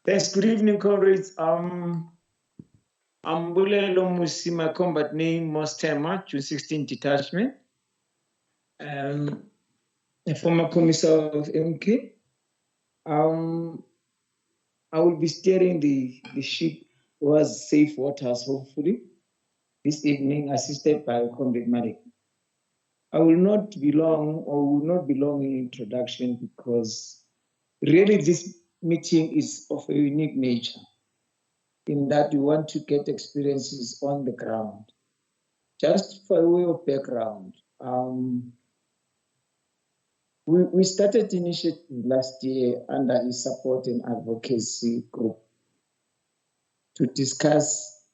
Thanks. Good evening, comrades. I'm Bulelo Musi, my combat name, Mostema, 216 Detachment. A former commissar of MK. I will be steering the ship towards safe waters, hopefully, this evening, assisted by Comrade Malik. I will not be long, or will not be long in introduction, because really this meeting is of a unique nature, in that we want to get experiences on the ground. Just for a way of background, we started initiative last year under a support and advocacy group to discuss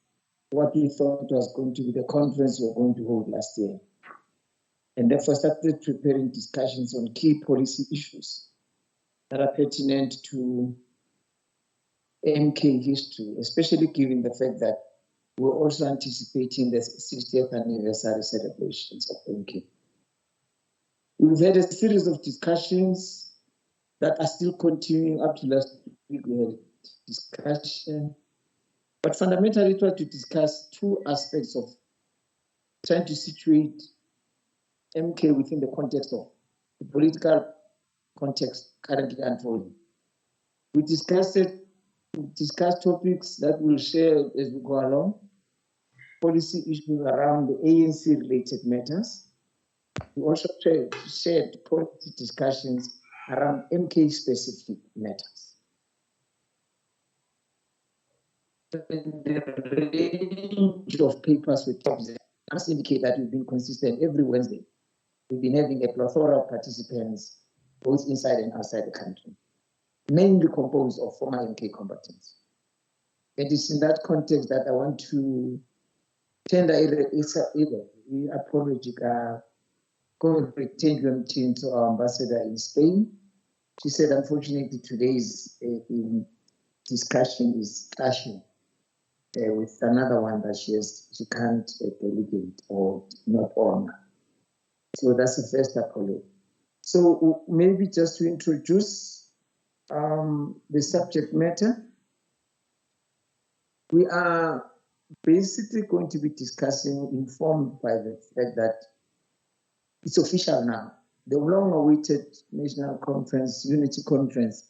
what we thought was going to be the conference we were going to hold last year. And therefore started preparing discussions on key policy issues that are pertinent to MK history, especially given the fact that we're also anticipating the 60th anniversary celebrations of MK. We've had a series of discussions that are still continuing up to last week. We had discussion, but fundamentally it was to discuss two aspects of trying to situate MK within the context of the political context currently unfolding. We discussed topics that we'll share as we go along, policy issues around the ANC-related matters. We also shared policy discussions around MK-specific matters. The range of papers we published must indicate that we've been consistent every Wednesday. We've been having a plethora of participants, both inside and outside the country, mainly composed of former MK combatants. It is in that context that I want to tender a apology to our ambassador in Spain. She said, unfortunately, today's discussion is clashing with another one that she can't delegate or not honor. So that's the first apology. So maybe just to introduce the subject matter, we are basically going to be discussing, informed by the fact that it's official now. The long-awaited National Conference, Unity Conference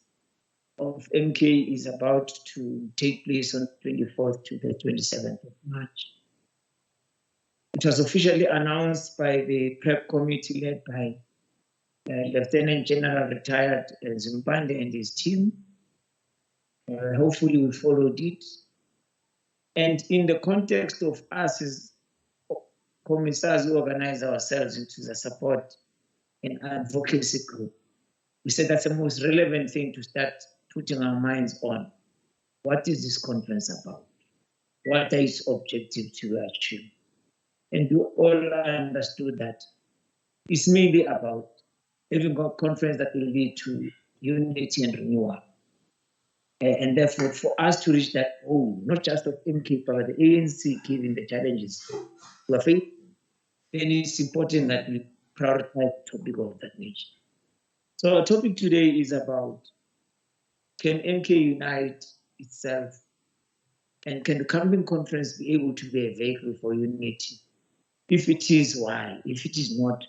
of MK is about to take place on 24th to the 27th of March. It was officially announced by the prep committee led by Lieutenant General retired Zimbabwe and his team. Hopefully we followed it. And in the context of us as commissars who organize ourselves into the support and advocacy group, we said that's the most relevant thing to start putting our minds on. What is this conference about? What are its objectives to achieve? And we all understood that it's mainly about having a conference that will lead to unity and renewal. And therefore, for us to reach that goal, not just of MK, but the ANC, given the challenges we are facing, then it's important that we prioritize a topic of that nature. So our topic today is about, can MK unite itself? And can the coming conference be able to be a vehicle for unity? If it is, why? If it is not,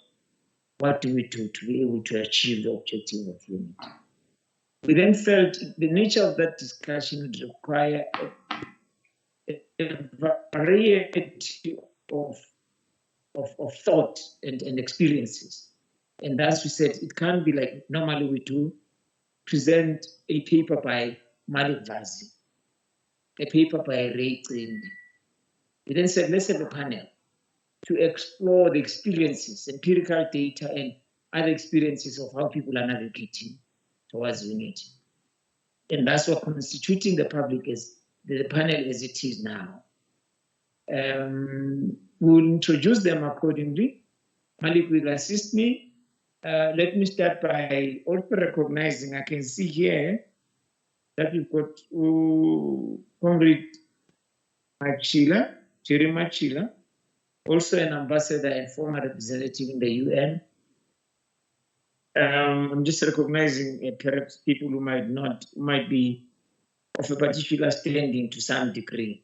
what do we do to be able to achieve the objective of unity? We then felt the nature of that discussion would require a variety of thought and experiences. And as we said, it can't be like normally we do, present a paper by Malik Vazi, a paper by Ray Tsindi. We then said, let's have a panel to explore the experiences, empirical data, and other experiences of how people are navigating towards unity. And that's what constituting the public as the panel as it is now. We'll introduce them accordingly. Malik will assist me. Let me start by also recognizing, I can see here that we've got Comrade Machila, Jerry Machila, also an ambassador and former representative in the UN. I'm just recognizing perhaps people who might of a particular standing to some degree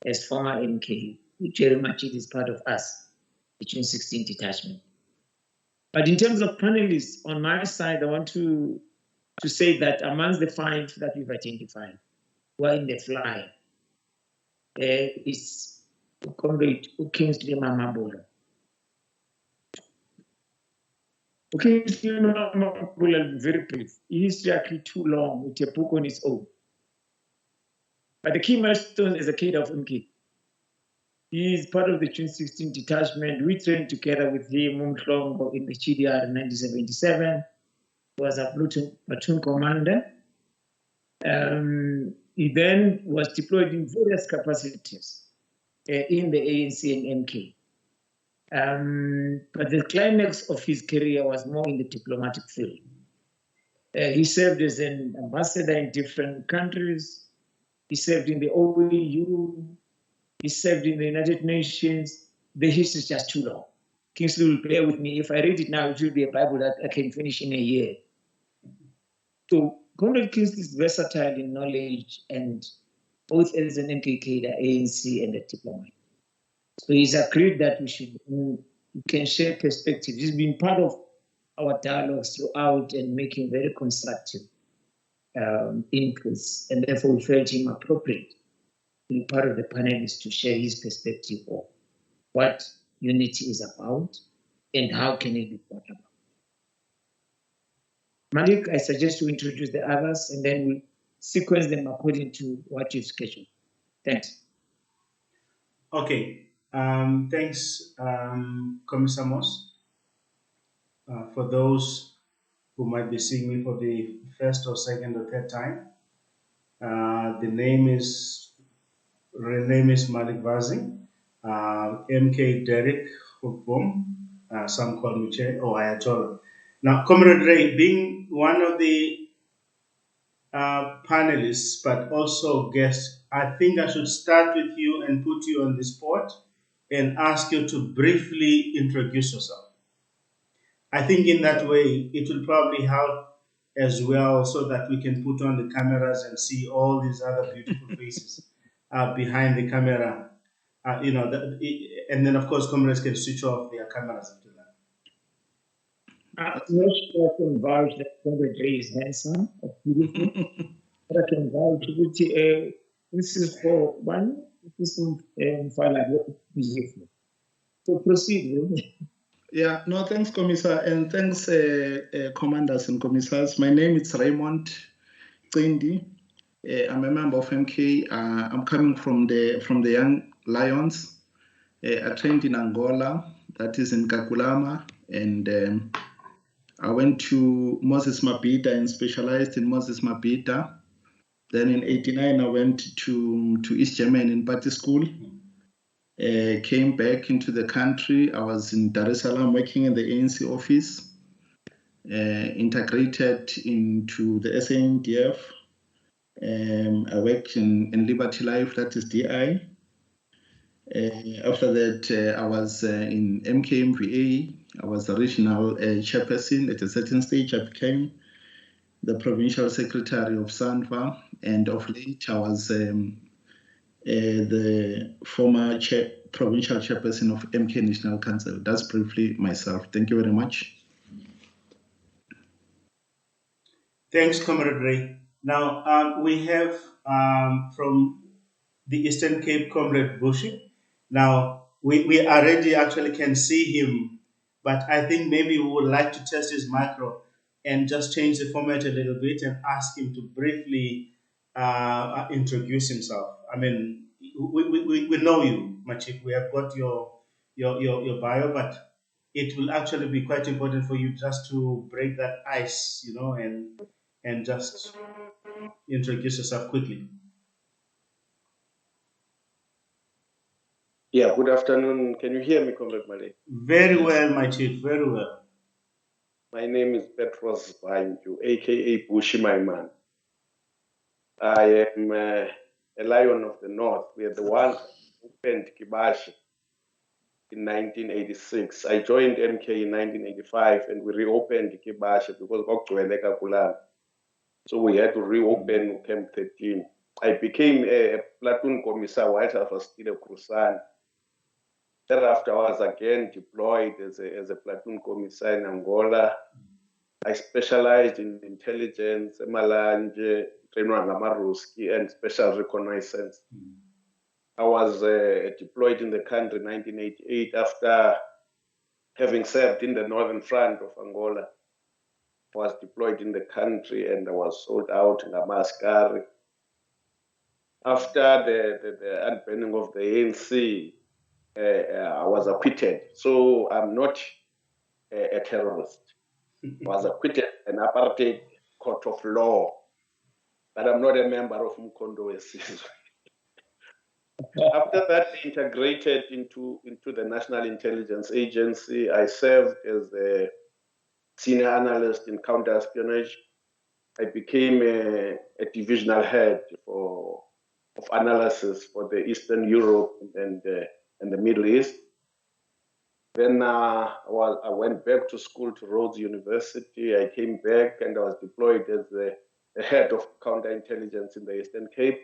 as former MK, which very much it is part of us, the June 16 detachment. But in terms of panelists, on my side, I want to say that amongst the 5 that we've identified who are in the fly is Comrade Kingsley Mamabula. Kingsley Mamabula, very brief. His history too long with a book on its own. But the key milestone is a kid of MK. He is part of the June 16 detachment. We trained together with him in the GDR in 1977. He was a platoon commander. He then was deployed in various capacities in the ANC and MK. But the climax of his career was more in the diplomatic field. He served as an ambassador in different countries. He served in the OEU. He served in the United Nations. The history is just too long. Kingsley will bear with me. If I read it now, it will be a Bible that I can finish in a year. So Comrade Kingsley is versatile in knowledge and both as an MKK, the ANC, and a diplomat. So he's agreed that we can share perspectives. He's been part of our dialogues throughout and making very constructive inputs, and therefore we felt him appropriate to be part of the panelists to share his perspective of what unity is about and how can it be brought about. Malik, I suggest you introduce the others and then we'll sequence them according to what you've scheduled. Thanks. Okay. Thanks, Commissar Moss. For those who might be seeing me for the first or second or third time, the real name is Malik Vazi, MK Derek Hukbom, some call me Che or Ayatollah. Now, Comrade Ray, being one of the panelists, but also guests, I think I should start with you and put you on the spot and ask you to briefly introduce yourself. I think in that way, it will probably help as well so that we can put on the cameras and see all these other beautiful faces behind the camera. And then, of course, comrades can switch off their cameras after that. I'm not sure I can vouch that Comrade Ray is handsome or beautiful. But I can vouch that this is for one, this is for like beautiful. So proceed. Yeah, no, thanks, Commissar, and thanks, commanders and commissars. My name is Raymond Cindi. I'm a member of MK. I'm coming from the Young Lions. I trained in Angola, that is in Kakulama, and I went to Moses Mabhida and specialized in Moses Mabhida. Then in '89, I went to East Germany in Party School. Came back into the country. I was in Dar es Salaam working in the ANC office, integrated into the SANDF. I worked in Liberty Life, that is DI. After that, I was in MKMVA. I was the regional chairperson. At a certain stage, I became the provincial secretary of SANVA, and of late, I was the former provincial chairperson of MK National Council. That's briefly myself. Thank you very much. Thanks, Comrade Ray. Now, we have from the Eastern Cape, Comrade Bushi. Now, we already actually can see him, but I think maybe we would like to test his micro and just change the format a little bit and ask him to briefly introduce himself. I mean, we know you, Machik. We have got your bio, but it will actually be quite important for you just to break that ice, and just introduce yourself quickly. Yeah, good afternoon. Can you hear me, Comrade Male? Very well, my chief, very well. My name is Petros Banju, aka Bushi, my man. I am a lion of the north. We are the ones who opened Kibashi in 1986. I joined MK in 1985 and we reopened Kibashi because of Kakulana. So we had to reopen Camp 13. I became a platoon commissar while I was still a Cruzan. Thereafter, I was again deployed as a platoon commissar in Angola. I specialized in intelligence, Malanje, Maruski, and special reconnaissance. I was deployed in the country in 1988 after having served in the northern front of Angola. I was deployed in the country and I was sold out in Amaskari. After the unbanning of the ANC, I was acquitted. So I'm not a terrorist. I was acquitted in an apartheid court of law, but I'm not a member of Mkondo Wesizwe. After that, integrated into the National Intelligence Agency, I served as a senior analyst in counter-espionage. I became a divisional head of analysis for the Eastern Europe and the Middle East. Then I went back to school to Rhodes University. I came back and I was deployed as the head of counterintelligence in the Eastern Cape.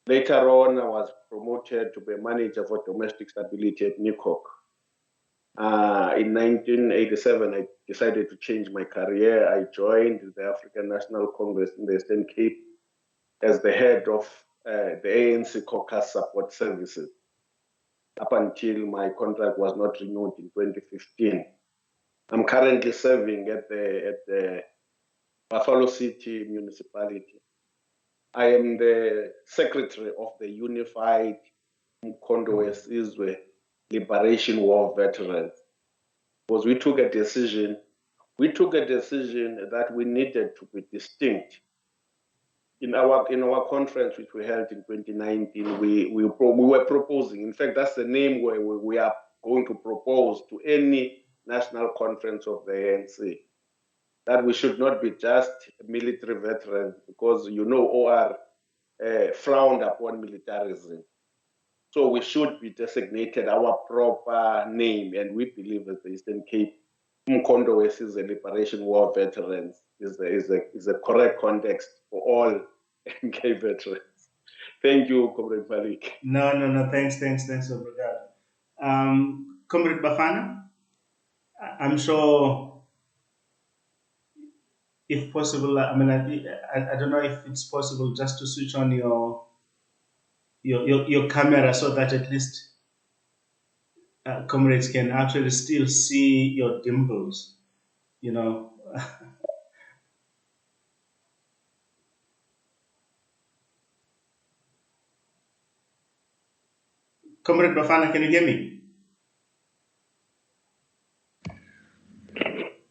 Later on, I was promoted to be a manager for domestic stability at NICOC. In 1987, I decided to change my career. I joined the African National Congress in the Eastern Cape as the head of the ANC Caucus Support Services, up until my contract was not renewed in 2015. I'm currently serving at the Buffalo City Municipality. I am the secretary of the Unified Mkondo Wesizwe Liberation War Veterans. Because we took a decision that we needed to be distinct. In our conference, which we held in 2019, we were proposing. In fact, that's the name where we are going to propose to any national conference of the ANC, that we should not be just military veterans, because OR frowned upon militarism. So we should be designated our proper name, and we believe that the Eastern Cape Mkondo Wesizwe Liberation War Veterans is a correct context for all MK veterans. Thank you, Comrade Malik. No. Thanks, Obrigado. Comrade Bafana, I'm sure, if possible, I mean, I don't know if it's possible just to switch on your camera so that at least comrades can actually still see your dimples, Comrade Bafana, can you hear me?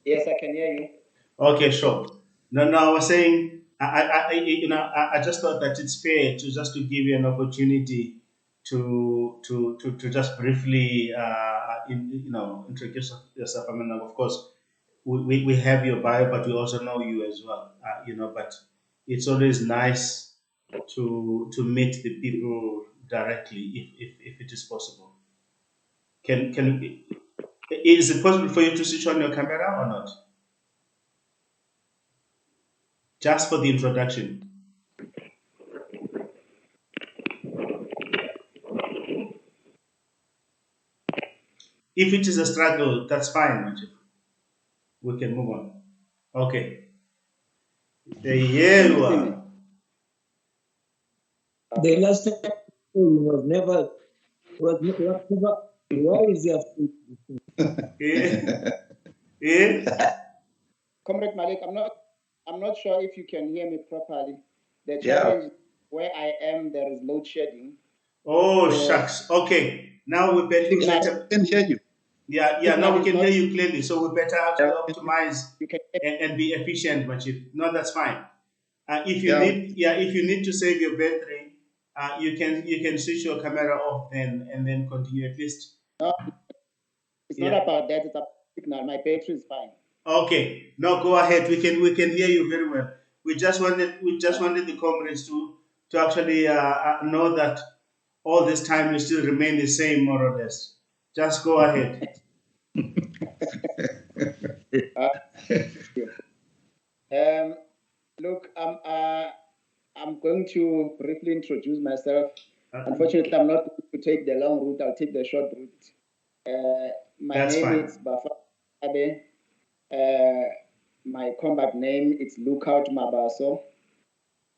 Yes, I can hear you. Okay, sure. No, I was saying, I just thought that it's fair to give you an opportunity to just briefly, introduce yourself. I mean, of course, we have your bio, but we also know you as well. But it's always nice to meet the people directly, if it is possible. Is it possible for you to switch on your camera or not? Just for the introduction. If it is a struggle, that's fine, Majid. We can move on. Okay. Here you are. The last time was never. Why is he Comrade Malik, I'm not sure if you can hear me properly. The challenge where I am, there is load shedding. Oh, shucks. Okay. Now we better can hear you. Yeah, now we can hear you clearly. So we better actually optimize and be efficient, Majid. No, that's fine. If you need to save your battery, you can switch your camera off and then continue at least. No, it's not about that. It's about signal. My battery is fine. Okay. No, go ahead. We can hear you very well. We just wanted the comrades to actually know that all this time you still remain the same, more or less. Just go ahead. Look, I'm going to briefly introduce myself. Unfortunately, I'm not going to take the long route. I'll take the short route. My name is Bafa Abe. My combat name is Lookout Mabaso.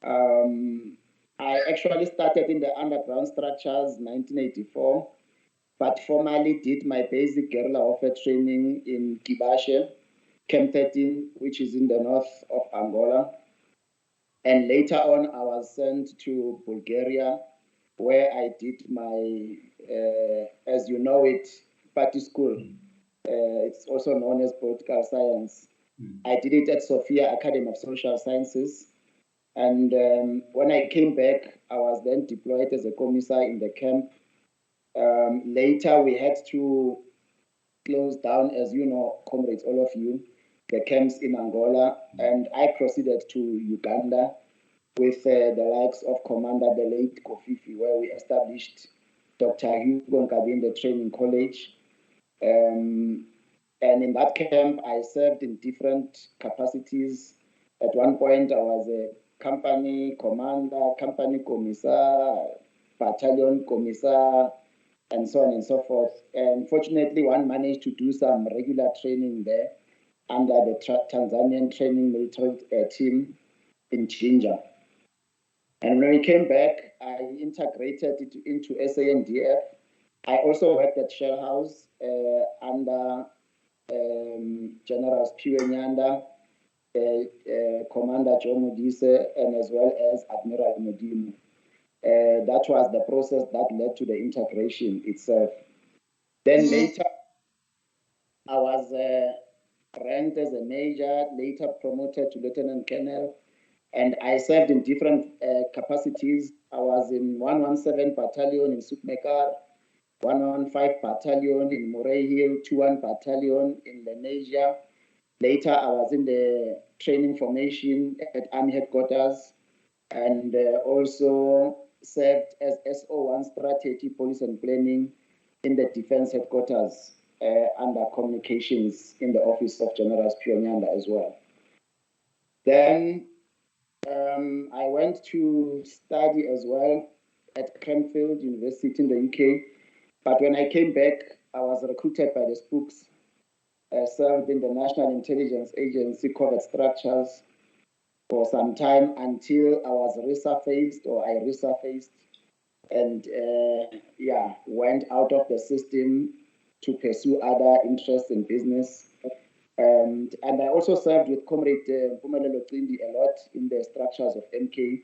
I actually started in the underground structures 1984, but formally did my basic guerrilla warfare training in Kibashe, Camp 13, which is in the north of Angola. And later on, I was sent to Bulgaria, where I did my, as you know it, party school. It's also known as political science. I did it at Sophia Academy of Social Sciences. And when I came back, I was then deployed as a commissar in the camp. Later, we had to close down, as you know, comrades, all of you, the camps in Angola. And I proceeded to Uganda with the likes of Commander the late Kofifi, where we established Dr. Hugo Nkabinde Training College. And in that camp, I served in different capacities. At one point, I was a company commander, company commissar, battalion commissar, and so on and so forth. And fortunately, one managed to do some regular training there under the Tanzanian training military team in Jinja. And when we came back, I integrated it into SANDF. I also worked at Shell House under General Spiwe Nyanda, Commander John Modise, and as well as Admiral Modimo. That was the process that led to the integration itself. Then later, I was ranked as a major, later promoted to Lieutenant Colonel, and I served in different capacities. I was in 117 Battalion in Sukmekar, 115 Battalion in Murray Hill, 21 Battalion in Lenasia. Later, I was in the training formation at Army Headquarters, and also served as SO1 Strategy, Policy and Planning in the Defense Headquarters under Communications in the Office of General Spiwe Nyanda as well. Then I went to study as well at Cranfield University in the UK. But when I came back, I was recruited by the spooks. I served in the National Intelligence Agency covert structures for some time until I was resurfaced and went out of the system to pursue other interests in business. And I also served with Comrade Mpumelelo Cindi a lot in the structures of MK.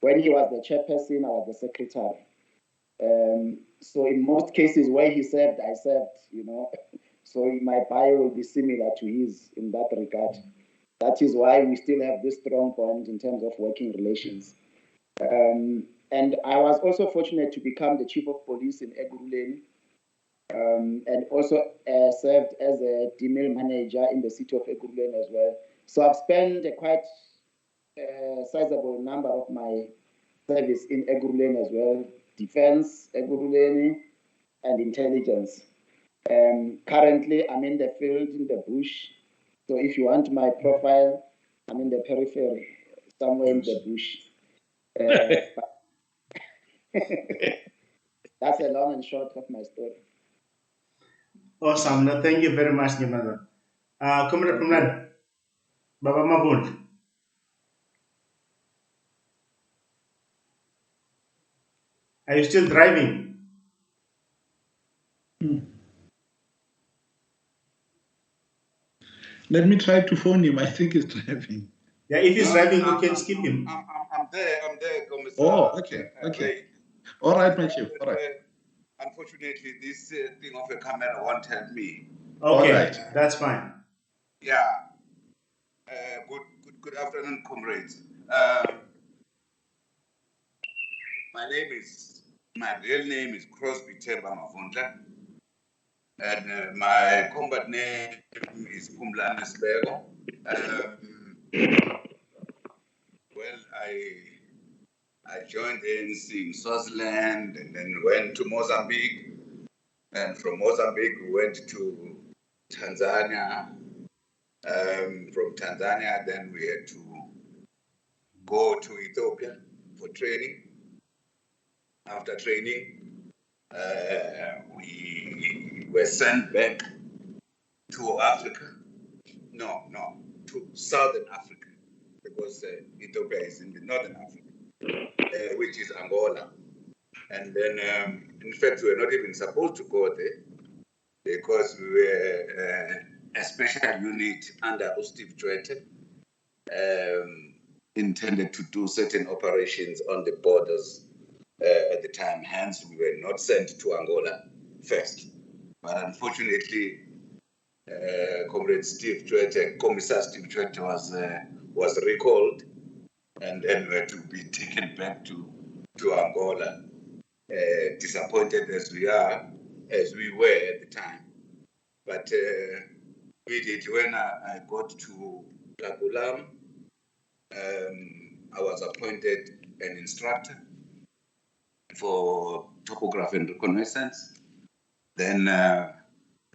When he was the chairperson, I was the secretary. So in most cases where he served, I served, you know. So my bio will be similar to his in that regard. That is why we still have this strong bond in terms of working relations. And I was also fortunate to become the chief of police in Ekurhuleni, and also served as a DMIL manager in the city of Ekurhuleni as well. So I've spent a quite sizable number of my service in Ekurhuleni as well, defense, Ekurhuleni, and intelligence. Currently, I'm in the field, in the bush. So if you want my profile, I'm in the periphery, somewhere in the bush. That's a long and short of my story. Awesome. No, thank you very much, Nimada. Comrade Pumlan, Baba Mabund. Are you still driving? Let me try to phone him. I think he's driving. Yeah, if he's driving, we can skip him. I'm there, Commissar. Oh, okay. All right, my chief. All right. Unfortunately, this thing of a camera won't help me. Okay, right. That's fine. Yeah. Good afternoon, comrades. My real name is Crosby Themba Mavundla, and my combat name is Pumlane Sibeko. Well, I joined the ANC in Swaziland and then went to Mozambique. And from Mozambique, we went to Tanzania. From Tanzania, then we had to go to Ethiopia. for training. After training, we were sent back to Africa. No, to Southern Africa, because Ethiopia is in the Northern Africa, which is Angola. And then, in fact, we were not even supposed to go there because we were a special unit under Steve Tshwete, intended to do certain operations on the borders at the time. Hence, we were not sent to Angola first. But unfortunately, Comrade Steve Tshwete, Commissar Steve Tshwete was recalled, and then we had to be taken back to Angola. Disappointed as we were at the time. But immediately when I got to Tagulam, I was appointed an instructor for topography and reconnaissance. Then I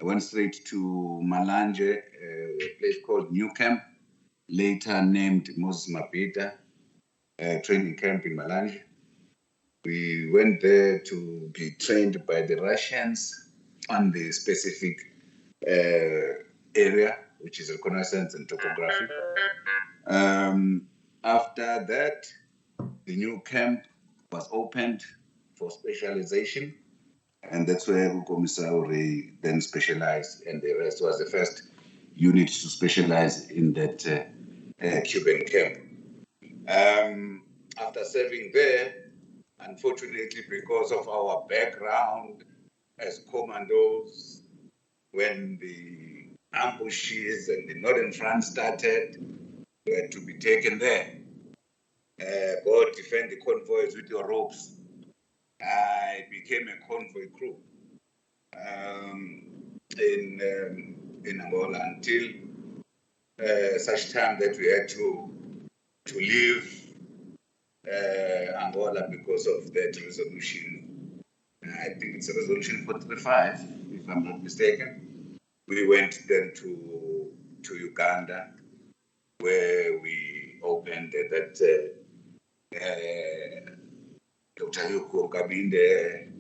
went straight to Malanje, a place called New Camp, later named Moses Mabhida training camp in Malanje. We went there to be trained by the Russians on the specific area, which is reconnaissance and topography. After that, the new camp was opened for specialization, and that's where Commissar then specialized, and the rest was the first unit to specialize in that Cuban camp. After serving there, unfortunately, because of our background as commandos, when the ambushes and the Northern Front started, we had to be taken there. Go defend the convoys with your ropes. I became a convoy crew in Angola until such time that we had to leave Angola because of that resolution. I think it's a resolution 435, if I'm not mistaken. We went then to Uganda, where we opened that Dr. Yuko Kabinde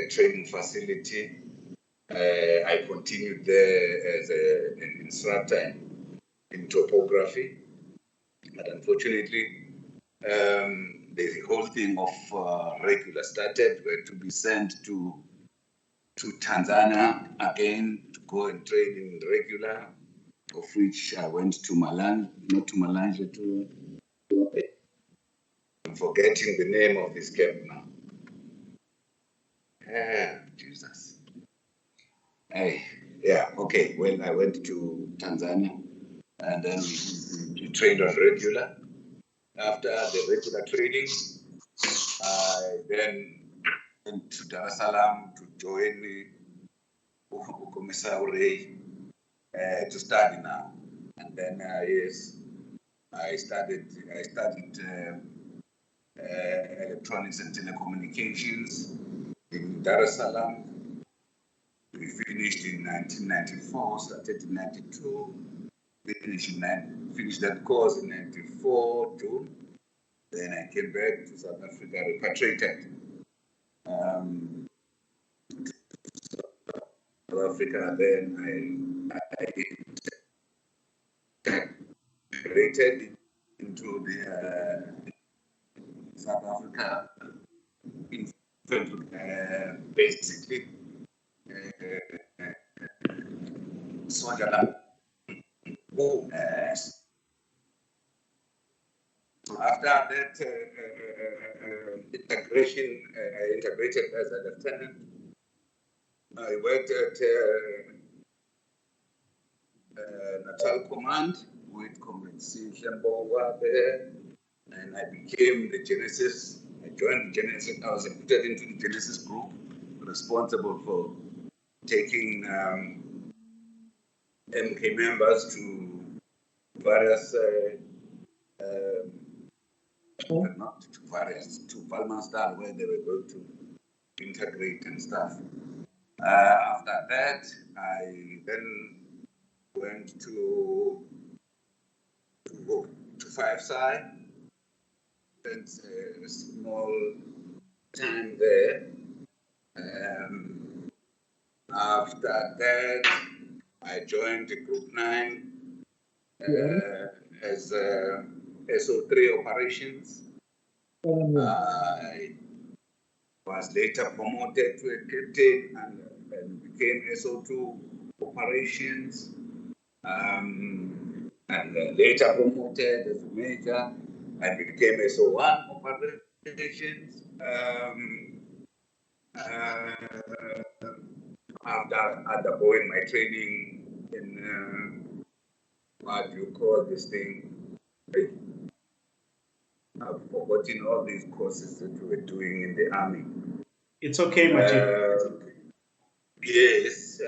training facility. I continued there as an instructor in topography, but unfortunately, the whole thing of regular started. We had to be sent to Tanzania again to go and train in regular, of which I went to Malanje, not to Malanje, to I'm forgetting the name of this camp now. Jesus. Hey, yeah, okay. Well, I went to Tanzania, and then we trained on regular. After the regular training, I then went to Dar es Salaam to join Commissar to study now. And then, yes, I studied electronics and telecommunications in Dar es Salaam. We finished in 1994, started in 92, finished that course in 94 June. Then I came back to South Africa, repatriated. South Africa, then I integrated into the South Africa, basically soldier. So after that integration, I integrated as a lieutenant. I worked at Natal Command with Comrade C. Shambova there, and I became the Genesis. I joined the Genesis. I was put into the Genesis group, responsible for taking MK members to various, not to various, to Valmansdal, where they were going to integrate and stuff. After that, I then went to 5 Side, spent a small time there. After that, I joined Group 9 as SO3 operations. I was later promoted to a captain and became SO2 operations, and later promoted as a major and became SO1 operations. After undergoing my training in what do you call this thing? I've forgotten all these courses that we were doing in the army. It's okay, Machi. Yes.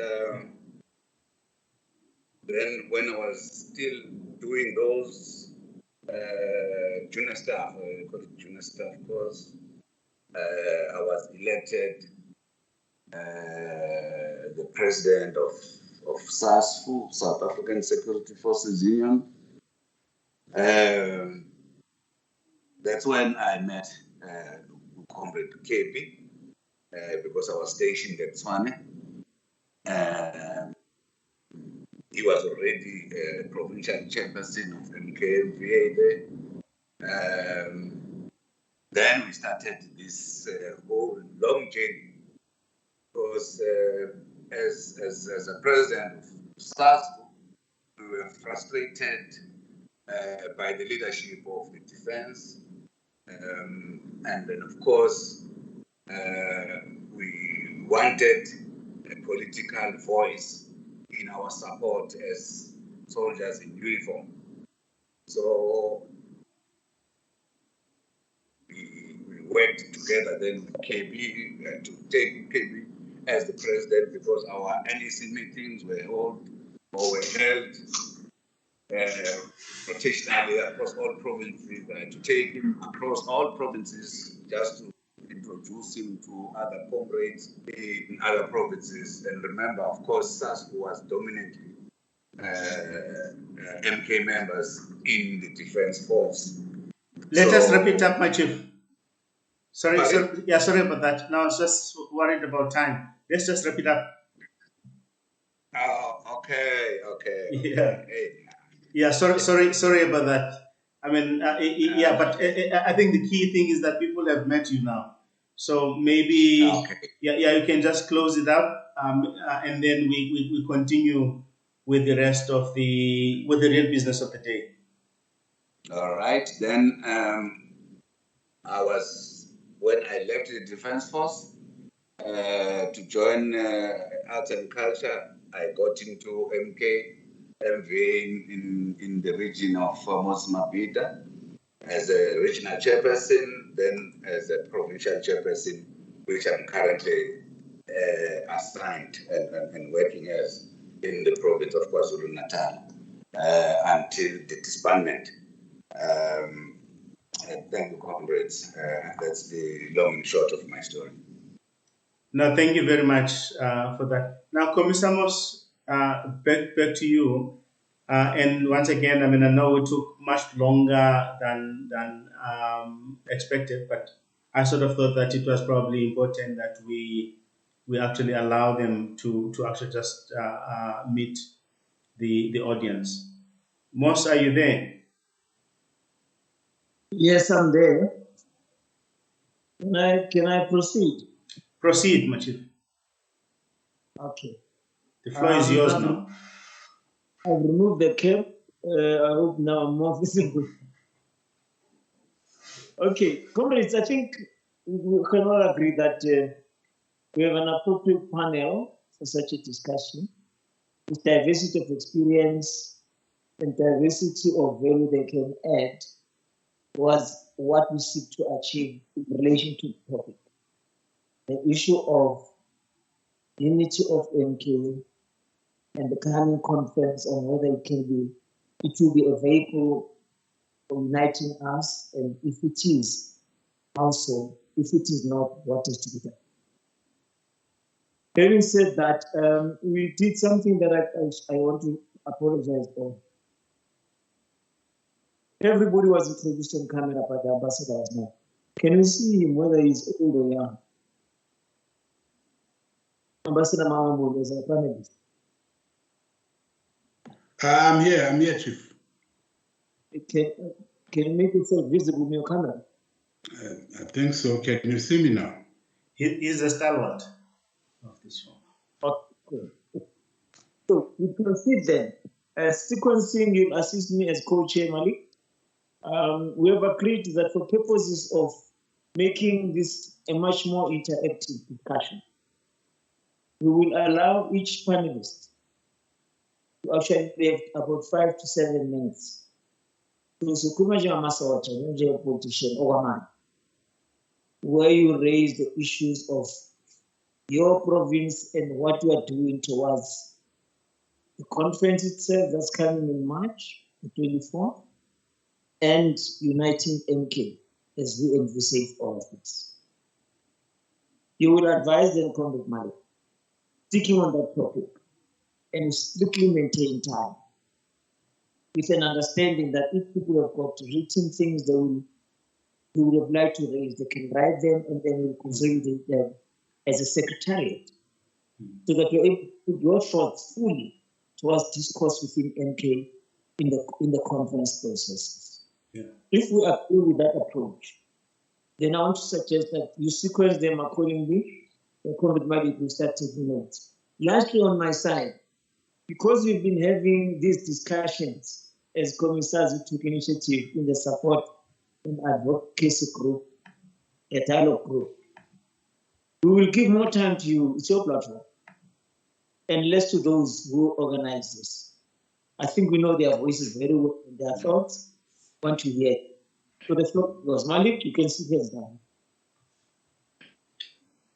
Then when I was still doing those junior staff, junior staff course, I was elected the president of SASFU, South African Security Forces Union. That's when I met Comrade KB, because I was stationed at Swane. He was already a provincial chairperson of MKMVA there. Then we started this whole long journey, because as a president of SASFU, we were frustrated by the leadership of the defense. And then, of course, we wanted a political voice in our support as soldiers in uniform. So we worked together then with KB to take KB as the president, because our NEC meetings were held rotationally across all provinces, to take him across all provinces just to introduce him to other comrades in other provinces. And remember, of course, SASFU was dominantly MK members in the defense force. Let us wrap it up, my chief. Sorry about that. Now I was just worried about time. Let's just wrap it up. Okay. Yeah. Yeah, sorry about that. I mean, but I think the key thing is that people have met you now. So maybe, you can just close it up, and then we continue with the rest of with the real business of the day. All right, then when I left the Defense Force to join Arts and Culture, I got into MKMVA in the region of Mozambique as a regional chairperson, then as a provincial chairperson, which I'm currently assigned and working as in the province of KwaZulu-Natal until the disbandment. Thank you, comrades. That's the long and short of my story. No, thank you very much for that. Now, Komisamos, back to you. And once again, I mean, I know it took much longer than expected, but I sort of thought that it was probably important that we actually allow them to actually just meet the audience. Mos, are you there? Yes, I'm there. Can I proceed? Proceed, Machid. Okay. The floor is yours now. I've removed the cap. I hope now I'm more visible. Okay, comrades, I think we can all agree that we have an appropriate panel for such a discussion. With diversity of experience and diversity of value they can add was what we seek to achieve in relation to the topic. The issue of unity of MK and the coming conference on whether it will be a vehicle for uniting us, and if it is, also, if it is not, what is to be done. Having said that, we did something that I want to apologize for. Everybody was introduced on camera, but the ambassador was not. Can you see him, whether he's old or young? Ambassador Mahamud was a panelist. I'm here, Chief. Can you make yourself visible in your camera? I think so. Can you see me now? He's a stalwart of this one. Okay. So we proceed then. Sequencing, you'll assist me as co-chair, Malik. We have agreed that for purposes of making this a much more interactive discussion, we will allow each panelist to actually have about 5 to 7 minutes. So, politician or man, where you raise the issues of your province and what you are doing towards the conference itself that's coming in March, the 24th, and uniting MK as we envisage all of this. You will advise them, Comrade Malik, sticking on that topic and strictly maintain time, with an understanding that if people have got written things they would have liked to raise, they can write them and then we'll consolidate them as a secretariat, so that you're able to put your thoughts fully towards discourse within MK in the conference processes. Yeah. If we agree with that approach, then I want to suggest that you sequence them accordingly. The Comrade Malik will start taking notes. Lastly, on my side, because we've been having these discussions as commissars who took initiative in the support and advocacy group, a dialogue group, we will give more time to you, it's your platform, and less to those who organize this. I think we know their voices very well and their thoughts, want to hear. So the floor goes. Malik, you can see hands down.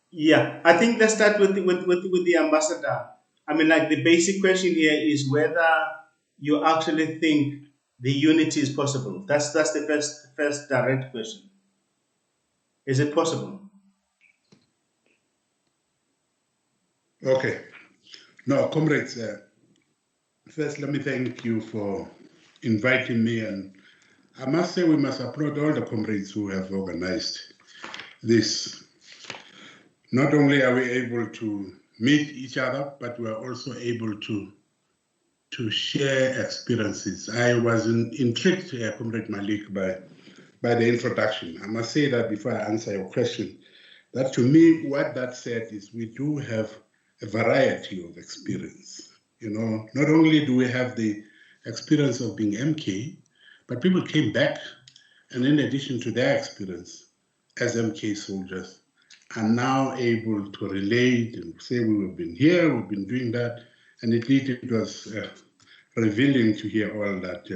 Yeah, I think let's start with the ambassador. I mean, like, the basic question here is whether you actually think the unity is possible. That's the first direct question. Is it possible? Okay. No, comrades, first let me thank you for inviting me, and I must say we must applaud all the comrades who have organized this. Not only are we able to meet each other, but we are also able to share experiences. I was intrigued, Comrade Malik, by the introduction. I must say that before I answer your question, that to me, what that said is we do have a variety of experience. You know, not only do we have the experience of being MK, but people came back, and in addition to their experience as MK soldiers, are now able to relate and say, we've been here, we've been doing that, and indeed it was revealing to hear all that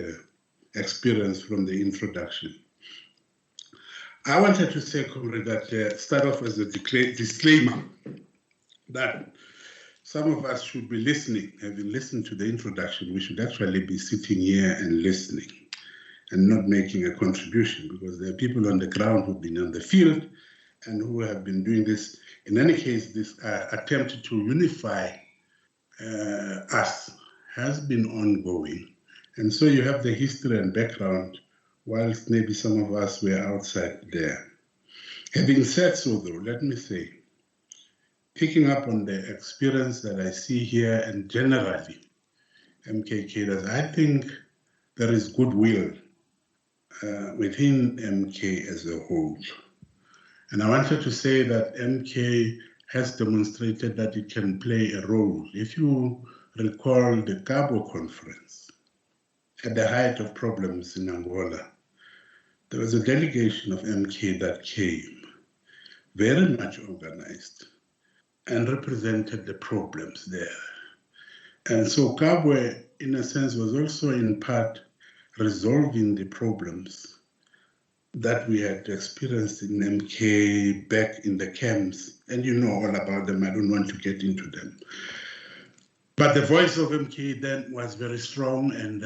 experience from the introduction. I wanted to say, comrade, that start off as a disclaimer that some of us should be listening. Having listened to the introduction, we should actually be sitting here and listening and not making a contribution, because there are people on the ground who've been on the field and who have been doing this. In any case, this attempt to unify us has been ongoing. And so you have the history and background, whilst maybe some of us were outside there. Having said so, though, let me say, picking up on the experience that I see here and generally MK cadres, I think there is goodwill within MK as a whole. And I wanted to say that MK has demonstrated that it can play a role. If you recall the Cabo conference, at the height of problems in Angola, there was a delegation of MK that came, very much organized, and represented the problems there. And so Cabo, in a sense, was also in part resolving the problems that we had experienced in MK back in the camps. And you know all about them, I don't want to get into them. But the voice of MK then was very strong, and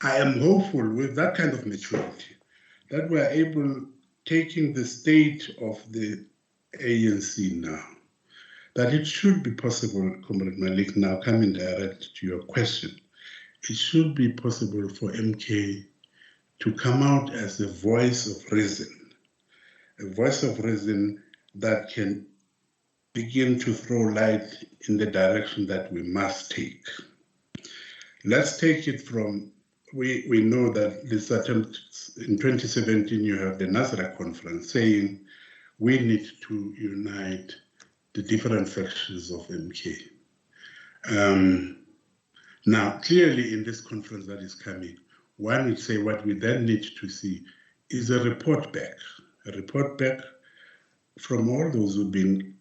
I am hopeful with that kind of maturity that we are able, taking the state of the ANC now, that it should be possible, Comrade Malik, now coming direct to your question, it should be possible for MK to come out as a voice of reason that can begin to throw light in the direction that we must take. Let's take it from, we know that this attempt in 2017, you have the Nasrec conference saying we need to unite the different factions of MK. Now, clearly in this conference that is coming, one would say what we then need to see is a report back from all those who've been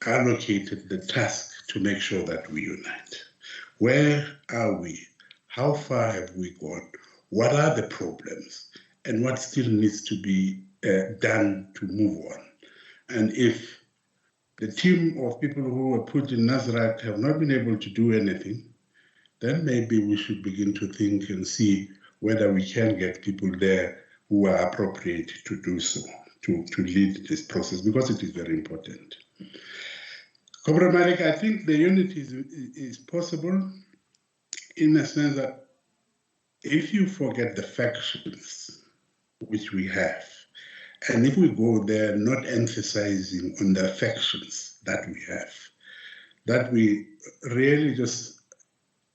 allocated the task to make sure that we unite. Where are we? How far have we gone? What are the problems? And what still needs to be done to move on? And if the team of people who were put in Nasrec have not been able to do anything, then maybe we should begin to think and see whether we can get people there who are appropriate to do so, to lead this process, because it is very important. Comrade Malik, I think the unity is possible in a sense that if you forget the factions which we have, and if we go there not emphasizing on the factions that we have, that we really just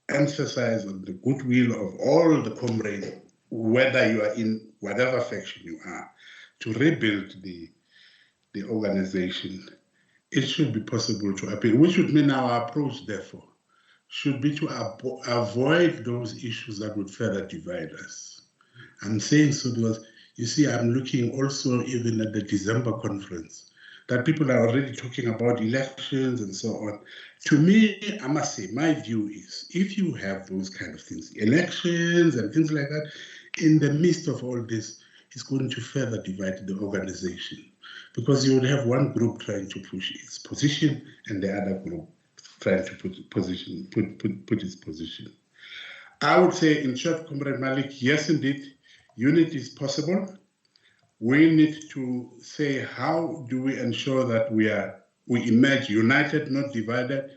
emphasize on the goodwill of all the comrades, whether you are in whatever faction you are, to rebuild the organization, it should be possible to appeal, which would mean our approach, therefore, should be to avoid those issues that would further divide us. I'm saying so because, you see, I'm looking also even at the December conference, that people are already talking about elections and so on. To me, I must say, my view is, if you have those kind of things, elections and things like that, in the midst of all this, it's going to further divide the organization, because you would have one group trying to push its position and the other group trying to put its position. I would say, in short, Comrade Malik, yes, indeed, unity is possible. We need to say, how do we ensure that we emerge united, not divided?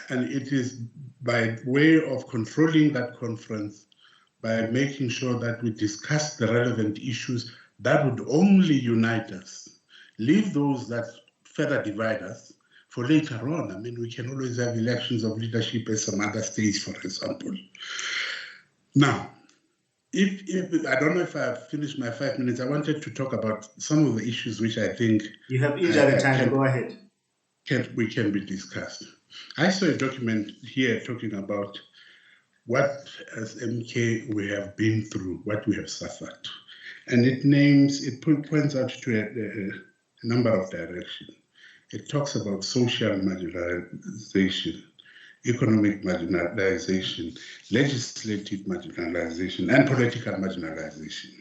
And it is by way of controlling that conference, by making sure that we discuss the relevant issues that would only unite us. Leave those that further divide us for later on. I mean, we can always have elections of leadership at some other stage, for example. Now, if I don't know if I've finished my 5 minutes, I wanted to talk about some of the issues which I think you have injury time. Go ahead. Can be discussed. I saw a document here talking about what, as MK, we have been through, what we have suffered, and it points out to a number of directions. It talks about social marginalization, economic marginalization, legislative marginalization, and political marginalization.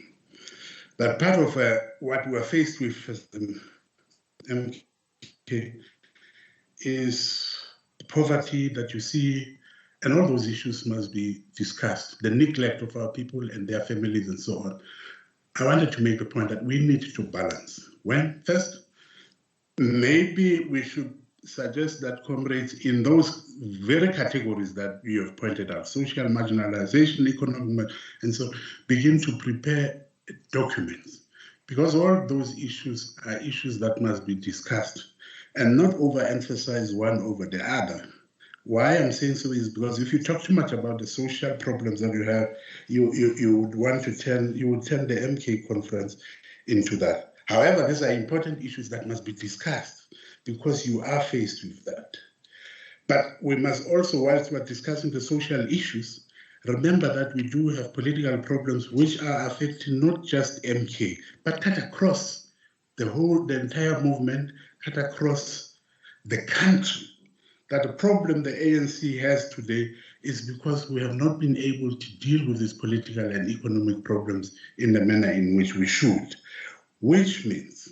But part of what we are faced with as MK is the poverty that you see, and all those issues must be discussed, the neglect of our people and their families and so on. I wanted to make the point that we need to balance. First, maybe we should suggest that comrades in those very categories that you have pointed out, social marginalization, economic, and so begin to prepare documents, because all those issues are issues that must be discussed and not overemphasize one over the other. Why I'm saying so is because if you talk too much about the social problems that you have, you would turn the MK conference into that. However, these are important issues that must be discussed, because you are faced with that. But we must also, whilst we're discussing the social issues, remember that we do have political problems which are affecting not just MK, but cut across the entire movement, cut across the country. That the problem the ANC has today is because we have not been able to deal with these political and economic problems in the manner in which we should, which means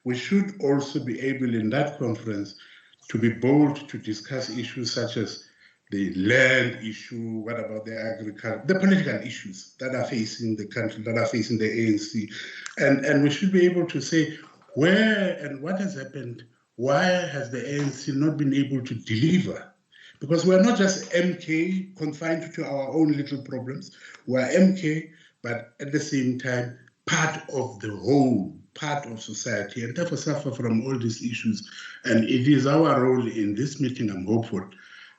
we should also be able in that conference to be bold to discuss issues such as the land issue, what about the agriculture, the political issues that are facing the country, that are facing the ANC. And we should be able to say where and what has happened, why has the ANC not been able to deliver? Because we're not just MK confined to our own little problems, we're MK, but at the same time, part of the whole, part of society, and therefore suffer from all these issues. And it is our role in this meeting, I'm hopeful,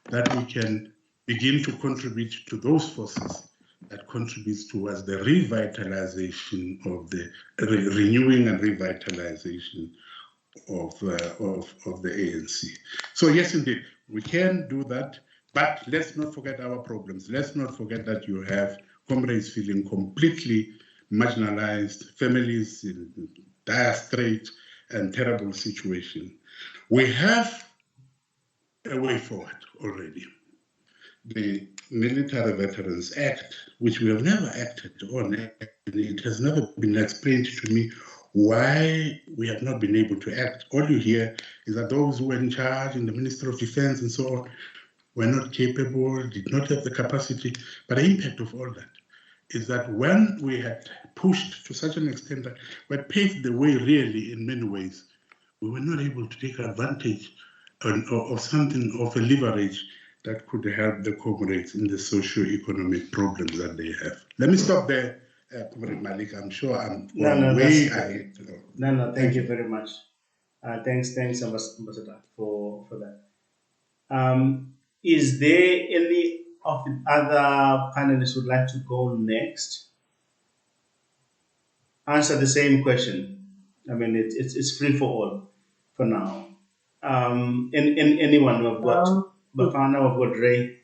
that we can begin to contribute to those forces that contributes towards the revitalization of the renewing and revitalization of the ANC. So yes, indeed, we can do that, but let's not forget our problems. Let's not forget that you have comrades feeling completely marginalized, families in dire straits and terrible situation. We have a way forward already. The Military Veterans Act, which we have never acted on, and it has never been explained to me why we have not been able to act. All you hear is that those who were in charge in the Ministry of Defense and so on were not capable, did not have the capacity. But the impact of all that is that when we had pushed to such an extent that we had paved the way really in many ways, we were not able to take advantage of something of a leverage that could help the comrades in the socio-economic problems that they have. Let me stop there, Comrade Malik. I'm sure I'm way ahead. No, thank you very much. Thanks, Ambassador, for that. Is there any of the other panelists would like to go next? Answer the same question. I mean, it's free for all for now. Anyone who have got Bafana or got Ray?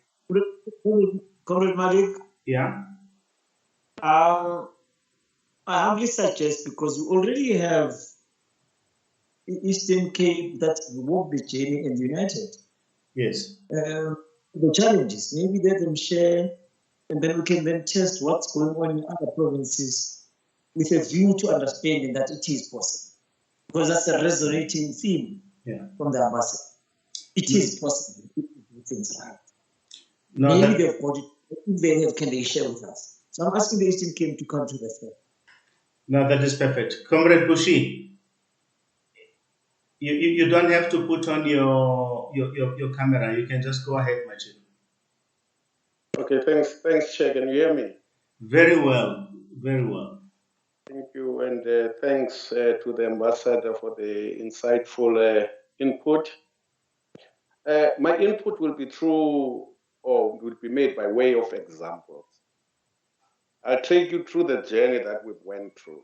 Comrade Malik? Yeah. I humbly suggest, because we already have Eastern Cape that walk the journey and united. Yes. The challenges, maybe let them share, and then we can then test what's going on in other provinces with a view to understanding that it is possible. Because that's a resonating theme from the ambassador. It is possible to do things right. No, maybe they've got it. If they have, can they share with us? So I'm asking the Eastern Cape to come to the floor. No, that is perfect. Comrade Bushi, you don't have to put on your camera. You can just go ahead, my chief. Okay, thanks, Chair. Can you hear me? Very well, very well. Thank you, and thanks to the ambassador for the insightful input. My input will be through, or will be made by way of examples. I'll take you through the journey that we went through.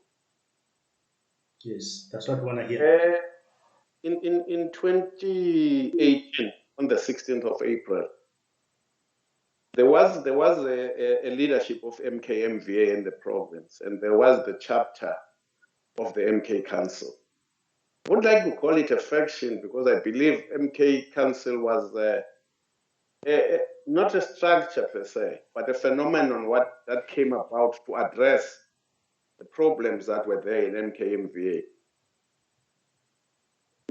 Yes, that's what we want to hear. In 2018, on the 16th of April, there was a leadership of MK-MVA in the province, and there was the chapter of the MK Council. I would like to call it a faction because I believe MK Council was not a structure per se, but a phenomenon that came about to address the problems that were there in MK-MVA.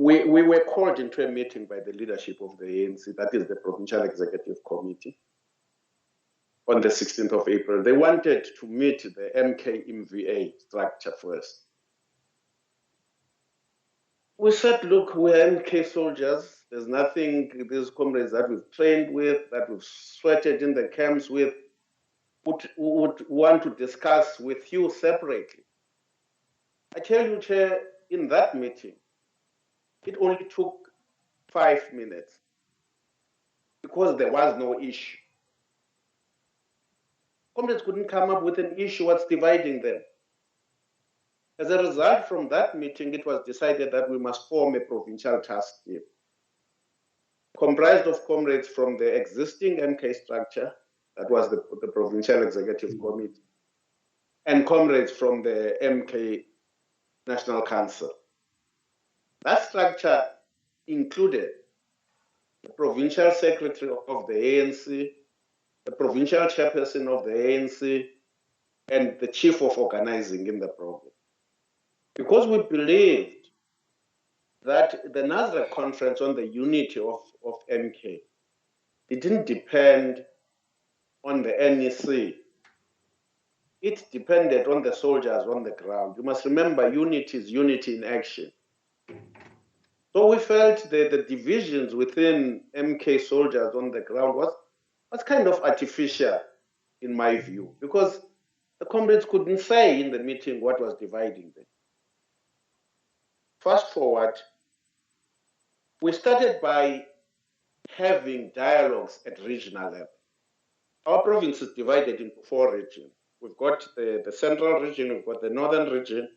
We were called into a meeting by the leadership of the ANC, that is the Provincial Executive Committee, on the 16th of April. They wanted to meet the MK-MVA structure first. We said, look, we're MK soldiers. There's nothing, these comrades that we've trained with, that we've sweated in the camps with, would want to discuss with you separately. I tell you, Chair, in that meeting, it only took 5 minutes because there was no issue. Comrades couldn't come up with an issue what's dividing them. As a result from that meeting, it was decided that we must form a provincial task team comprised of comrades from the existing MK structure, that was the Provincial Executive Committee, and comrades from the MK National Council. That structure included the Provincial Secretary of the ANC, the Provincial Chairperson of the ANC, and the Chief of Organizing in the province. Because we believed that the NASREC conference on the unity of MK, it didn't depend on the NEC. It depended on the soldiers on the ground. You must remember, unity is unity in action. So we felt that the divisions within MK soldiers on the ground was kind of artificial, in my view, because the comrades couldn't say in the meeting what was dividing them. Fast forward, we started by having dialogues at regional level. Our province is divided into 4 regions. We've got the central region, we've got the northern region.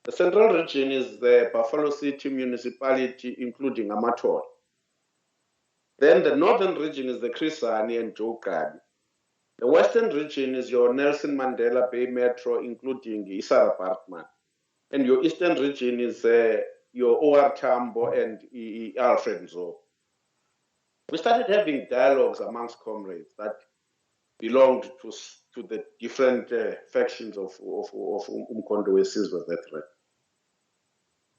The central region is the Buffalo City municipality, including Amator. Then the northern region is the Chris Hani and Joe Krabi. The western region is your Nelson Mandela Bay Metro, including Isara Apartment. And your eastern region is your OR Tambo and Alfred Nzo. We started having dialogues amongst comrades that belonged to the different factions of Umkhonto weSizwe that threat.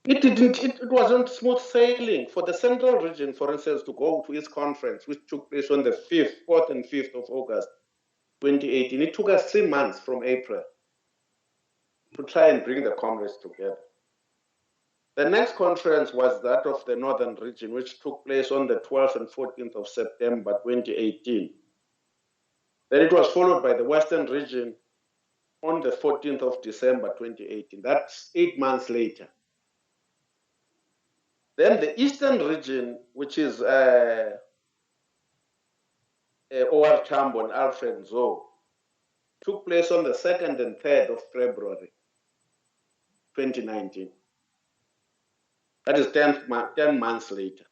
It wasn't smooth sailing for the central region, for instance, to go to its conference, which took place on the 4th and 5th of August, 2018. It took us 3 months from April to try and bring the comrades together. The next conference was that of the northern region, which took place on the 12th and 14th of September, 2018. Then it was followed by the western region on the 14th of December, 2018. That's 8 months later. Then the eastern region, which is OR Tambo and Alfred Nzo, took place on the 2nd and 3rd of February, 2019. That is 10 months later.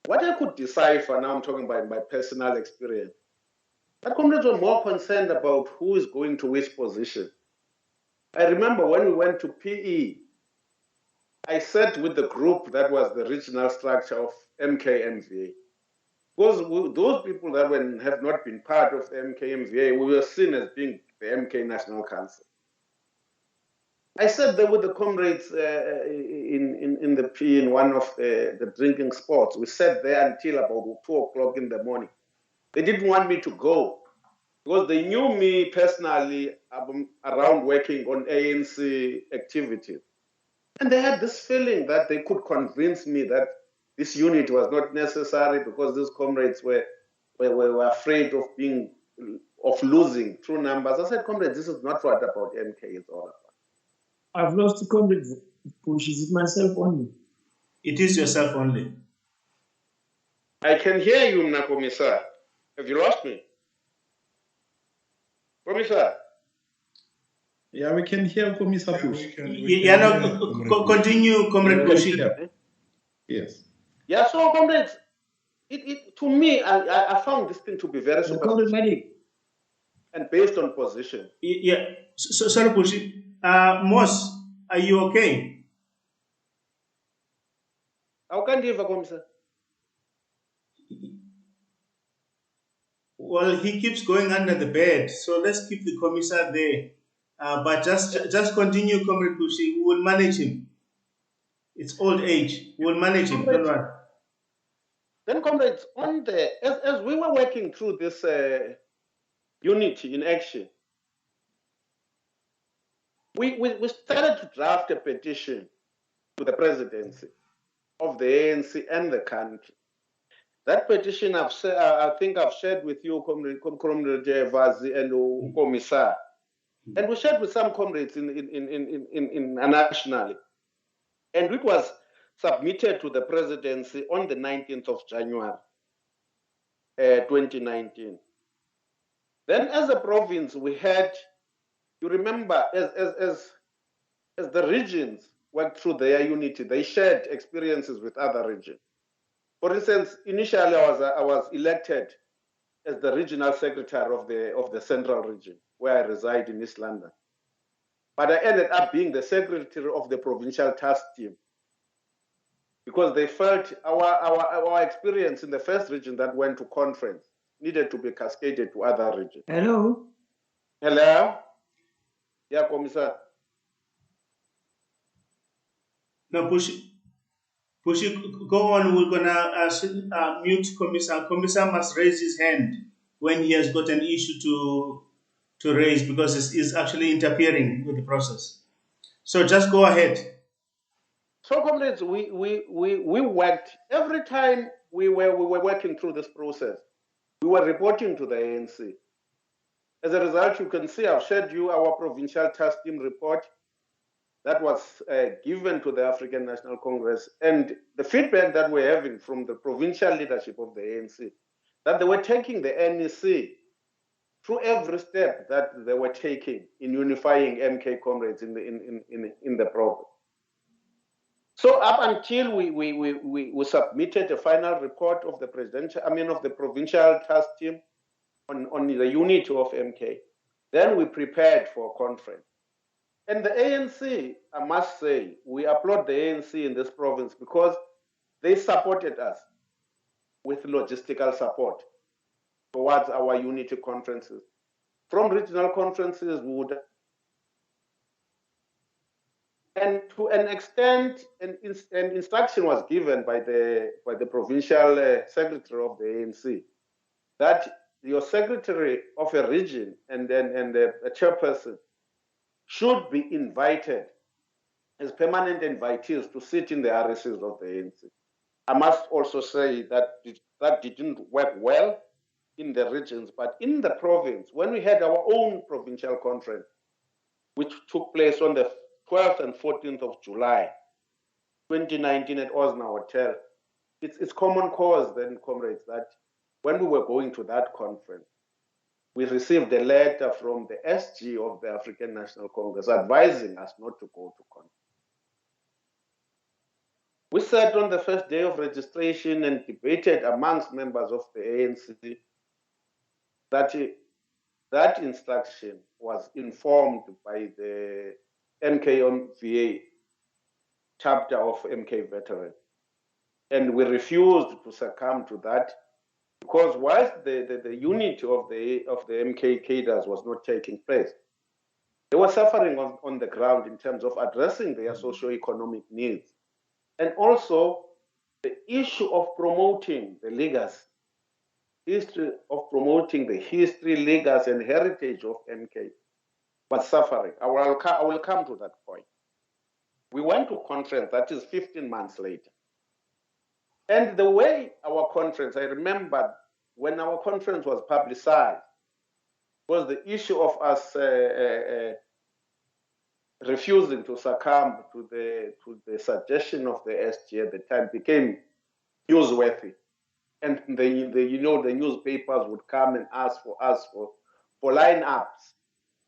What I could decipher, now I'm talking about my personal experience, that comrades were more concerned about who is going to which position. I remember when we went to PE, I sat with the group that was the regional structure of MKMVA. Those people that have not been part of the MKMVA, we were seen as being the MK National Council. I sat there with the comrades in the PE in one of the drinking spots. We sat there until about 2 o'clock in the morning. They didn't want me to go because they knew me personally around working on ANC activities. And they had this feeling that they could convince me that this unit was not necessary because these comrades were afraid of losing through numbers. I said, comrades, this is not what about MK is all about. I've lost the comrades. Push, is it myself only? It is yourself only. I can hear you, Mnakomisa. Have you lost me? Komisa? Yeah, we can hear Komisa Push. Continue, Comrade Pushi. Yes. Yeah, so comrades, to me, I found this thing to be very superficial and based on position. Yeah, so sorry, Pushi. Moss, are you okay? How can you Komisa? Well, he keeps going under the bed, so let's keep the commissar there. But just continue, Comrade Pushi. We will manage him. It's old age. We will manage him. Don't worry. Then, comrades, as we were working through this unity in action, we started to draft a petition to the presidency of the ANC and the country. That petition I think I've shared with you, Comrade Vazi and Commissar, and we shared with some comrades nationally, and it was submitted to the presidency on the 19th of January, 2019. Then, as a province, we had, you remember, as the regions went through their unity, they shared experiences with other regions. For instance, initially I was elected as the regional secretary of the central region, where I reside in East London. But I ended up being the secretary of the provincial task team because they felt our experience in the first region that went to conference needed to be cascaded to other regions. Hello? Hello? Yeah, Commissar. No, Pushi, go on. We're gonna mute Commissar. Commissar must raise his hand when he has got an issue to raise because it's actually interfering with the process. So just go ahead. So, comrades, we worked every time we were working through this process. We were reporting to the ANC. As a result, you can see I've shared you our provincial task team report that was given to the African National Congress, and the feedback that we're having from the provincial leadership of the ANC, that they were taking the NEC through every step that they were taking in unifying MK comrades in the province. So up until we submitted a final report of the provincial task team on the unity of MK, then we prepared for a conference. And the ANC, I must say, we applaud the ANC in this province because they supported us with logistical support towards our unity conferences. From regional conferences, we would, and to an extent, an instruction was given by the provincial secretary of the ANC that your secretary of a region and a chairperson should be invited as permanent invitees to sit in the RSCs of the ANC. I must also say that that didn't work well in the regions, but in the province, when we had our own provincial conference, which took place on the 12th and 14th of July, 2019 at Osna Hotel, it's common cause then, comrades, that when we were going to that conference, we received a letter from the SG of the African National Congress advising us not to go to conference. We sat on the first day of registration and debated amongst members of the ANC that instruction was informed by the NKMVA chapter of MK Veteran. And we refused to succumb to that because whilst the unity of the MK cadres was not taking place, they were suffering on the ground in terms of addressing their socio-economic needs. And also the issue of promoting the legacy, promoting the history, legacy, and heritage of MK was suffering. I will come to that point. We went to conference, that is 15 months later. And the way our conference, I remember when our conference was publicized, was the issue of us refusing to succumb to the suggestion of the SG at the time became newsworthy. And the newspapers would come and ask for us for lineups.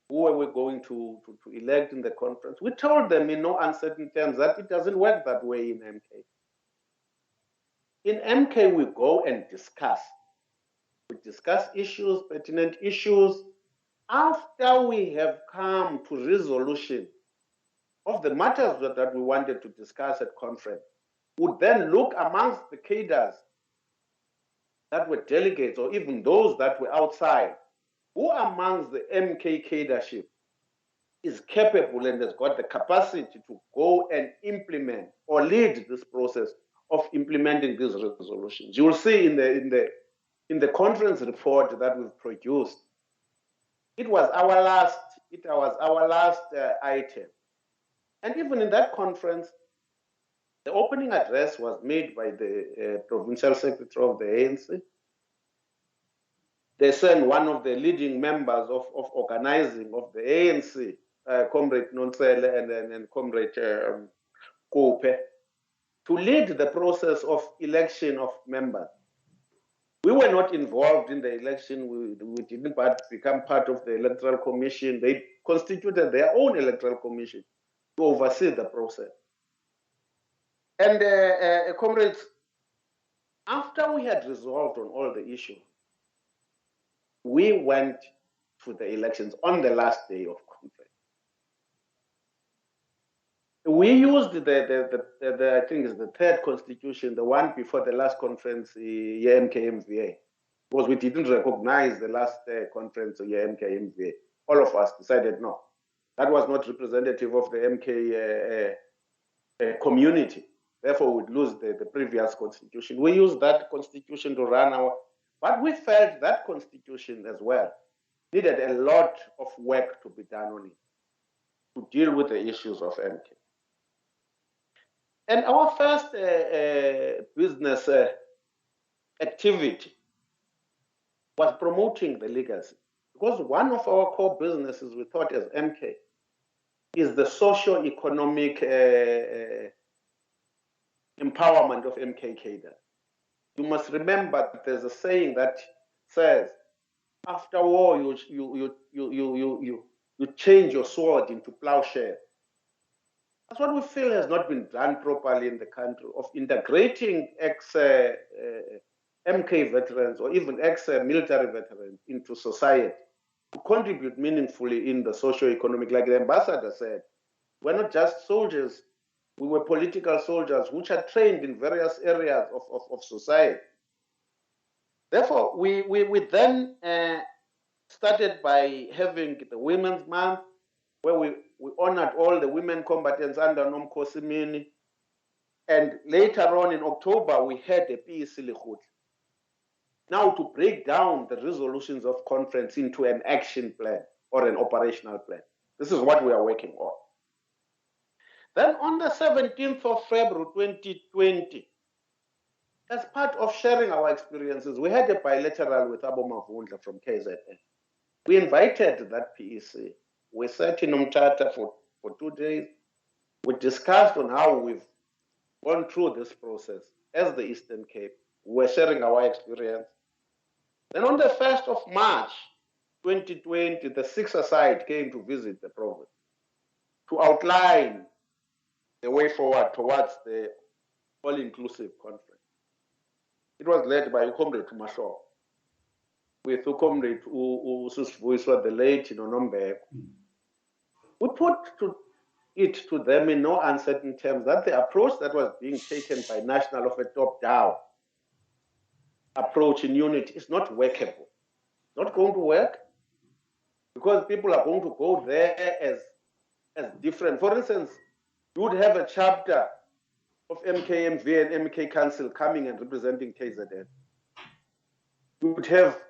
Who are we going to elect in the conference? We told them in no uncertain terms that it doesn't work that way in MK. In MK, we go and discuss. We discuss issues, pertinent issues. After we have come to resolution of the matters that we wanted to discuss at conference, we would then look amongst the cadres that were delegates or even those that were outside. Who amongst the MK cadership is capable and has got the capacity to go and implement or lead this process of implementing these resolutions? You will see in the conference report that we've produced, it was our last item. And even in that conference, the opening address was made by the provincial secretary of the ANC. They sent one of the leading members of organizing of the ANC, Comrade Nonsele and Comrade Kope, to lead the process of election of members. We were not involved in the election. We didn't become part of the Electoral Commission. They constituted their own Electoral Commission to oversee the process. And comrades, after we had resolved on all the issues, we went to the elections on the last day of conference. We used I think it's the third constitution, the one before the last conference, MKMVA, because we didn't recognize the last conference, MKMVA. All of us decided no, that was not representative of the MK community. Therefore, we'd lose the previous constitution. We used that constitution to run our, but we felt that constitution as well needed a lot of work to be done on it to deal with the issues of MK. And our first business activity was promoting the legacy, Because one of our core businesses, we thought as MK, is the socio-economic empowerment of MK cadre. You must remember that there's a saying that says, after war, you change your sword into plowshare. That's what we feel has not been done properly in the country, of integrating ex-MK veterans or even ex-military veterans into society to contribute meaningfully in the socio-economic. Like the ambassador said, we're not just soldiers, we were political soldiers which are trained in various areas of society. Therefore, we then started by having the Women's Month, where we honored all the women combatants under Nomkhosi Mini. And later on in October, we had a PEC Lekgotla. Now to break down the resolutions of conference into an action plan or an operational plan. This is what we are working on. Then on the 17th of February 2020, as part of sharing our experiences, we had a bilateral with Abo Mavundla from KZN. We invited that PEC. We sat in Umtata for 2 days. We discussed on how we've gone through this process as the Eastern Cape. We were sharing our experience. Then on the 1st of March 2020, the Six Aside came to visit the province to outline the way forward towards the all-inclusive conference. It was led by Ukomre Tumasho, with Ukomre Ususvuiswa, the late Nonombe. We put it to them in no uncertain terms that the approach that was being taken by national of a top-down approach in unity is not workable. Not going to work because people are going to go there as different. For instance, you would have a chapter of MKMV and MK Council coming and representing KZN. You would have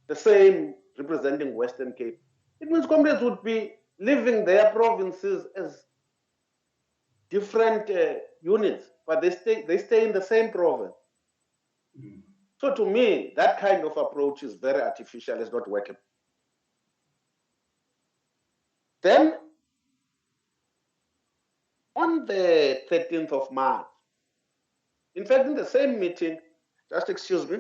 the same representing Western Cape. It means comrades would be living their provinces as different units, but they stay in the same province. So to me, that kind of approach is very artificial, it's not workable. Then, on the 13th of March, in fact, in the same meeting, just excuse me,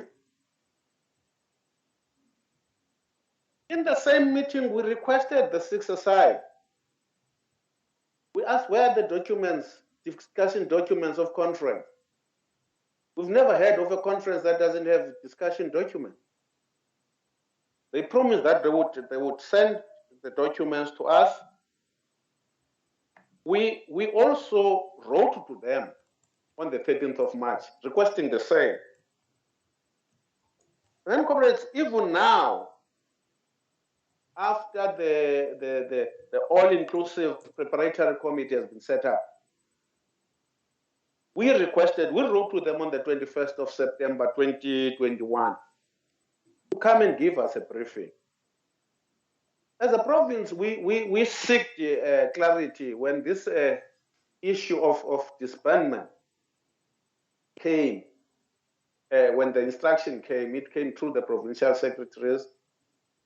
in the same meeting, we requested the Six Aside. We asked where are the documents, discussion documents of conference. We've never heard of a conference that doesn't have discussion documents. They promised that they would send the documents to us. We also wrote to them on the 13th of March, requesting the same. Then, comrades, even now, after the all-inclusive preparatory committee has been set up, we wrote to them on the 21st of September 2021 to come and give us a briefing. As a province, we seek clarity when this issue of disbandment came, when the instruction came, it came through the provincial secretaries,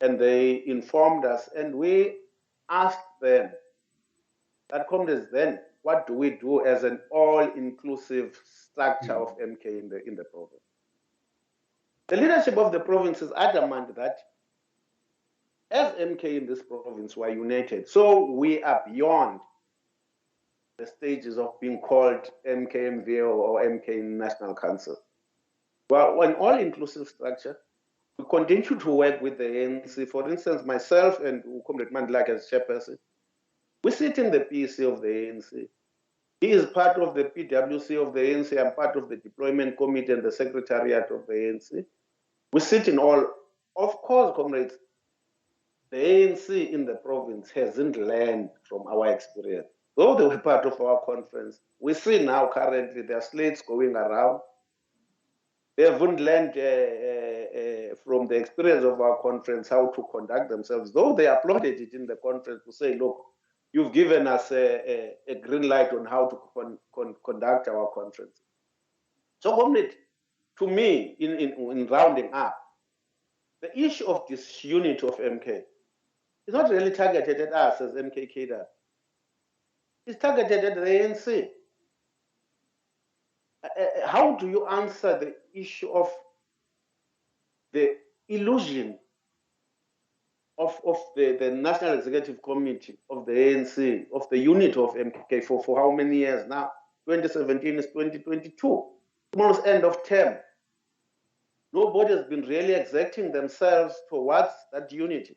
and they informed us, and we asked them, that comrades, then what do we do as an all-inclusive structure of MK in the province? The leadership of the province is adamant that as MK in this province, we are united. So we are beyond the stages of being called MKMV or MK National Council. Well, an all-inclusive structure, we continue to work with the ANC. For instance, myself and Comrade Mandlak as chairperson, we sit in the PEC of the ANC. He is part of the PWC of the ANC. I'm part of the deployment committee and the secretariat of the ANC. We sit in all. Of course, comrades, the ANC in the province hasn't learned from our experience. Though they were part of our conference, we see now currently there are slates going around. They haven't learned from the experience of our conference how to conduct themselves, though they applauded it in the conference to say, look, you've given us a green light on how to conduct our conference. So, comrade, to me, in rounding up, the issue of disunity of MK is not really targeted at us as MK cadre. It's targeted at the ANC. How do you answer the issue of the illusion of the National Executive Committee of the ANC, of the unit of MK for how many years now? 2017 is 2022, almost end of term. Nobody has been really exerting themselves towards that unity.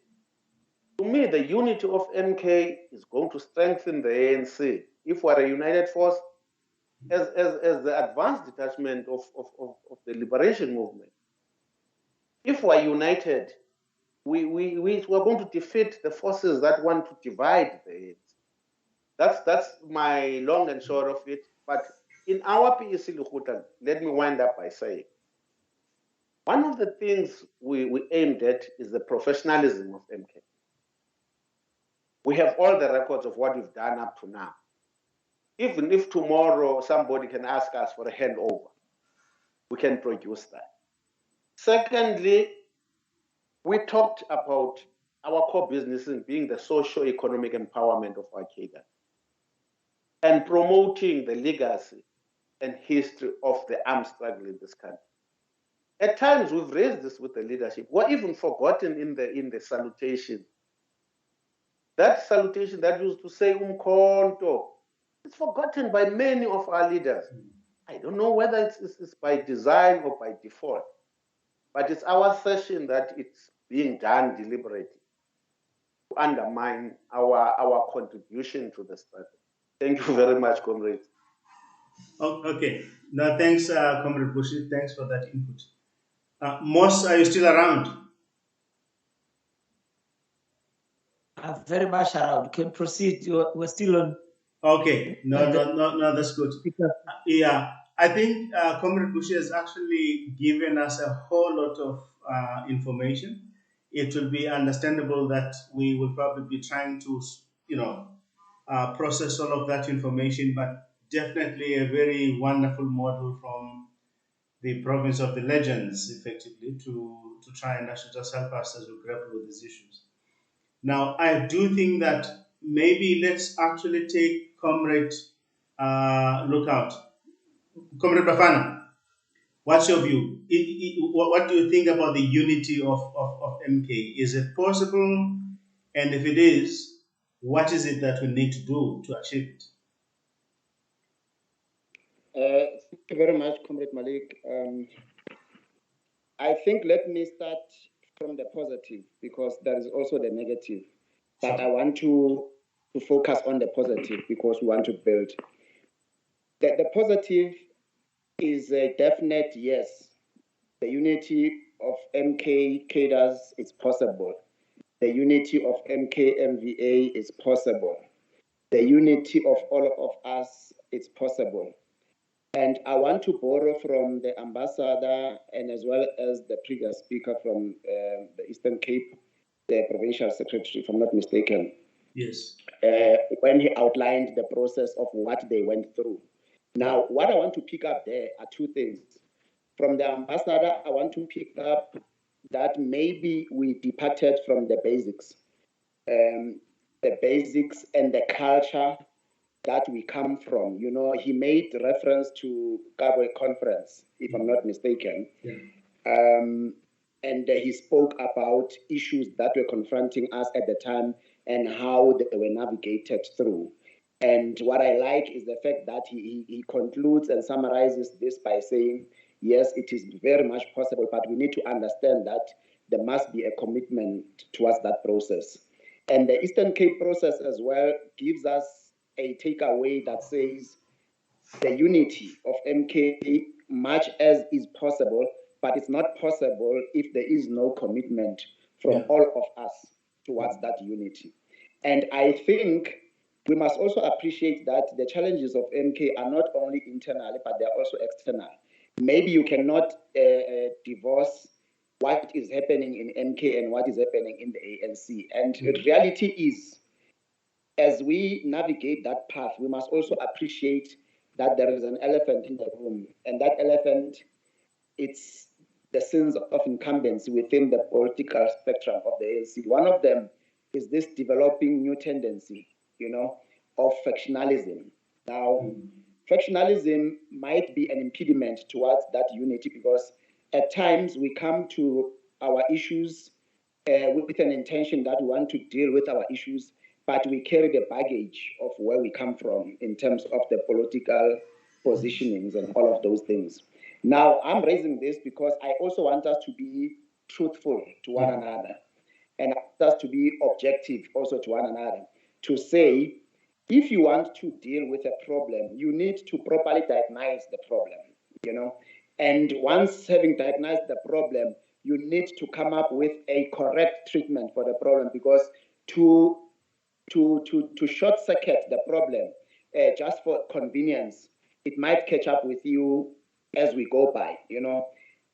To me, the unity of MK is going to strengthen the ANC. If we're a united force, as the advanced detachment of the liberation movement, if we're united, we're going to defeat the forces that want to divide the ANC. That's my long and short of it. But in our PEC Lekgotla, let me wind up by saying, one of the things we aimed at is the professionalism of MK. We have all the records of what we've done up to now. Even if tomorrow somebody can ask us for a handover, we can produce that. Secondly, we talked about our core businesses being the socio-economic empowerment of our cadre and promoting the legacy and history of the armed struggle in this country. At times, we've raised this with the leadership. We're even forgotten in the salutation. That salutation that used to say umkhonto, it's forgotten by many of our leaders. I don't know whether it's by design or by default, but it's our session that it's being done deliberately to undermine our contribution to the struggle. Thank you very much, comrades. Oh, okay. No, thanks, Comrade Bushi. Thanks for that input. Moss, are you still around? Very much around. Can proceed. We're still on. Okay. No, that's good. Yeah, I think Comrade Bushi has actually given us a whole lot of information. It will be understandable that we will probably be trying to, process all of that information, but definitely a very wonderful model from the province of the legends, effectively, to try and actually just help us as we grapple with these issues. Now, I do think that maybe let's actually take Comrade Lookout. Comrade Bafana, what's your view? What do you think about the unity of MK? Is it possible? And if it is, what is it that we need to do to achieve it? Thank you very much, Comrade Malik. I think let me start from the positive because there is also the negative. But I want to focus on the positive because we want to build. The positive is a definite yes. The unity of MK cadres is possible. The unity of MK MVA is possible. The unity of all of us is possible. And I want to borrow from the ambassador and as well as the previous speaker from the Eastern Cape, the provincial secretary, if I'm not mistaken. Yes. When he outlined the process of what they went through. Now, what I want to pick up there are two things. From the ambassador, I want to pick up that maybe we departed from the basics and the culture that we come from. You know, he made reference to Kabwe conference, if I'm not mistaken. Yeah. And he spoke about issues that were confronting us at the time and how they were navigated through. And what I like is the fact that he concludes and summarizes this by saying, yes, it is very much possible, but we need to understand that there must be a commitment towards that process. And the Eastern Cape process as well gives us a takeaway that says the unity of MK, much as is possible, but it's not possible if there is no commitment from all of us towards that unity. And I think we must also appreciate that the challenges of MK are not only internal, but they're also external. Maybe you cannot divorce what is happening in MK and what is happening in the ANC. And the reality is, as we navigate that path, we must also appreciate that there is an elephant in the room. And that elephant, it's the sins of incumbency within the political spectrum of the ANC. One of them is this developing new tendency, of factionalism. Now, factionalism might be an impediment towards that unity, because at times we come to our issues with an intention that we want to deal with our issues, but we carry the baggage of where we come from in terms of the political positionings and all of those things. Now, I'm raising this because I also want us to be truthful to one another, and I want us to be objective also to one another, to say, if you want to deal with a problem, you need to properly diagnose the problem, and once having diagnosed the problem, you need to come up with a correct treatment for the problem, because to short circuit the problem just for convenience, it might catch up with you as we go by.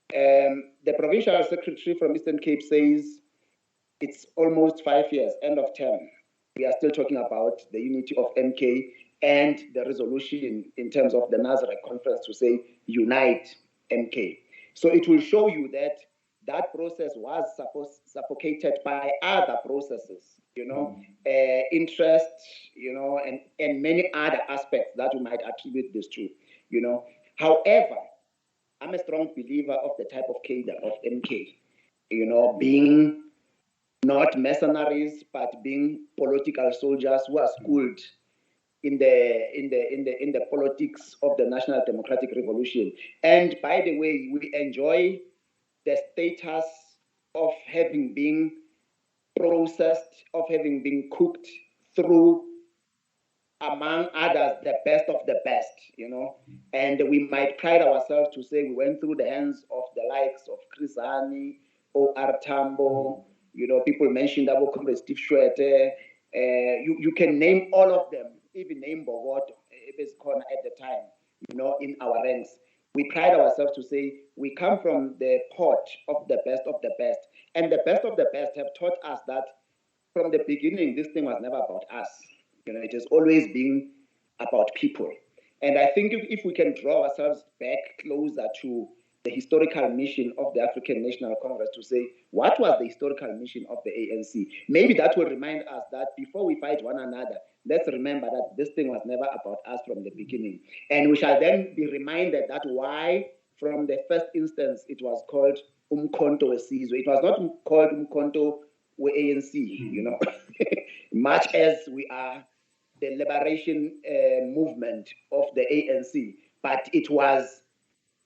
The provincial secretary from Eastern Cape says it's almost 5 years, end of term. We are still talking about the unity of MK and the resolution in terms of the Nazareth conference to say unite MK. So it will show you that that process was suffocated by other processes, interest, and many other aspects that we might attribute this to, However, I'm a strong believer of the type of cadre of MK, being not mercenaries, but being political soldiers who are schooled in the politics of the National Democratic Revolution. And by the way, we enjoy the status of having been processed, of having been cooked through, among others, the best of the best, and we might pride ourselves to say we went through the hands of the likes of Chris Hani, O.R. Tambo, people mentioned about Comrade Steve Shwete. You can name all of them, even name Bogoto, Ebes Corner at the time, in our ranks. We pride ourselves to say we come from the pot of the best of the best. And the best of the best have taught us that from the beginning, this thing was never about us. It has always been about people. And I think if we can draw ourselves back closer to the historical mission of the African National Congress to say, what was the historical mission of the ANC? Maybe that will remind us that before we fight one another, let's remember that this thing was never about us from the beginning. And we shall then be reminded that why, from the first instance, it was called Umkhonto Wesizwe. It was not called Umkhonto We-ANC, much as we are the liberation movement of the ANC, but it was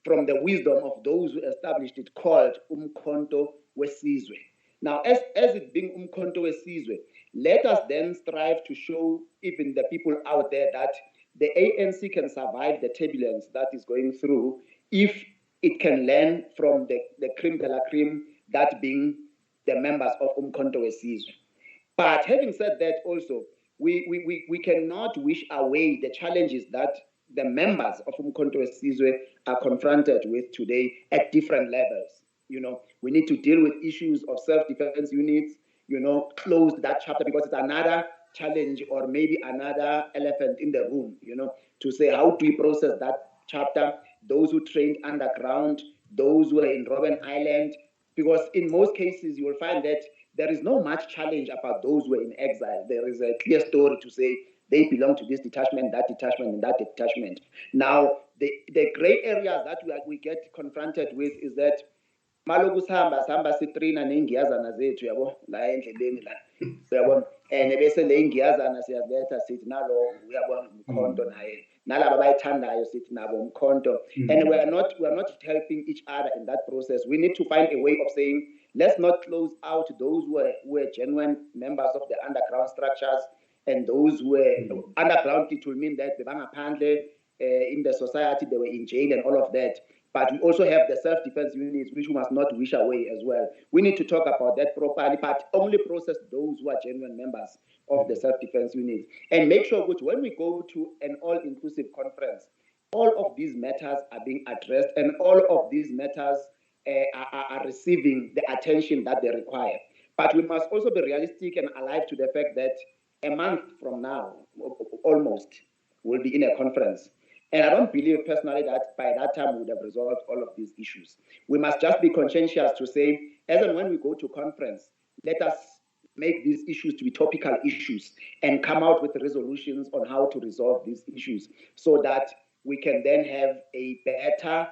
from the wisdom of those who established it called Umkhonto Wesizwe. Now, as it being Umkhonto Wesizwe, let us then strive to show even the people out there that the ANC can survive the turbulence that is going through if it can learn from the creme de la creme, that being the members of Umkhonto Wesizwe. But having said that also, we cannot wish away the challenges that the members of Umkhonto Wesizwe are confronted with today at different levels. We need to deal with issues of self-defense units, close that chapter because it's another challenge or maybe another elephant in the room, to say how do we process that chapter, those who trained underground, those who are in Robben Island, because in most cases you will find that there is no much challenge about those who are in exile. There is a clear story to say they belong to this detachment, and that detachment. Now, the gray areas that we get confronted with is that maloku sihamba sitrina nengiyazana zethu yabo la endleleni la uyabona and bese le ngiyazana siyaziletha sithi nalo uyabona umkhonto naye nalabo abayithandayo sithi nabo umkhonto and we are not helping each other in that process. We need to find a way of saying let's not close out those who are genuine members of the underground structures, and those who were underground. It will mean that they bangaphandle in the society, they were in jail and all of that. But we also have the self-defense units, which we must not wish away as well. We need to talk about that properly, but only process those who are genuine members of the self-defense units. And make sure that when we go to an all-inclusive conference, all of these matters are being addressed and all of these matters are receiving the attention that they require. But we must also be realistic and alive to the fact that a month from now, almost, we'll be in a conference. And I don't believe personally that by that time we would have resolved all of these issues. We must just be conscientious to say, as and when we go to conference, let us make these issues to be topical issues and come out with resolutions on how to resolve these issues so that we can then have a better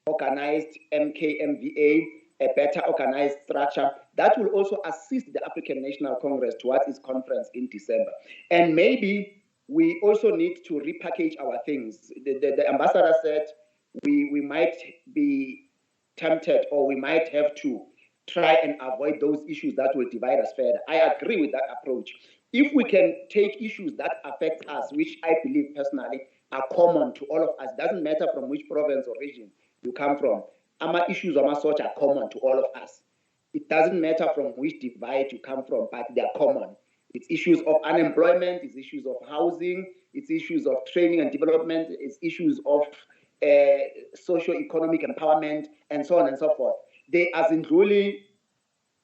organized MKMVA, a better organized structure that will also assist the African National Congress towards its conference in December. And maybe we also need to repackage our things. The ambassador said we might be tempted, or we might have to try and avoid those issues that will divide us further. I agree with that approach. If we can take issues that affect us, which I believe personally are common to all of us, doesn't matter from which province or region you come from, our issues of our sort are common to all of us. It doesn't matter from which divide you come from, but they are common. It's issues of unemployment, it's issues of housing, it's issues of training and development, it's issues of socio-economic empowerment, and so on and so forth. There are really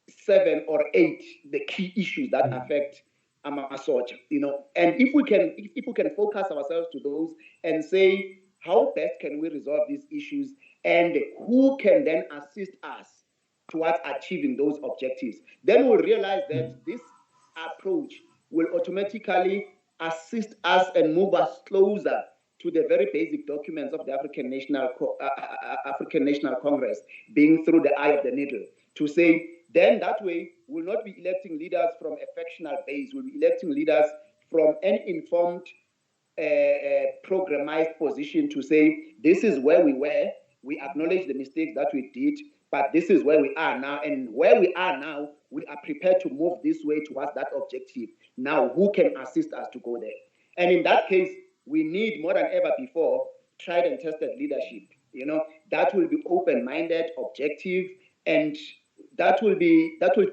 7 or 8 the key issues that affect Amasoch, and if we can focus ourselves to those and say how best can we resolve these issues and who can then assist us towards achieving those objectives, then we'll realize that this approach will automatically assist us and move us closer to the very basic documents of the African National Congress, being through the eye of the needle, to say, then that way we'll not be electing leaders from a factional base, we'll be electing leaders from an informed, programmized position to say, this is where we were, we acknowledge the mistakes that we did, but this is where we are now, and where we are now, we are prepared to move this way towards that objective. Now, who can assist us to go there? And in that case, we need more than ever before tried and tested leadership. That will be open-minded, objective, and that will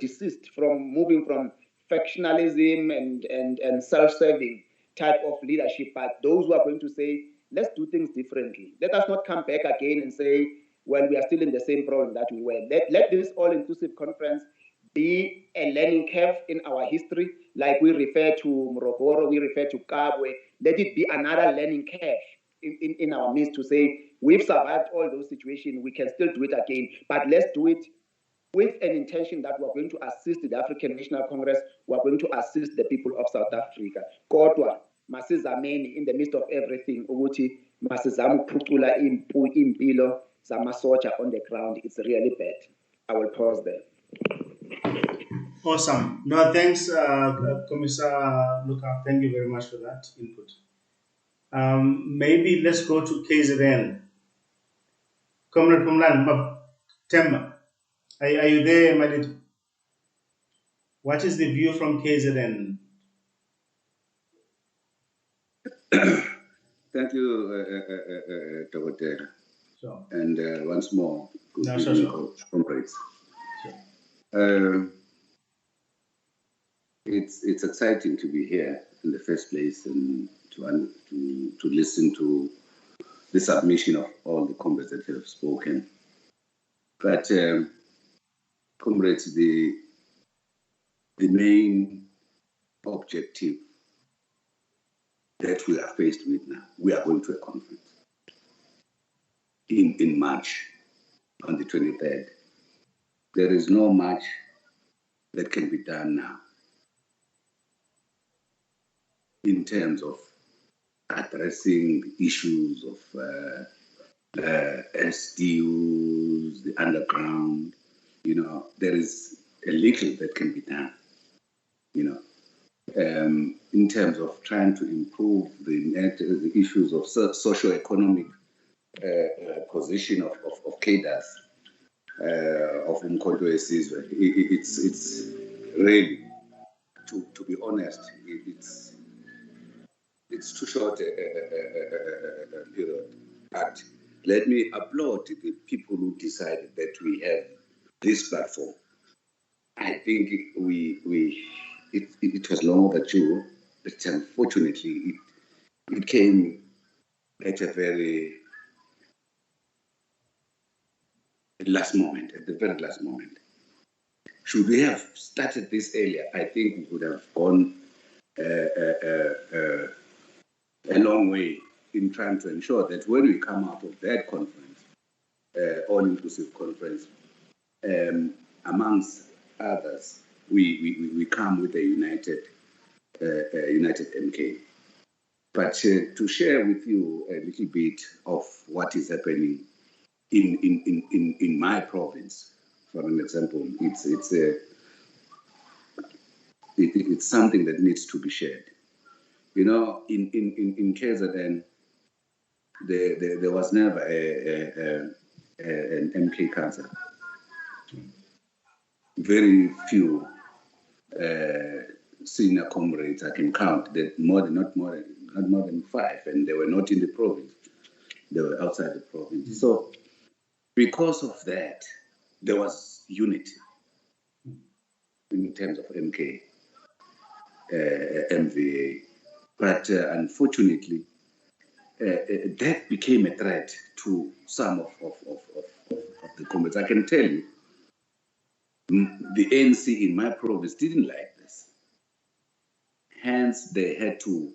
desist from moving from factionalism and self-serving type of leadership. But those who are going to say, let's do things differently. Let us not come back again and say, well, we are still in the same problem that we were. Let this all-inclusive conference be a learning curve in our history, like we refer to Morogoro, we refer to Kabwe. Let it be another learning curve in our midst to say, we've survived all those situations, we can still do it again, but let's do it with an intention that we're going to assist the African National Congress, we're going to assist the people of South Africa. Kodwa, masizameni in the midst of everything, ukuthi masizamu phucula impilo zamasotsha on the ground. It's really bad. I will pause there. Awesome. No, thanks, Commissar Luka. Thank you very much for that input. Maybe let's go to KZN. Comrade Pumlan, Temma, are you there, my little? What is the view from KZN? Thank you, Dr. Sure. And once more, good sure. comrades. Sure. It's exciting to be here in the first place and to listen to the submission of all the comrades that have spoken. But comrades, the main objective that we are faced with now, we are going to a conference in March on the 23rd. There is no much that can be done now in terms of addressing the issues of SDUs, the underground. There is a little that can be done, in terms of trying to improve the issues of socio-economic position of cadres of Umkhonto Wesizwe. It's really, to be honest, it's too short a period. But let me applaud the people who decided that we have this platform. I think it was long overdue, but unfortunately it came at a very last moment, at the very last moment. Should we have started this earlier, I think we would have gone a long way in trying to ensure that when we come out of that conference, all-inclusive conference, amongst others, we come with a united MK. But to share with you a little bit of what is happening in my province, for an example, it's something that needs to be shared. You know, in KZN, there was never an MK council. Very few senior comrades I can count. That not more than 5, and they were not in the province. They were outside the province. So, because of that, there was unity in terms of MK, MVA. But unfortunately, that became a threat to some of the comrades. I can tell you, the ANC in my province didn't like this. Hence, they had to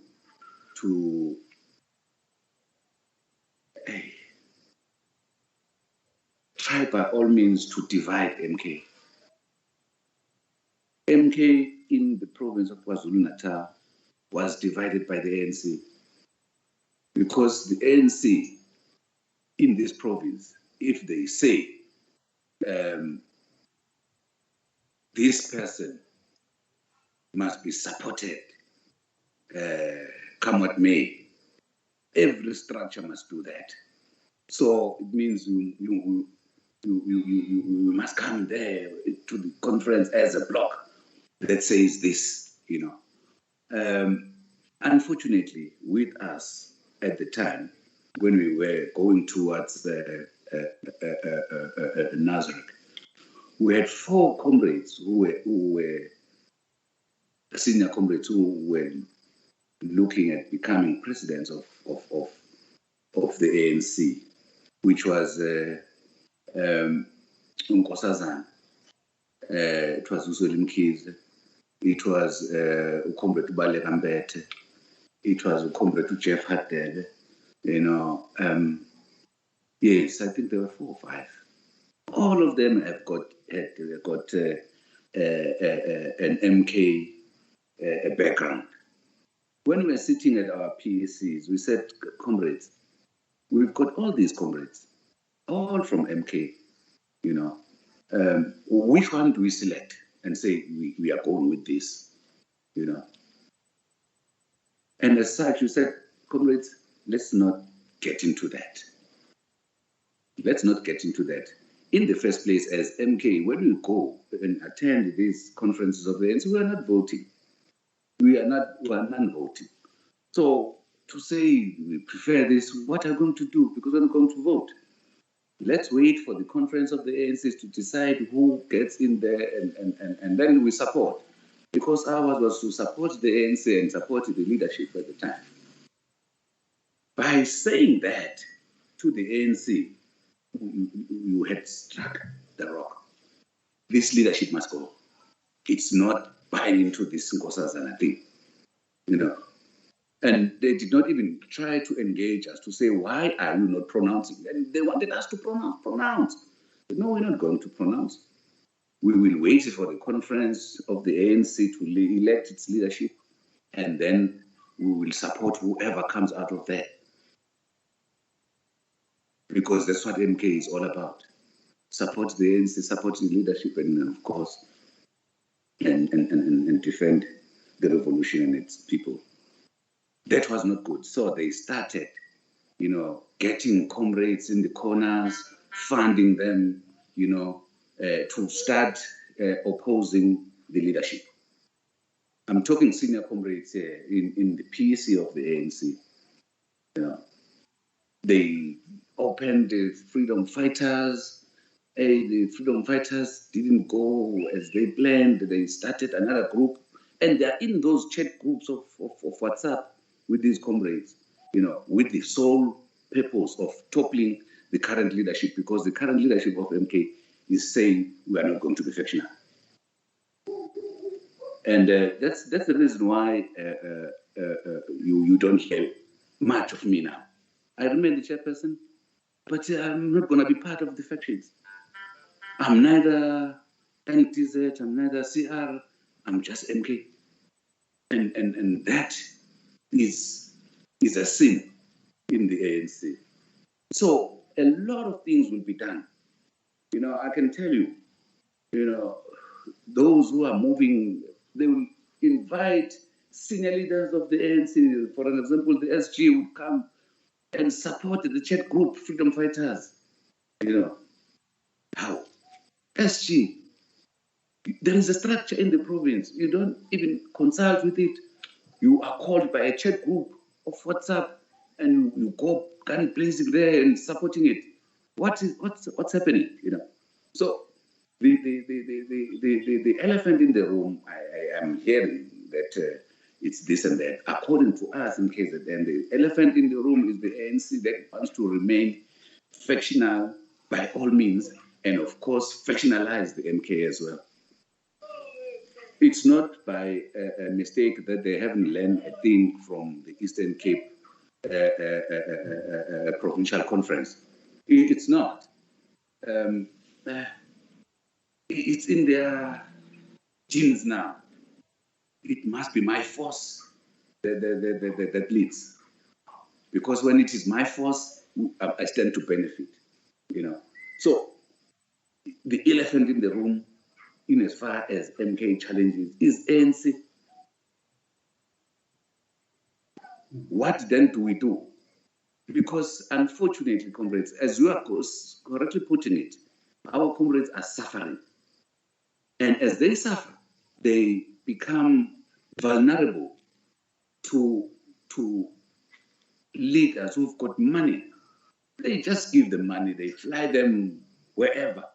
try by all means to divide MK. MK in the province of KwaZulu-Natal was divided by the ANC because the ANC in this province, if they say this person must be supported, come what may, every structure must do that. So it means you must come there to the conference as a block that says this, you know. Unfortunately, with us at the time, when we were going towards Nazareth, we had 4 comrades who were senior comrades who were looking at becoming presidents of the ANC, which was Nkosazana, it was Uzwelim Mkhize, it was Comrade Baleka Mbete, it was Comrade Jeff Hadele, you know. Yes, I think there were 4 or 5. All of them have got an MK background. When we were sitting at our PECs, we said, comrades, we've got all these comrades, all from MK, you know. Which one do we select and say we are going with this, you know? And as such, you said, comrades, let's not get into that. Let's not get into that. In the first place, as MK, when we go and attend these conferences of the ANC, we are not voting. We are non-voting. So to say we prefer this, what are we going to do? Because we're not going to vote. Let's wait for the conference of the ANC to decide who gets in there and then we support. Because ours was to support the ANC and support the leadership at the time. By saying that to the ANC, you had struck the rock. This leadership must go. It's not buying into this Nkosazana thing, you know. And they did not even try to engage us to say, why are you not pronouncing? And they wanted us to pronounce. But no, we're not going to pronounce. We will wait for the conference of the ANC to elect its leadership, and then we will support whoever comes out of there. Because that's what MK is all about. Support the ANC, support the leadership, and of course, and defend the revolution and its people. That was not good. So they started, you know, getting comrades in the corners, funding them, you know, to start opposing the leadership. I'm talking senior comrades here in the PEC of the ANC. You know, they opened the freedom fighters. The freedom fighters didn't go as they planned. They started another group, and they're in those chat groups of WhatsApp with these comrades, you know, with the sole purpose of toppling the current leadership, because the current leadership of MK is saying we are not going to be factional. And that's the reason why you don't hear much of me now. I remain the chairperson, but I'm not going to be part of the factions. I'm neither NTZ, I'm neither CR, I'm just MK. And that is a sin in the ANC. So a lot of things will be done. You know, I can tell you, you know, those who are moving, they will invite senior leaders of the ANC. For an example, the SG would come and support the chat group, Freedom Fighters. You know, how? SG, there is a structure in the province. You don't even consult with it. You are called by a chat group of WhatsApp and you go kind of placing there and supporting it. What's happening? You know, so the elephant in the room. I am hearing that it's this and that. According to us in KZN, the elephant in the room is the ANC that wants to remain factional by all means, and of course factionalize the MK as well. It's not by a mistake that they haven't learned a thing from the Eastern Cape provincial conference. It's not. It's in their genes now. It must be my force that leads. Because when it is my force, I stand to benefit. You know. So the elephant in the room, in as far as MK challenges, is ANC. What then do we do? Because unfortunately, comrades, as you are correctly putting it, our comrades are suffering. And as they suffer, they become vulnerable to leaders who've got money. They just give them money, they fly them wherever.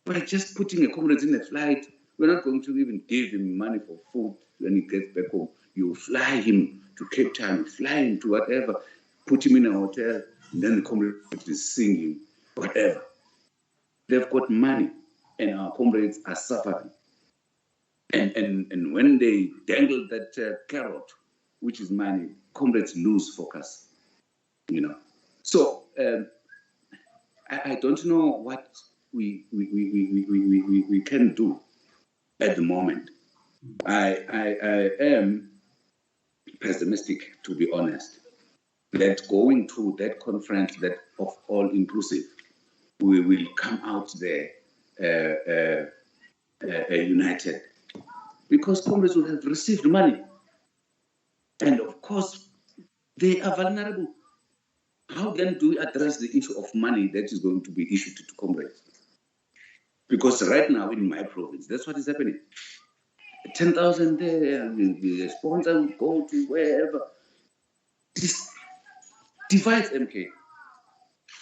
By just putting a comrade in a flight, we're not going to even give him money for food when he gets back home. You fly him to Cape Town, fly him to whatever, put him in a hotel, and then the comrade is singing, whatever. They've got money, and our comrades are suffering. And when they dangle that carrot, which is money, comrades lose focus, you know. So I don't know what we can do at the moment. I am pessimistic, to be honest, that going to that conference, that of all inclusive, we will come out there united, because comrades will have received money, and of course they are vulnerable. How then do we address the issue of money that is going to be issued to comrades? Because right now in my province, that's what is happening. 10,000 there, the sponsor will go to wherever. This divides MK.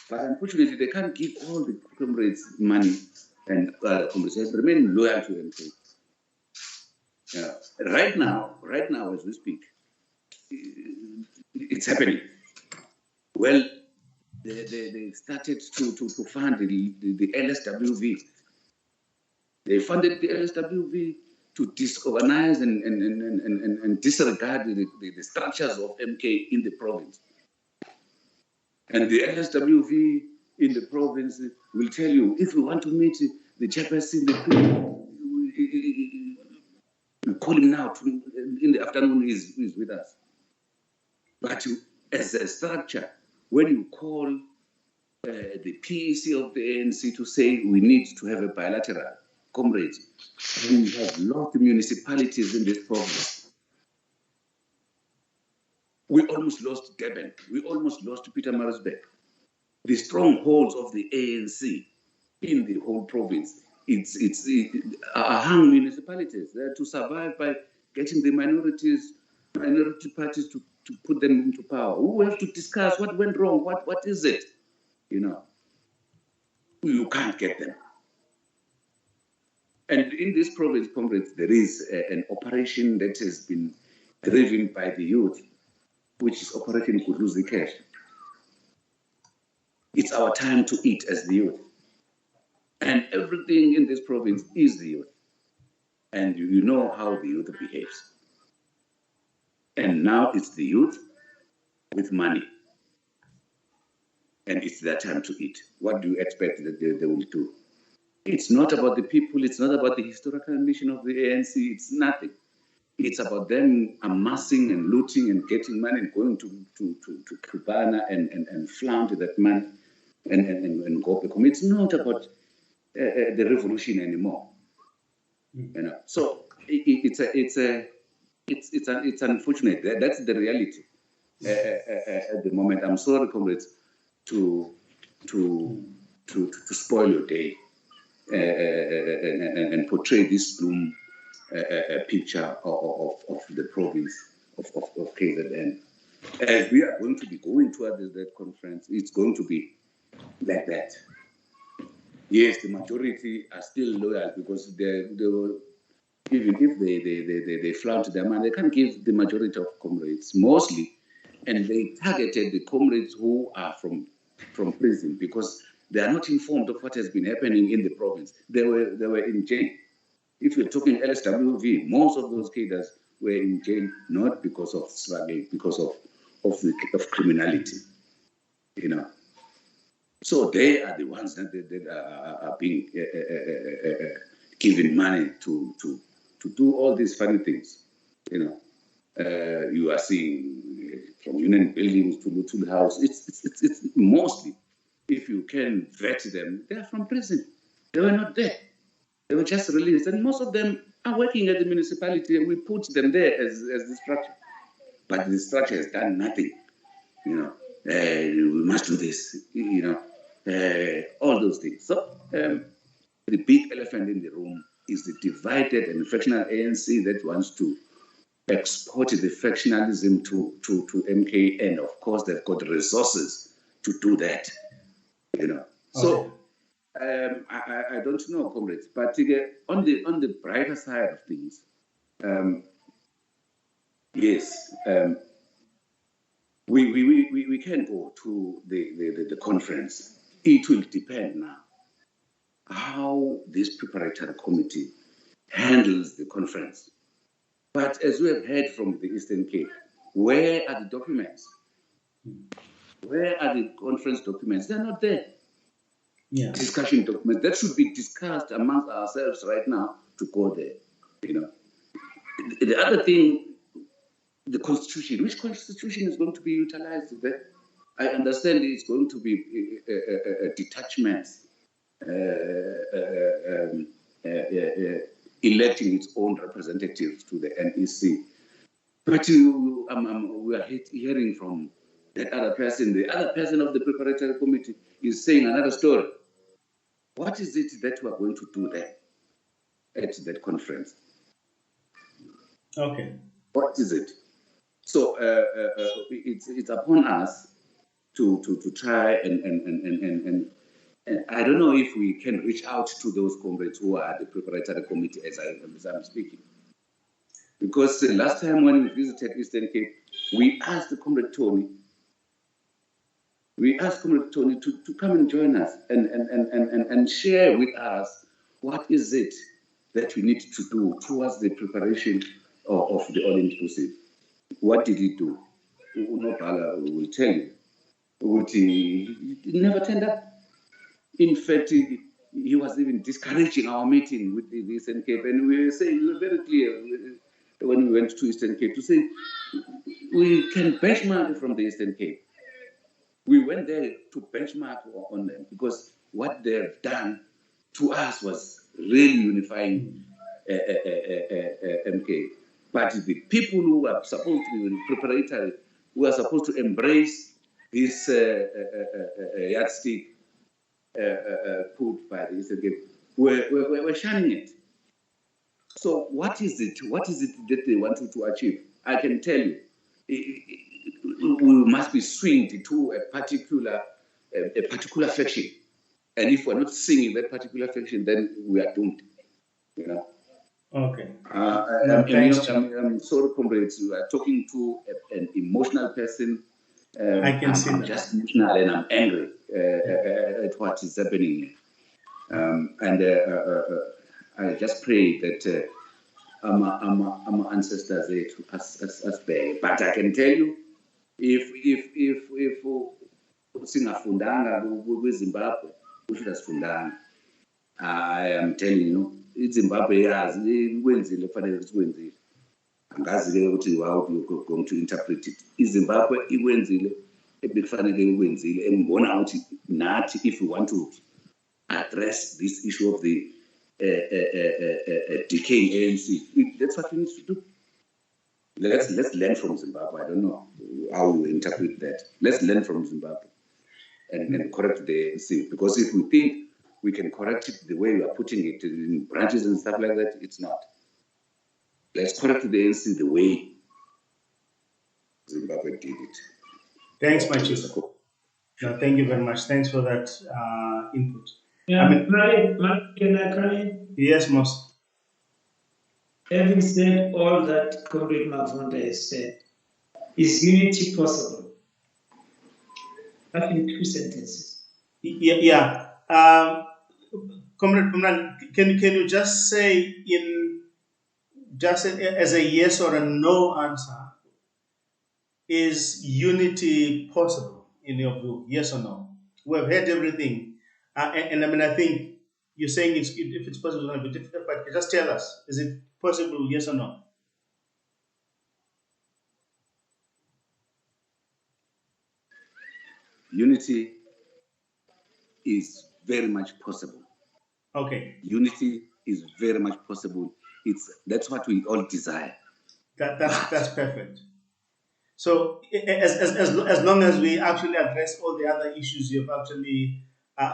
But unfortunately, they can't give all the comrades money, and comrades have to remain loyal to MK. Right now, as we speak, it's happening. Well, they started to fund the LSWV. They funded the LSWV to disorganize and disregard the structures of MK in the province. And the LSWV in the province will tell you, if you want to meet the chairperson, you call him now. In the afternoon, he's with us. But as a structure, when you call the PEC of the ANC to say we need to have a bilateral, comrades, we have lost municipalities in this province. We almost lost Durban. We almost lost Pietermaritzburg. The strongholds of the ANC in the whole province, it's hung municipalities. They're to survive by getting the minority parties to put them into power. We have to discuss what went wrong, what is it, you know. You can't get them. And in this province, comrades, there is an operation that has been driven by the youth, which is Operation Kudluzi Cash. It's our time to eat as the youth. And everything in this province is the youth. And you know how the youth behaves. And now it's the youth with money. And it's their time to eat. What do you expect that they will do? It's not about the people. It's not about the historical mission of the ANC. It's nothing. It's about them amassing and looting and getting money and going to Cubana and flaunt that money and go back home. It's not about the revolution anymore. You know. So it's unfortunate. That's the reality at the moment. I'm sorry, comrades, to spoil your day and portray this gloom picture of the province of KZN. As we are going to be going towards that conference, it's going to be like that. Yes, the majority are still loyal because they were, even if they flaunt their money, they can't give the majority of comrades mostly, and they targeted the comrades who are from prison because they are not informed of what has been happening in the province. They were in jail. If you're talking LWV, most of those cadres were in jail not because of struggle, because of criminality, you know. So they are the ones that are being given money to do all these funny things, you know. You are seeing from union buildings to the house. It's mostly, if you can vet them, they are from prison. They were not there. They were just released, and most of them are working at the municipality, and we put them there as the structure. But the structure has done nothing, you know. We must do this, you know, all those things. So the big elephant in the room is the divided and factional ANC that wants to export the factionalism to MK, and of course they've got resources to do that, you know. So. I don't know, comrades, but on the brighter side of things, yes, we can go to the conference. It will depend now how this preparatory committee handles the conference. But as we have heard from the Eastern Cape, where are the documents? Where are the conference documents? They're not there. Yeah. Discussion documents that should be discussed amongst ourselves right now to go there, you know. The other thing, the constitution. Which constitution is going to be utilized there? I understand it's going to be detachments electing its own representatives to the NEC. But we are hearing from that other person. The other person of the preparatory committee is saying another story. What is it that we are going to do there at that conference? Okay. What is it? So it's upon us to try and I don't know if we can reach out to those comrades who are at the preparatory committee as I'm speaking. Because last time when we visited Eastern Cape, we asked Comrade Tony. We asked Comrade Tony to come and join us and share with us what is it that we need to do towards the preparation of the all-inclusive. What did he do? Unobhala will tell you. He never turned up. In fact, he was even discouraging our meeting with the Eastern Cape, and we were saying, we were very clear when we went to Eastern Cape to say, we can benchmark from the Eastern Cape. We went there to benchmark on them because what they've done to us was really unifying MK. But the people who are supposed to be in preparatory, who are supposed to embrace this yardstick put by the Eastern Cape, were shunning it. So what is it? What is it that they wanted to achieve? I can tell you, we must be swinged to a particular faction, and if we're not singing that particular faction, then we are doomed. You know. Okay. I'm sorry, comrades. You are talking to an emotional person. I can see I'm that. just emotional and I'm angry at what is happening. I just pray that our ancestors us bear. But I can tell you, if singafundanga kwiZimbabwe, kusho asifundanga. I am telling you, iZimbabwe yazi kwenzile kufanele sikwenzile. Angazi-ke ukuthi how you going to interpret it. iZimbabwe ikwenzile ebekufanele ikwenzile, engibona ukuthi nathi if we want to address this issue of the decaying ANC, that's what we need to do. Let's learn from Zimbabwe. I don't know how you interpret that. Let's learn from Zimbabwe and correct the ANC, because if we think we can correct it the way we are putting it in branches and stuff like that, it's not. Let's correct the ANC the way Zimbabwe did it. Thanks, my chief. No, thank you very much. Thanks for that input. Yeah, I mean, can I come in? Yes, most. Having said all that Comrade Mavunda has said, is unity possible? That's in 2 sentences. Yeah. Comrade Kumran, can you just say as a yes or a no answer, is unity possible in your view? Yes or no? We have heard everything, and I mean, I think you're saying if it's possible, it's going to be difficult. But just tell us: is it possible? Yes or no? Unity is very much possible. Okay. Unity is very much possible. That's what we all desire. That's perfect. So as long as we actually address all the other issues you've actually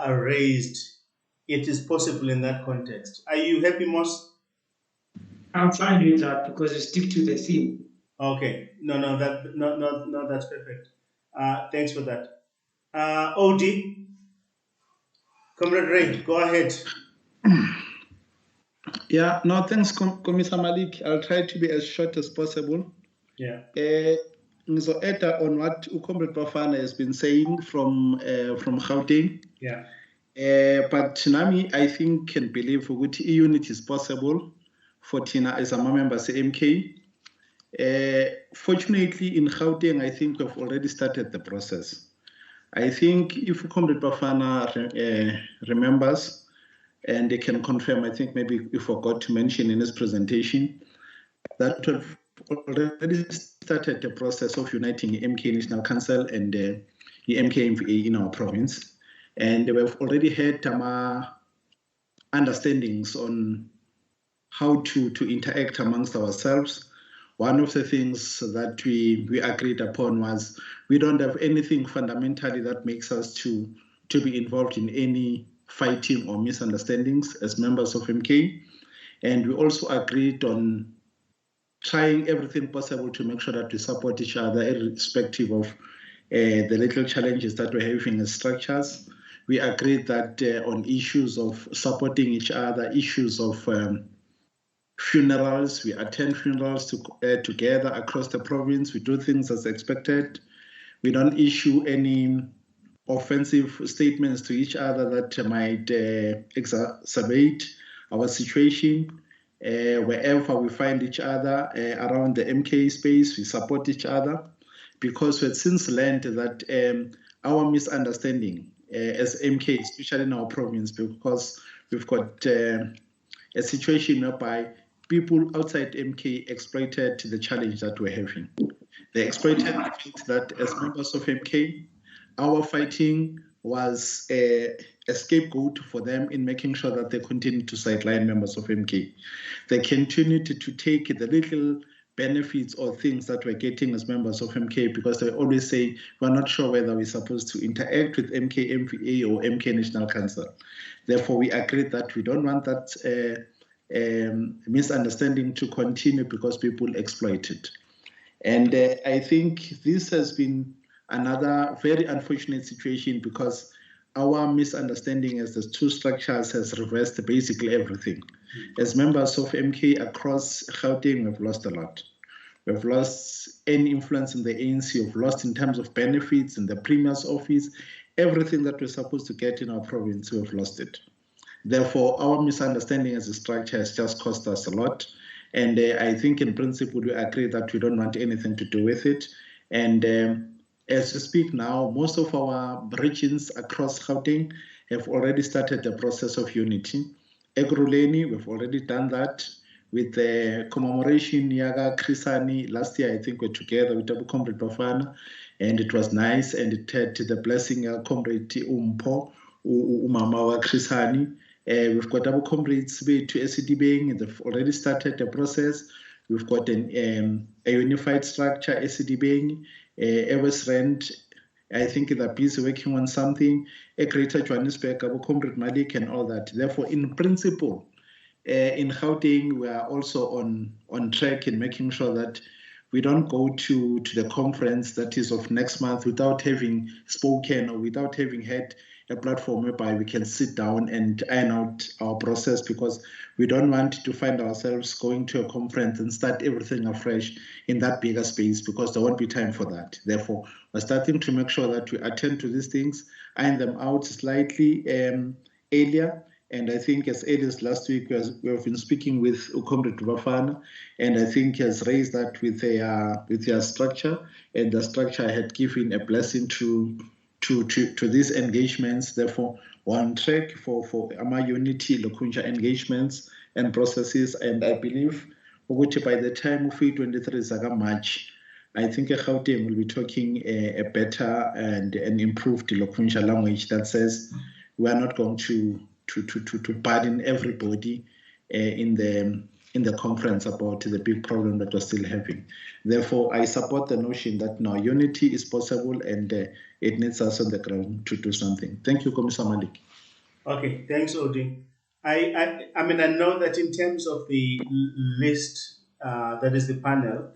raised, it is possible in that context. Are you happy, Moss? I'm fine with that because you stick to the theme. Okay. No, that's perfect. Thanks for that. OD, Comrade Ray, go ahead. Yeah, no, thanks, Commissioner Malik. I'll try to be as short as possible. Yeah. So, on what Comrade Bafana has been saying from Gauteng. Yeah. But Nami, I think, can believe that unity is possible for Tina as a member of MK. Fortunately, in Gauteng, I think we've already started the process. I think if Comrade Bafana remembers, and they can confirm, I think maybe we forgot to mention in his presentation, that we've already started the process of uniting the MK National Council and the MKMVA in our province. And we've already had understandings on how to interact amongst ourselves. One of the things that we agreed upon was we don't have anything fundamentally that makes us to be involved in any fighting or misunderstandings as members of MK. And we also agreed on trying everything possible to make sure that we support each other irrespective of the little challenges that we're having as structures. We agreed that on issues of supporting each other, issues of funerals, we attend funerals together across the province. We do things as expected. We don't issue any offensive statements to each other that might exacerbate our situation. Wherever we find each other around the MK space, we support each other, because we've since learned that our misunderstanding as MK, especially in our province, because we've got a situation whereby people outside MK exploited the challenge that we're having. They exploited the fact that as members of MK, our fighting was a scapegoat for them in making sure that they continue to sideline members of MK. They continued to take the little benefits or things that we're getting as members of MK, because they always say, we're not sure whether we're supposed to interact with MK MVA or MK National Council. Therefore, we agreed that we don't want that misunderstanding to continue because people exploit it. And I think this has been another very unfortunate situation, because our misunderstanding as the two structures has reversed basically everything. As members of MK across Gauteng, we've lost a lot. We've lost any influence in the ANC, we've lost in terms of benefits in the Premier's office, everything that we're supposed to get in our province, we've lost it. Therefore, our misunderstanding as a structure has just cost us a lot. And I think in principle, we agree that we don't want anything to do with it. And as we speak now, most of our regions across Gauteng have already started the process of unity. Ekurhuleni, we've already done that with the commemoration Yaga Krisani. Last year, I think we're together with Abu Comrade Bafana, and it was nice, and it had the blessing of Comrade Umpo, Umama Krisani. We've got Abu Comrades to SCDBing, they've already started the process. We've got a unified structure, SCDBing, Eversrand. I think they're busy working on something, a Greater Johannesburg, Abu Comrade Malik, and all that. Therefore, in principle, in Gauteng, we are also on track in making sure that we don't go to the conference that is of next month without having spoken or without having had a platform whereby we can sit down and iron out our process, because we don't want to find ourselves going to a conference and start everything afresh in that bigger space, because there won't be time for that. Therefore, we're starting to make sure that we attend to these things, iron them out slightly earlier. And I think as early as last week, we have been speaking with Comrade Bafana, and I think he has raised that with their structure, and the structure had given a blessing to these engagements. Therefore, we're on track for our unity, Lokunja engagements and processes, and I believe by the time of 23 Zaga March, I think Gauteng will be talking a better and an improved Lokunja language that says we are not going to burden everybody in the conference about the big problem that we're still having. Therefore, I support the notion that now unity is possible, and it needs us on the ground to do something. Thank you, Commissioner Malik. Okay, thanks, Odi. I mean, I know that in terms of the list, that is the panel,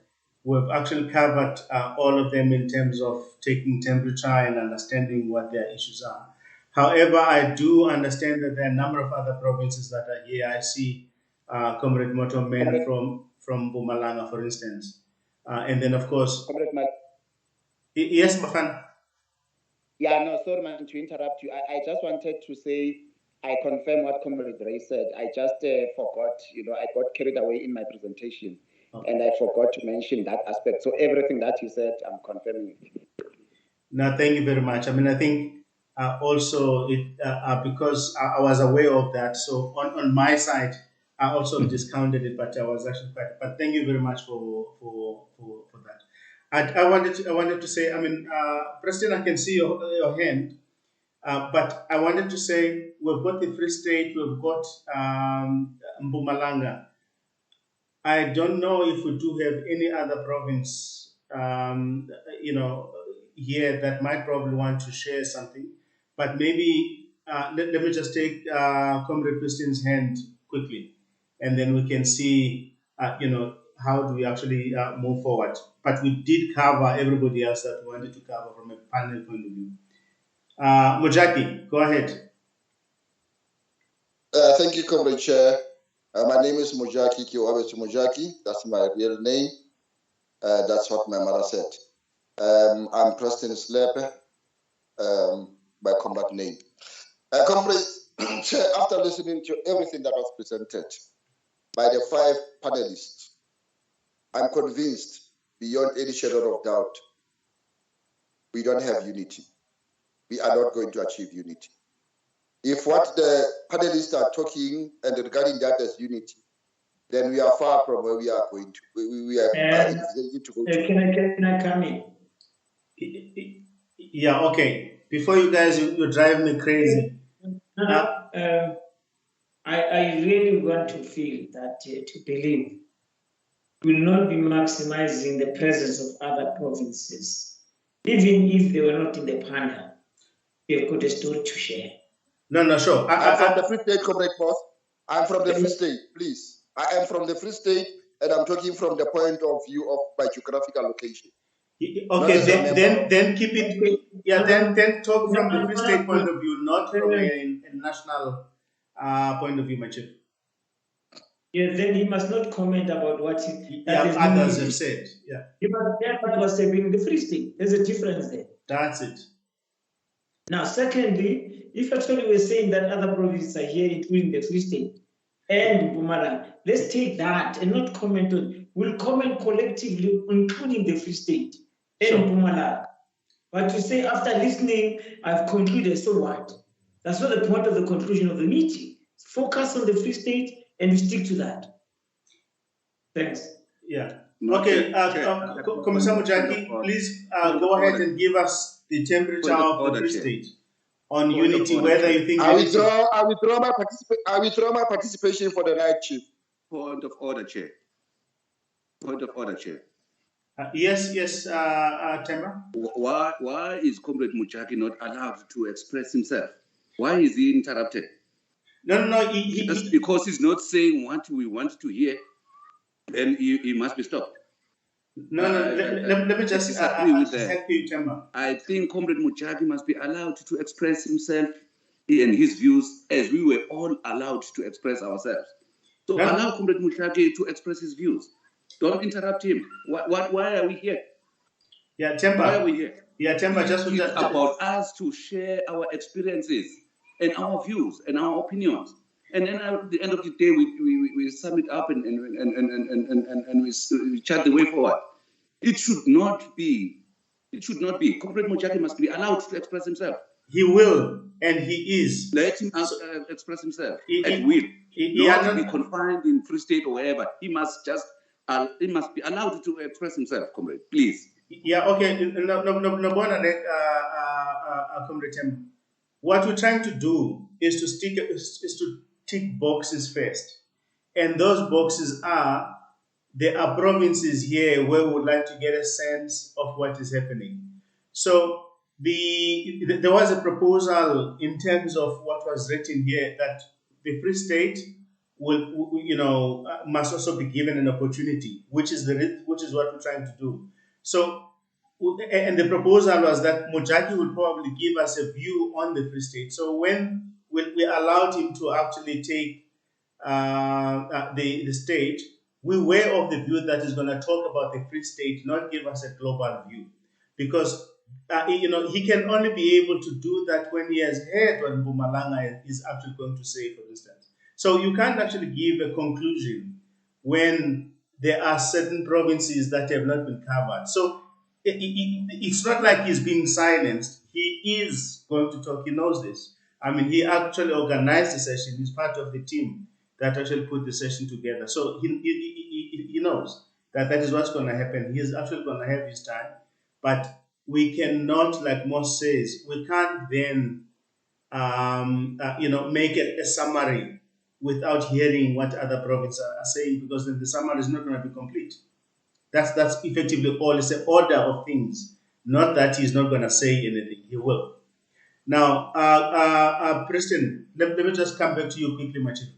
we've actually covered all of them in terms of taking temperature and understanding what their issues are. However, I do understand that there are a number of other provinces that are here. I see Comrade Motomen from Mpumalanga, for instance. And then, of course... Yes, Bafan? Yeah, no, sorry, man, to interrupt you. I just wanted to say, I confirm what Comrade Ray said. I just forgot, I got carried away in my presentation. Okay. And I forgot to mention that aspect. So everything that you said, I'm confirming it. No, thank you very much. I mean, I think also because I was aware of that, so on my side, I also discounted it, but I was actually quite. But thank you very much for that. I wanted to say, I mean, President, I can see your hand, but I wanted to say we've got the Free State, we've got Mpumalanga. I don't know if we do have any other province, here that might probably want to share something, but maybe let me just take Comrade Christian's hand quickly, and then we can see, how do we actually move forward. But we did cover everybody else that we wanted to cover from a panel point of view. Mojaki, go ahead. Thank you, Comrade Chair. My name is Mojaki Kiwabetu Mojaki. That's my real name. That's what my mother said. I'm Preston Slepe, by comrade name. Comrade Chair, after listening to everything that was presented by the 5 panelists, I'm convinced, beyond any shadow of doubt, we don't have unity. We are not going to achieve unity. If what the panelists are talking and regarding that as unity, then we are far from where we are going to. We are going to go to. Can I come in? Yeah, okay. Before you guys, you drive me crazy. I really want to feel that, to believe, will not be maximizing the presence of other provinces. Even if they were not in the panel, they've got a story to share. No, sure. I'm from the Free State, Comrade Boss. I'm from the Free State, please. I am from the Free State, and I'm talking from the point of view of my geographical location. Okay, then keep it. Yeah, then talk from the Free State point of view, not from a national point of view, my chief. Yeah, then he must not comment about what others have said. Yeah. That was saying the Free State. There's a difference there. That's it. Now, secondly, if actually we're saying that other provinces are here, including the Free State and Mpumalanga, let's take that and not comment on. We'll comment collectively, including the Free State and Mpumalanga. But to say after listening, I've concluded, so what? That's not the point of the conclusion of the meeting. Focus on the Free State and we stick to that. Thanks. Yeah. No, Okay, Chair, Commissioner Mujaki, please go ahead and give us the temperature of the Free State on unity, whether you think I withdraw my participation for the night, Chief. Point of order, Chair. Point of order, Chair. Yes, Temba. Why is Comrade Mujaki not allowed to express himself? Why is he interrupted? No. Just because he's not saying what we want to hear, then he must be stopped. No. Let me just disagree with that. help you, Temba. I think Comrade Mujaki must be allowed to express himself and his views as we were all allowed to express ourselves. So allow Comrade Mujaki to express his views. Don't interrupt him. Why are we here? Yeah, Temba. Why are we here? Yeah, Temba, it's about us to share our experiences and our views and our opinions. And then at the end of the day, we sum it up and we chart the way forward. It should not be. Comrade Mujaki must be allowed to express himself. He will, and he is. Let him express himself at will. Not be confined in Free State or wherever. He must be allowed to express himself, comrade. Please. Yeah. Okay. No, Comrade Temba. What we're trying to do is to tick boxes first, and those boxes are there are provinces here where we would like to get a sense of what is happening. So there was a proposal in terms of what was written here that the Free State will must also be given an opportunity, which is what we're trying to do. So, and the proposal was that Mujaki would probably give us a view on the Free State. So when we allowed him to actually take the state, we were of the view that he's going to talk about the Free State, not give us a global view, because he can only be able to do that when he has heard what Mpumalanga is actually going to say, for instance. So you can't actually give a conclusion when there are certain provinces that have not been covered. So it's not like he's being silenced. He is going to talk. He knows this. I mean, he actually organized the session. He's part of the team that actually put the session together. So he knows that is what's going to happen. He's actually going to have his time. But we cannot, like Moss says, we can't then, make a summary without hearing what other provinces are saying, because then the summary is not going to be complete. That's effectively all. It's an order of things, not that he's not going to say anything. He will. Now, Preston, let me just come back to you quickly, my chief.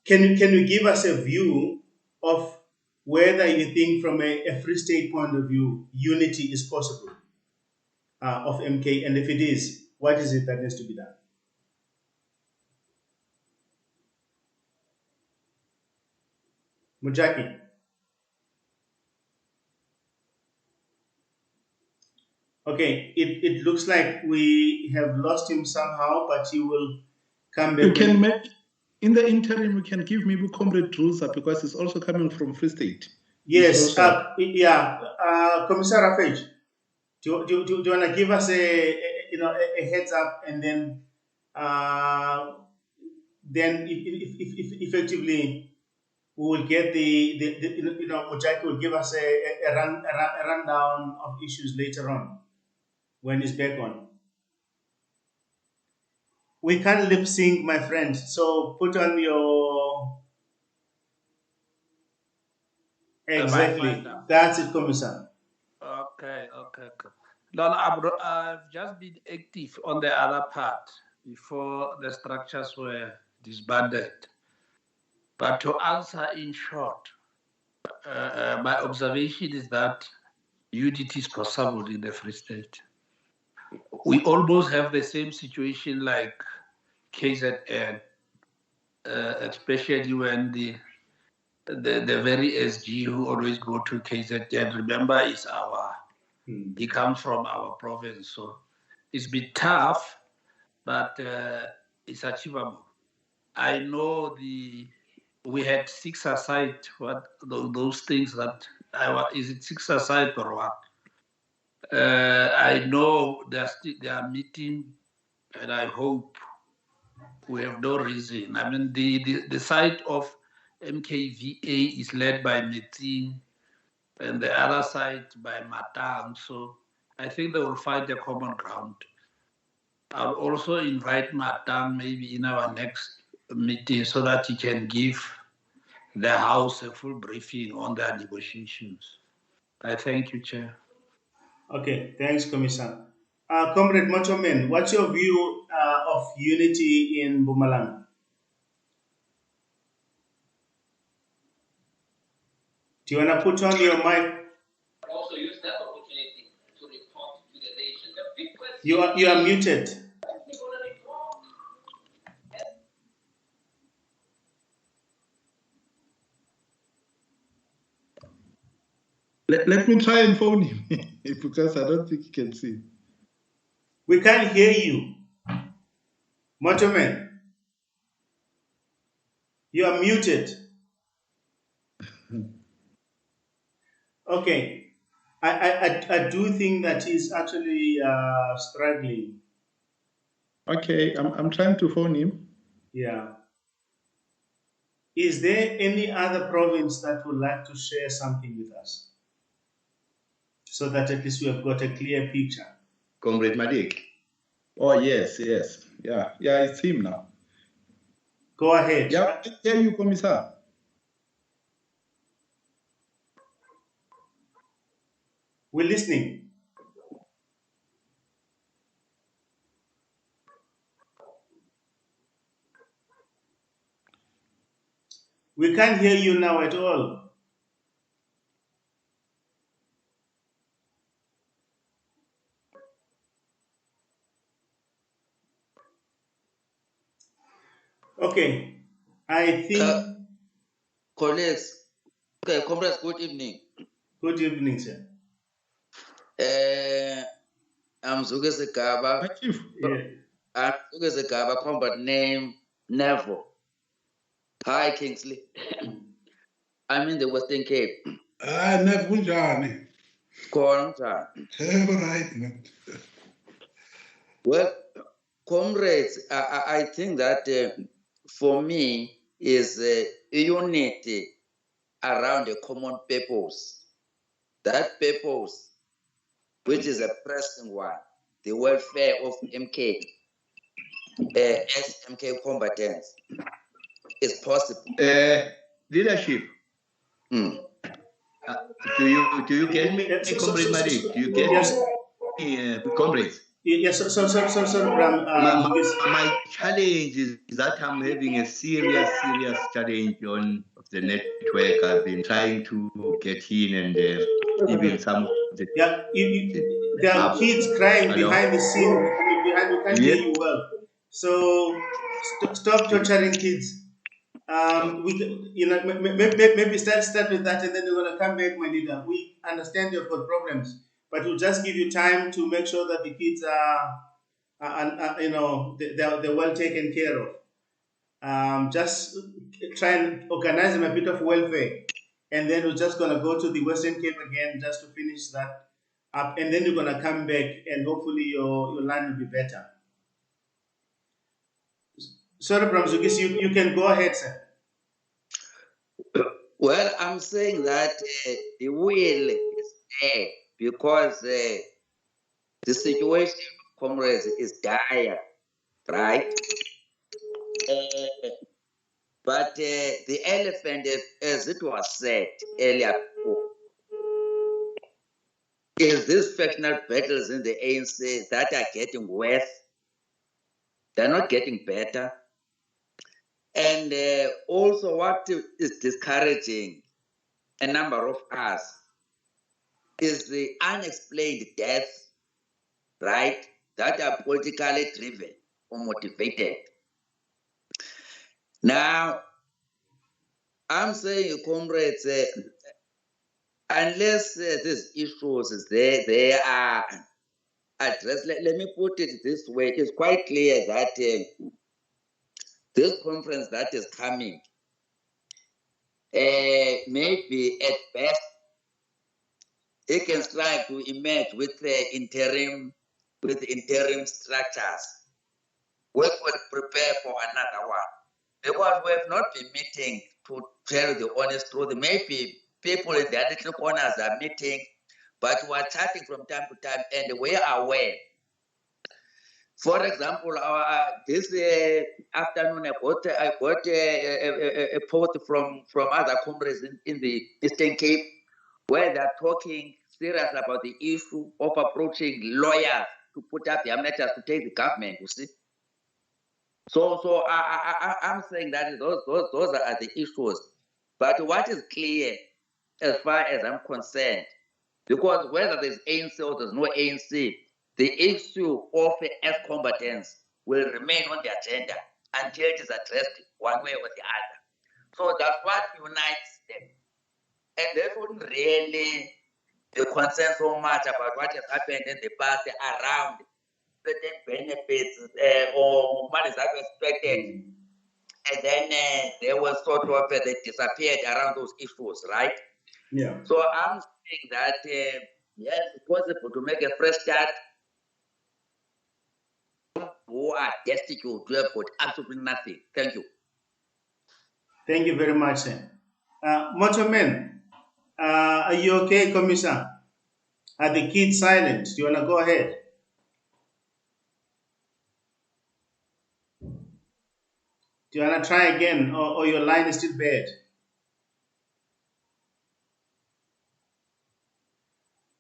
Can you give us a view of whether you think from a Free State point of view, unity is possible of MK, and if it is, what is it that needs to be done? Mujaki. Okay, it looks like we have lost him somehow, but he will come back. You can make, in the interim, you can give maybe Comrade Rusa, because it's also coming from Free State. Yes, Commissioner Rafej, do you want to give us a heads up, and then if effectively we will get Mujaki will give us a rundown of issues later on when he's back on. We can't lip sync, my friend, so put on your... Exactly. That's it, Commissioner. Okay. No, I've just been active on the other part before the structures were disbanded. But to answer in short, my observation is that unity is possible in the Free State. We almost have the same situation like KZN, especially when the very SG who always go to KZN, remember, is he comes from our province. So it's been tough, but it's achievable. I know we had 6 aside, what those things that is it 6 aside or what? I know they are meeting, and I hope we have no reason. I mean, the side of MKVA is led by Metin, and the other side by Matang. So I think they will find a common ground. I'll also invite Matang maybe in our next meeting so that he can give the House a full briefing on their negotiations. I thank you, Chair. Okay, thanks, Commissioner. Comrade Mochomen, what's your view of unity in Bumalanga? Do you want to put on your mic? Also use that opportunity to report to the nation. The big question you are muted. Let me try and phone him because I don't think he can see. We can't hear you. Motorman, you are muted. Okay. I do think that he's actually struggling. Okay, I'm trying to phone him. Yeah. Is there any other province that would like to share something with us? So that at least we have got a clear picture. Comrade Malik. Oh, yes. Yeah, it's him now. Go ahead. Yeah, I hear you, Commissar. We're listening. We can't hear you now at all. Okay, I think... colleagues, okay, comrades, good evening. Good evening, sir. I'm Zuge Sekaba. I'm Zuge Sekaba, combat name Nevo. Hi, Kingsley. I'm in the Western Cape. Nevo njani? All right, man. Well, comrades, I think that for me is a unity around a common purpose. That purpose, which is a pressing one, the welfare of MK, SMK combatants, is possible. Leadership. Do you get me, Comrade Malik? Do you get me, comrades? Yes, so Bram, my challenge is that I'm having a serious challenge on the network. I've been trying to get in, and even some of the there are kids crying behind the scene. We can't hear you well. So stop torturing kids. Maybe start with that, and then we're gonna come back, my leader. We understand you've got problems, but we'll just give you time to make sure that the kids they're well taken care of. Just try and organize them a bit of welfare, and then we're just gonna go to the Western Cape again just to finish that up, and then you're gonna come back, and hopefully your line will be better. Sorry, Bramzugis, you can go ahead, sir. Well, I'm saying that the will is there because the situation, comrades, is dire, right? But the elephant, as it was said earlier, is these factional battles in the ANC that are getting worse. They're not getting better. And also what is discouraging a number of us is the unexplained deaths, right, that are politically driven or motivated. Now, I'm saying, comrades, unless these issues they are addressed, let me put it this way, it's quite clear that this conference that is coming may be at best he can strive to emerge with interim structures. We will prepare for another one. Because we have not been meeting, to tell the honest truth. Maybe people in the little corners are meeting, but we are chatting from time to time, and we are aware. For example, this afternoon, I got a post from other comrades in the Eastern Cape, where they're talking serious about the issue of approaching lawyers to put up their matters to take the government, you see. So I'm saying that those are the issues. But what is clear, as far as I'm concerned, because whether there's ANC or there's no ANC, the issue of ex-combatants will remain on the agenda until it is addressed one way or the other. So that's what unites them. And they wouldn't really be concerned so much about what has happened in the past around certain benefits or money that was expected. And then they were sort of, they disappeared around those issues, right? Yeah. So I'm saying that, yes, it's possible to make a fresh start. Who are destitute to have got absolutely nothing. Thank you. Thank you very much, sir. Motorman, are you okay, Commissioner? Are the kids silent? Do you want to go ahead? Do you want to try again, or your line is still bad?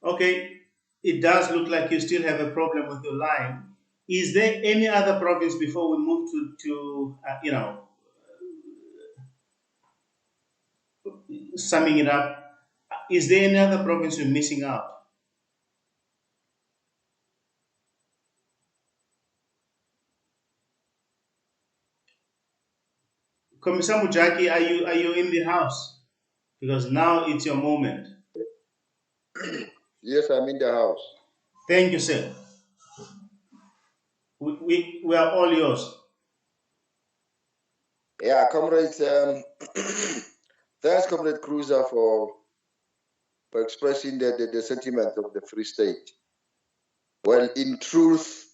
Okay, it does look like you still have a problem with your line. Is there any other province before we move to summing it up? Is there any other province you're missing out? Commissioner Mujaki, are you in the house? Because now it's your moment. Yes, I'm in the house. Thank you, sir. We are all yours. Yeah, comrades, thanks, Comrade Cruiser, for expressing the sentiment of the Free State. Well, in truth,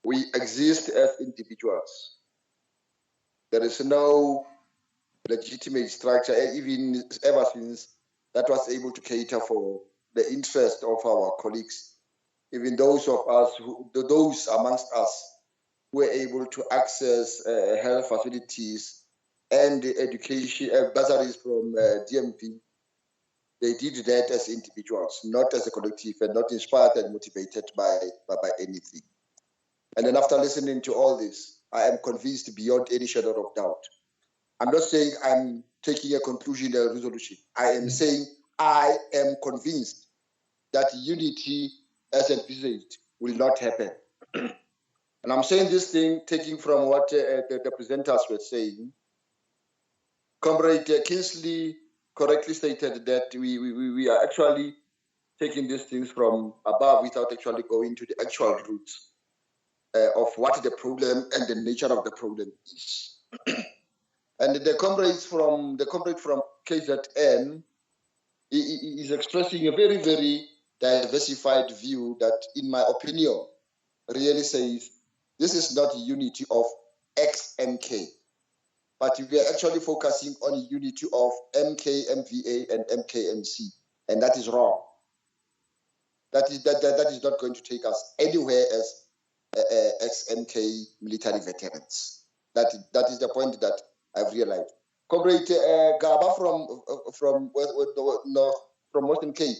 we exist as individuals. There is no legitimate structure, even ever since, that was able to cater for the interest of our colleagues, even those of us, those amongst us who were able to access health facilities and education bursaries from DMP. They did that as individuals, not as a collective, and not inspired and motivated by anything. And then after listening to all this, I am convinced beyond any shadow of doubt. I'm not saying I'm taking a conclusion or resolution. I am saying I am convinced that unity as envisaged will not happen. And I'm saying this thing taking from what the presenters were saying. Comrade Kingsley correctly stated that we are actually taking these things from above without actually going to the actual roots of what the problem and the nature of the problem is. And the comrade from KZN is expressing a very, very diversified view that, in my opinion, really says this is not unity of ExMK, but we are actually focusing on unity of MK, MVA, and MKMC, and that is wrong. That is not going to take us anywhere as ExMK military veterans. That is the point that I've realized. Comrade Gaba from Western Cape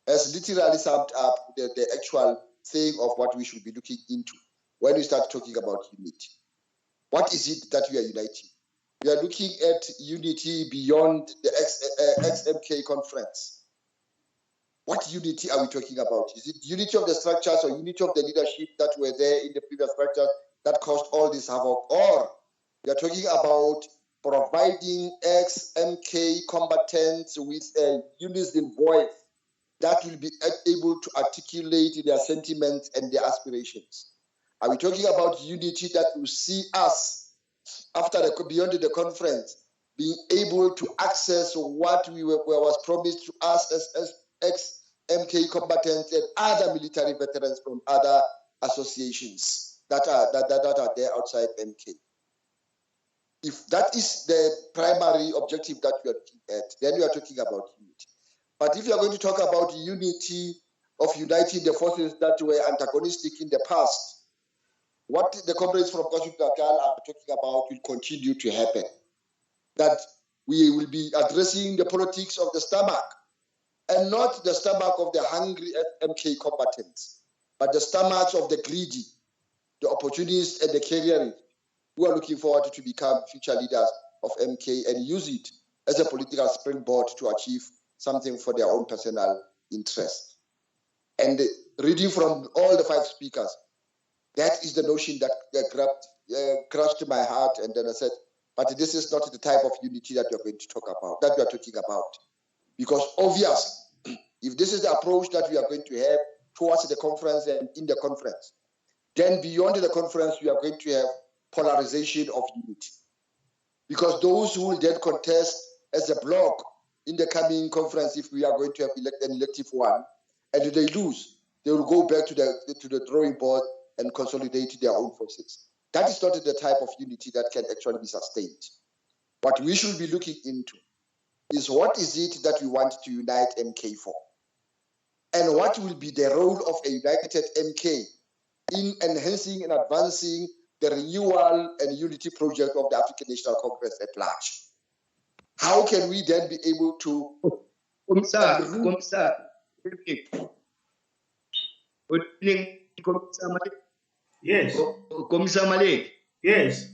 has literally summed up the actual thing of what we should be looking into when we start talking about unity. What is it that we are uniting? We are looking at unity beyond the ExMK conference. What unity are we talking about? Is it unity of the structures or unity of the leadership that were there in the previous structures that caused all this havoc? Or we are talking about providing ExMK combatants with a unison voice that will be able to articulate their sentiments and their aspirations? Are we talking about unity that will see us after beyond the conference being able to access what was promised to us as ex-MK combatants and other military veterans from other associations that are there outside MK. If that is the primary objective that we are looking at, then we are talking about unity. But if you are going to talk about unity of uniting the forces that were antagonistic in the past, what the comrades from KwaZulu-Natal are talking about will continue to happen. That we will be addressing the politics of the stomach and not the stomach of the hungry MK combatants, but the stomachs of the greedy, the opportunists and the careerists who are looking forward to become future leaders of MK and use it as a political springboard to achieve something for their own personal interest. And reading from all the 5 speakers, that is the notion that crushed my heart. And then I said, but this is not the type of unity that we are going to talk about, that we are talking about. Because obvious, if this is the approach that we are going to have towards the conference and in the conference, then beyond the conference, we are going to have polarization of unity. Because those who will then contest as a bloc in the coming conference, if we are going to have an elective one, and if they lose, they will go back to the drawing board and consolidate their own forces. That is not the type of unity that can actually be sustained. What we should be looking into is what is it that we want to unite MK for? And what will be the role of a united MK in enhancing and advancing the renewal and unity project of the African National Congress at large? How can we then be able to... Yes. Commissar Malik. Yes.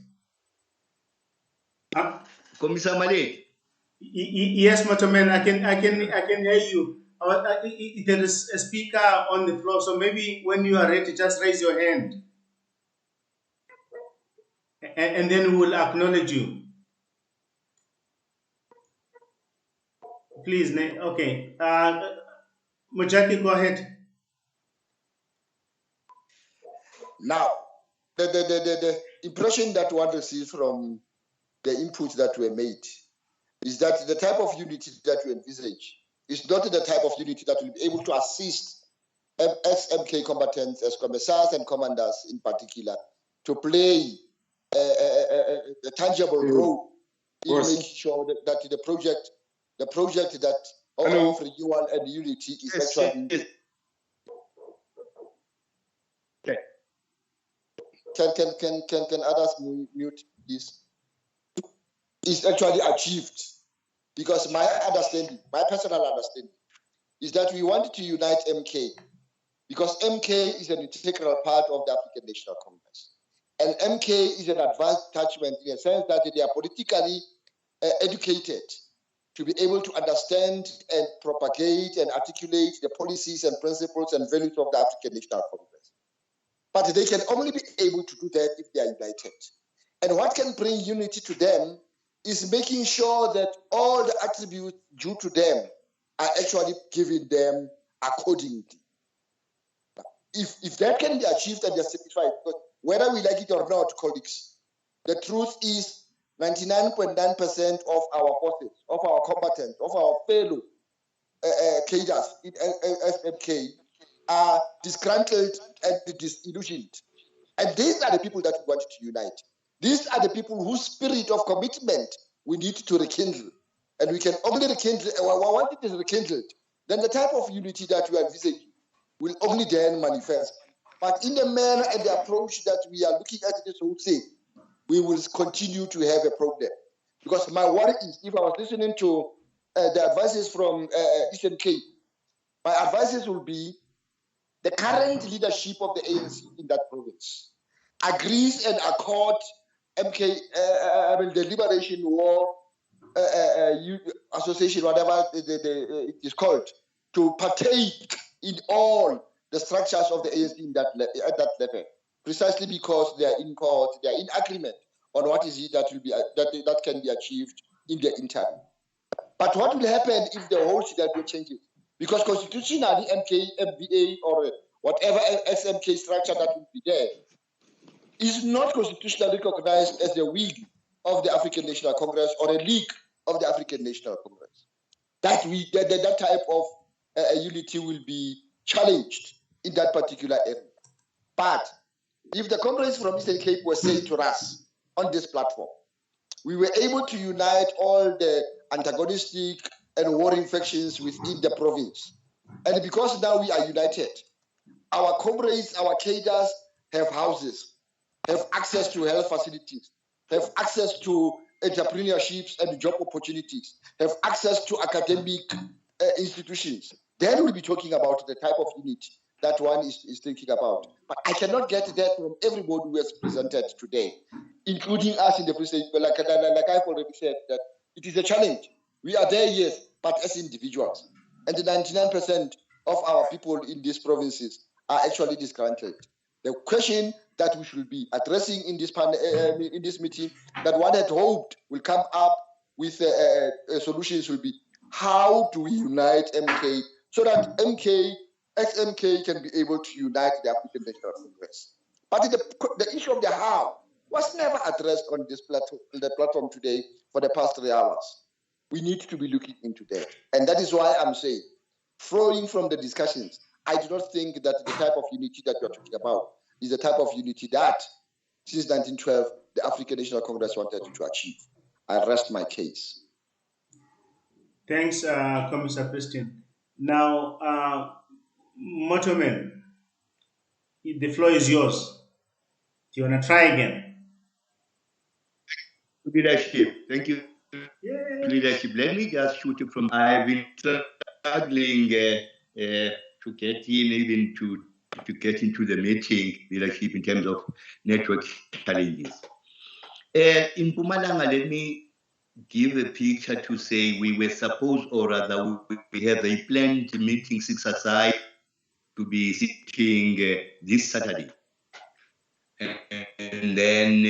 Commissar Malik. Yes, Mataman, I can hear you. There is a speaker on the floor, so maybe when you are ready, just raise your hand, and then we will acknowledge you. Please, okay. Mujaki, go ahead. Now, the impression that one receives from the inputs that were made is that the type of unity that we envisage is not the type of unity that will be able to assist ex-MK combatants as commissars and commanders in particular to play a tangible role in making sure that the project that of renewal and unity is actually... Can others mute this? Is actually achieved, because my personal understanding, is that we want to unite MK because MK is an integral part of the African National Congress, and MK is an advanced attachment in the sense that they are politically educated to be able to understand and propagate and articulate the policies and principles and values of the African National Congress. But they can only be able to do that if they are united. And what can bring unity to them is making sure that all the attributes due to them are actually given them accordingly. If that can be achieved and they're satisfied, because whether we like it or not, colleagues, the truth is 99.9% of our forces, of our combatants, of our fellow cadres in SMK are disgruntled and disillusioned. And these are the people that we want to unite. These are the people whose spirit of commitment we need to rekindle. And we can only rekindle, once it is rekindled, then the type of unity that we are envisaging will only then manifest. But in the manner and the approach that we are looking at this whole thing, we will continue to have a problem. Because my worry is, if I was listening to the advices from ExMK, my advices will be the current leadership of the ANC in that province agrees and accord the Liberation War Association, whatever it is called, to partake in all the structures of the ANC at that level, precisely because they are in court, they are in agreement on what is it that will be that can be achieved in the interim. But what will happen if the whole scenario changes? Because constitutionally, MK, FBA, or whatever SMK structure that will be there is not constitutionally recognized as a will of the African National Congress or a league of the African National Congress. That type of unity will be challenged in that particular area. But if the Congress from Eastern Cape was saying to us on this platform, we were able to unite all the antagonistic and warring factions within the province. And because now we are united, our comrades, our cadres have houses, have access to health facilities, have access to entrepreneurships and job opportunities, have access to academic institutions. Then we'll be talking about the type of unity that one is thinking about. But I cannot get that from everybody who has presented today, including us in the presentation. Like I've already said, that it is a challenge. We are there, yes, but as individuals. And the 99% of our people in these provinces are actually disgruntled. The question that we should be addressing in this in this meeting, that one had hoped will come up with solutions, will be how do we unite MK so that ExMK can be able to unite the African National Congress. But the issue of the how was never addressed on this platform today for the past 3 hours. We need to be looking into that. And that is why I'm saying, flowing from the discussions, I do not think that the type of unity that you're talking about is the type of unity that, since 1912, the African National Congress wanted to achieve. I rest my case. Thanks, Commissioner Christian. Now, Motoman, the floor is yours. Do you want to try again? Leadership. Thank you. Yeah. Leadership. Let me just shoot it from. I've been struggling to get in, even to get into the meeting, leadership, in terms of network challenges. In Mpumalanga, let me give a picture to say we were supposed, or rather we have a planned meeting 6 aside to be sitting this Saturday. And then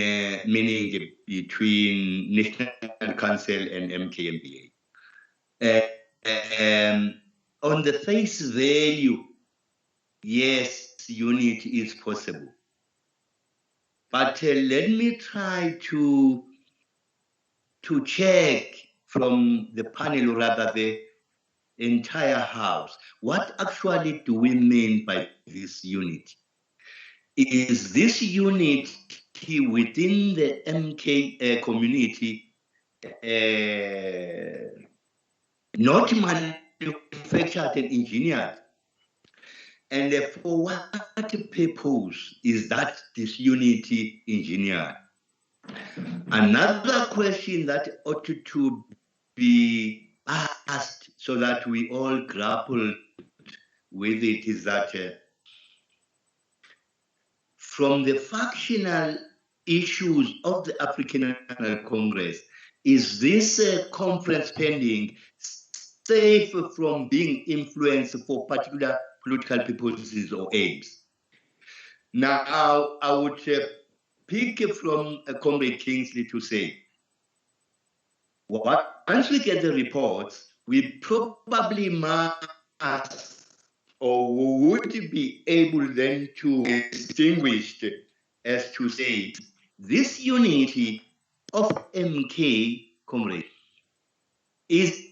meaning between National Council and MKMBA. On the face value, yes, unity is possible. But let me try to check from the panel, rather the entire house, what actually do we mean by this unity? Is this unity within the MK community not manufactured and engineered? And for what purpose is that this unity engineered? Another question that ought to be asked so that we all grapple with it is that from the factional issues of the African National Congress, is this conference pending safe from being influenced for particular political purposes or aims? Now, I would pick from Comrade Kingsley to say, once we get the reports, we probably must or would be able then to distinguish as to say, this unity of MK, comrade, is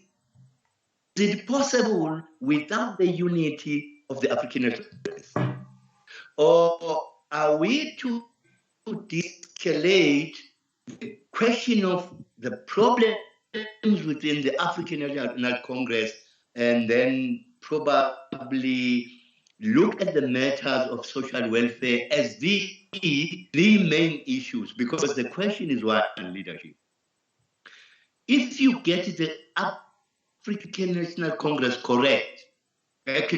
it possible without the unity of the African National Congress? Or are we to de-escalate the question of the problems within the African National Congress and then probably look at the matters of social welfare as the main issues? Because the question is one, leadership. If you get the African National Congress correct, back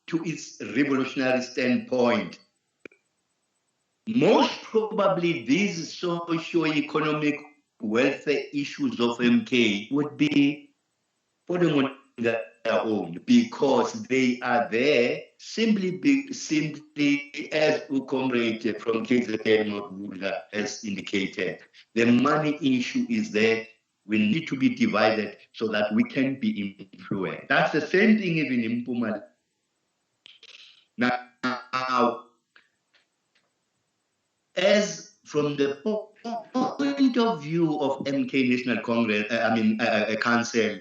to its revolutionary standpoint, most probably these socio-economic welfare issues of MK would be putting on their own, because they are there simply as Comrade from KZN has indicated. The money issue is there. We need to be divided so that we can be influenced. That's the same thing even in Mpumalanga. Now, as from the point point of view of MK National Congress, Council,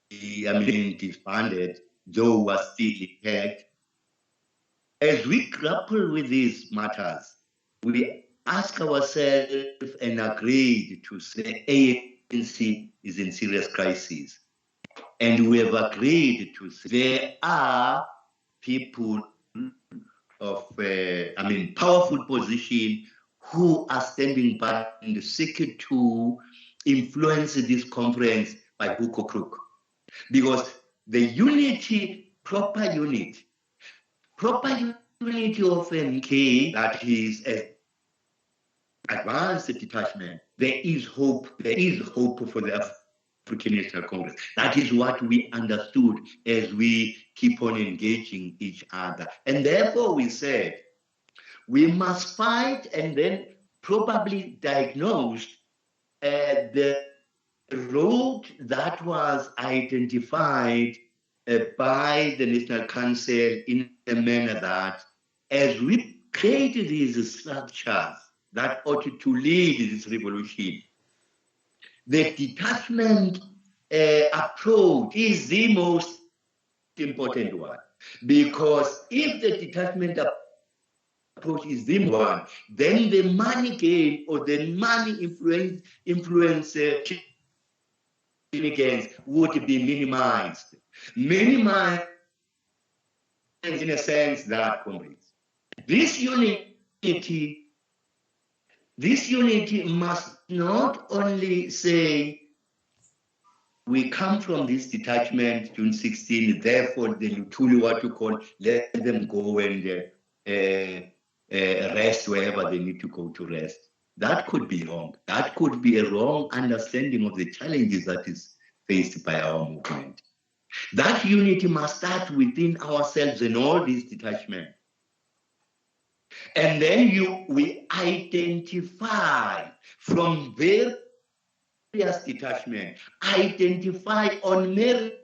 disbanded, though was still intact. As we grapple with these matters, we ask ourselves and agreed to say ANC is in serious crisis. And we have agreed to say there are people of, powerful position who are standing by and seek to influence this conference by hook or crook. Because the proper unity of MK, that is an advanced detachment, there is hope for the African National Congress. That is what we understood as we keep on engaging each other. And therefore we said, we must fight and then probably diagnose the road that was identified by the National Council in a manner that as we create these structures that ought to lead this revolution, the detachment approach is the most important one. Because if the detachment approach is the one, then the money gain or the money influence gains would be minimized. Minimized in a sense that, comrades, this unity must not only say we come from this detachment June 16, therefore the truly what you call let them go and rest wherever they need to go to rest. That could be wrong. That could be a wrong understanding of the challenges that is faced by our movement. That unity must start within ourselves and all these detachments. And then we identify from various detachment, identify on merit,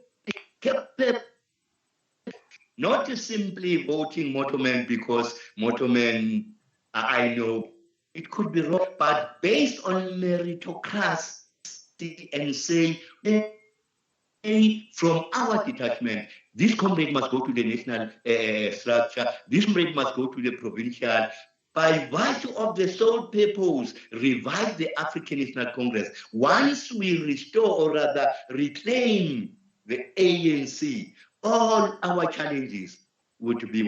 not simply voting motormen because motormen, I know it could be wrong, but based on meritocracy and say, from our detachment, this comrade must go to the national structure, this comrade must go to the provincial, by virtue of the sole purpose, revive the African National Congress. Once we restore or rather reclaim the ANC, all our challenges would be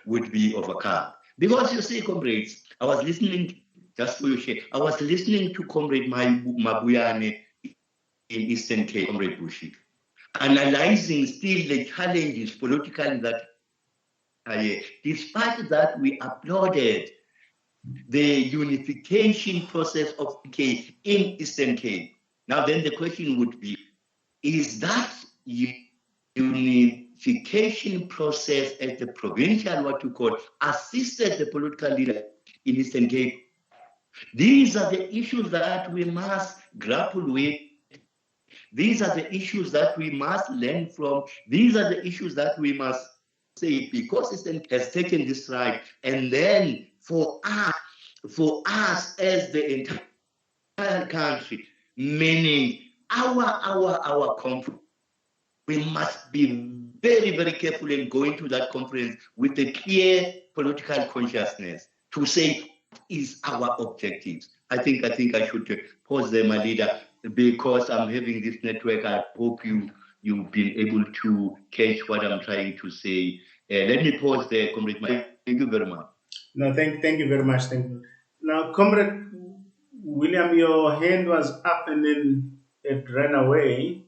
would be overcome. Because you see, comrades, I was listening, just for you share, I was listening to Comrade Mabuyane in Eastern Cape, Comrade Bushi, analyzing still the challenges politically that despite that we applauded the unification process of Cape in Eastern Cape. Now then the question would be, is that unification process at the provincial, what you call, assisted the political leader in Eastern Cape? These are the issues that we must grapple with. These are the issues that we must learn from. These are the issues that we must say, because Eastern has taken this right, and then for us as the entire country, meaning our conference, we must be very, very careful in going to that conference with a clear political consciousness to say what is our objectives. I think I should pause there, my leader, because I'm having this network. I hope you've been able to catch what I'm trying to say. Let me pause there, Comrade Mike. Thank you very much. No, thank you very much. Thank you. Now, Comrade William, your hand was up and then it ran away.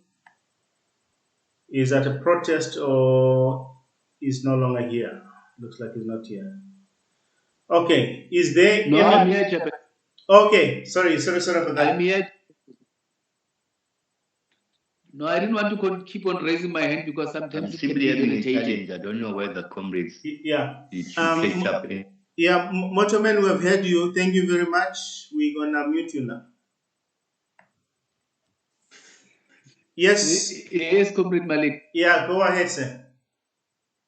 Is that a protest or is no longer here? Looks like he's not here. Okay, is there? No, I'm here, Chairman. Okay, sorry for that. I'm here. No, I didn't want to keep on raising my hand because sometimes I'm simply having a challenge. I don't know whether comrades. Yeah. It should catch up. Yeah, Motorman, we have heard you. Thank you very much. We're gonna mute you now. Yes. Yes, Comrade Malik. Yeah, go ahead, sir.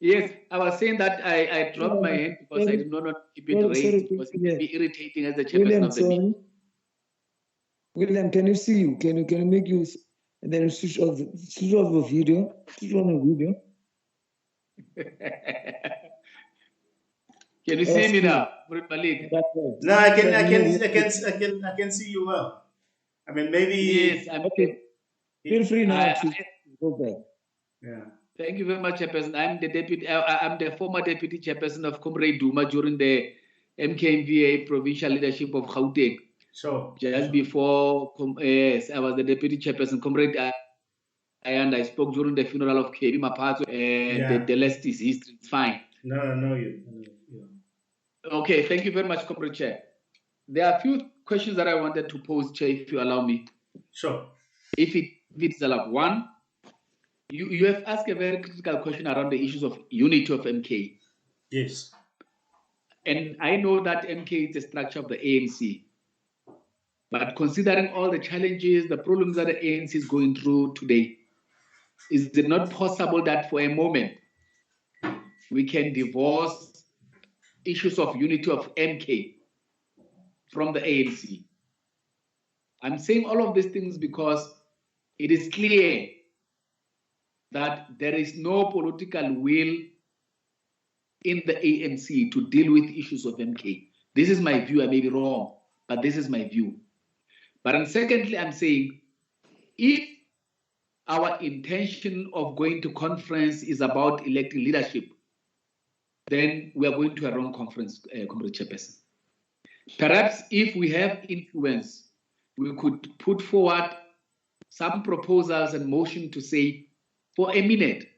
Yes, I was saying that I dropped my hand because I did not want to keep it raised because it can be irritating as the chairperson of the meeting. William, can you see you? Can you make use and then switch off the video? Switch on the video. Can you see me now, Malik? No, I can see you well. I mean, maybe. Yes, I'm okay. Feel free now to go back. Yeah. Thank you very much, Chairperson. I'm the deputy. I'm the former deputy chairperson of Comrade Duma during the MKMVA provincial leadership of Gauteng. Sure. Just before, yes, I was the deputy chairperson. Comrade, and I spoke during the funeral of KB Mapato. The rest is history. It's fine. No. Okay, thank you very much, Comrade Chair. There are a few questions that I wanted to pose, Chair, if you allow me. Sure. If it's allowed. One, you have asked a very critical question around the issues of unity of MK. Yes. And I know that MK is the structure of the ANC. But considering all the challenges, the problems that the ANC is going through today, is it not possible that for a moment we can divorce issues of unity of MK from the ANC? I'm saying all of these things because it is clear that there is no political will in the ANC to deal with issues of MK. This is my view. I may be wrong, but this is my view. But secondly, I'm saying if our intention of going to conference is about electing leadership, then we are going to a wrong conference, Comrade Chairperson. Perhaps if we have influence, we could put forward some proposals and motion to say, for a minute,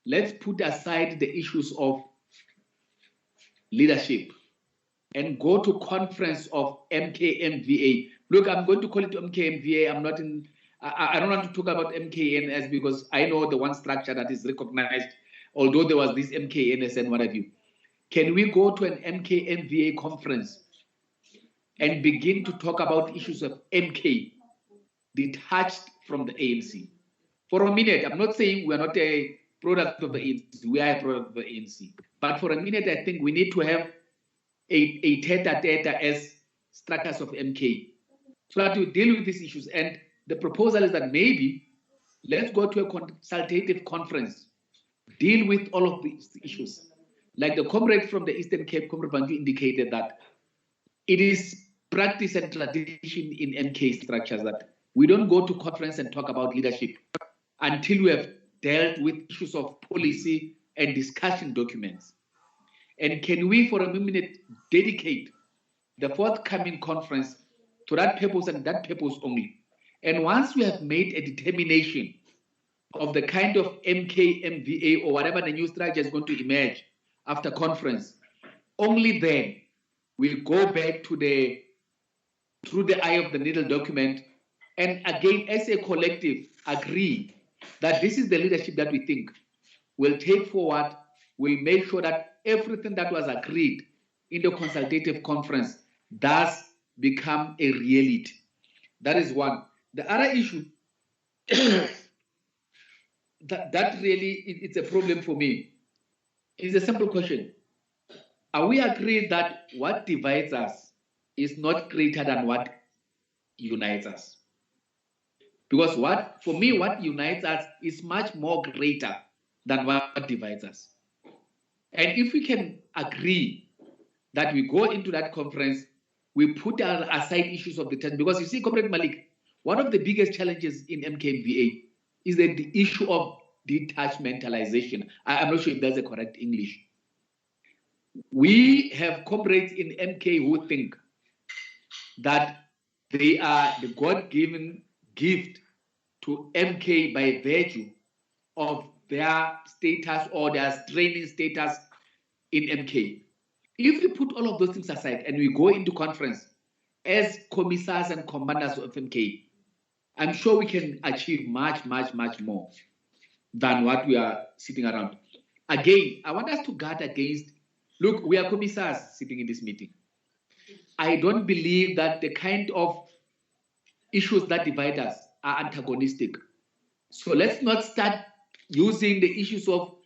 let's put aside the issues of leadership and go to conference of MKMVA. Look, I'm going to call it MKMVA. I'm not in. I don't want to talk about MKNS because I know the one structure that is recognized, although there was this MKNS and what have you. Can we go to an MKMVA conference and begin to talk about issues of MK detached from the ANC? For a minute, I'm not saying we're not a product of the ANC, we are a product of the ANC. But for a minute, I think we need to have a tete-a-tete as structures of MK so that we deal with these issues. And the proposal is that maybe let's go to a consultative conference, deal with all of these issues. Like the comrade from the Eastern Cape, Comrade Bantu, indicated that it is practice and tradition in MK structures that we don't go to conference and talk about leadership until we have dealt with issues of policy and discussion documents. And can we, for a minute, dedicate the forthcoming conference to that purpose and that purpose only? And once we have made a determination of the kind of MK, MVA, or whatever the new structure is going to emerge after conference, only then we'll go back to the through the eye of the needle document and again, as a collective, agree that this is the leadership that we think will take forward, will make sure that everything that was agreed in the consultative conference does become a reality. That is one. The other issue that really it's a problem for me is a simple question. Are we agreed that what divides us is not greater than what unites us? Because for me, what unites us is much more greater than what divides us. And if we can agree that we go into that conference, we put aside issues of the time, because you see, Comrade Malik, one of the biggest challenges in MKMVA is the issue of detachmentalization. I'm not sure if that's a correct English. We have comrades in MK who think that they are the God-given gift to MK by virtue of their status or their training status in MK. If we put all of those things aside and we go into conference as commissars and commanders of MK, I'm sure we can achieve much, much, much more than what we are sitting around. Again, I want us to guard against, look, we are commissars sitting in this meeting. I don't believe that the kind of issues that divide us are antagonistic. So let's not start using the issues of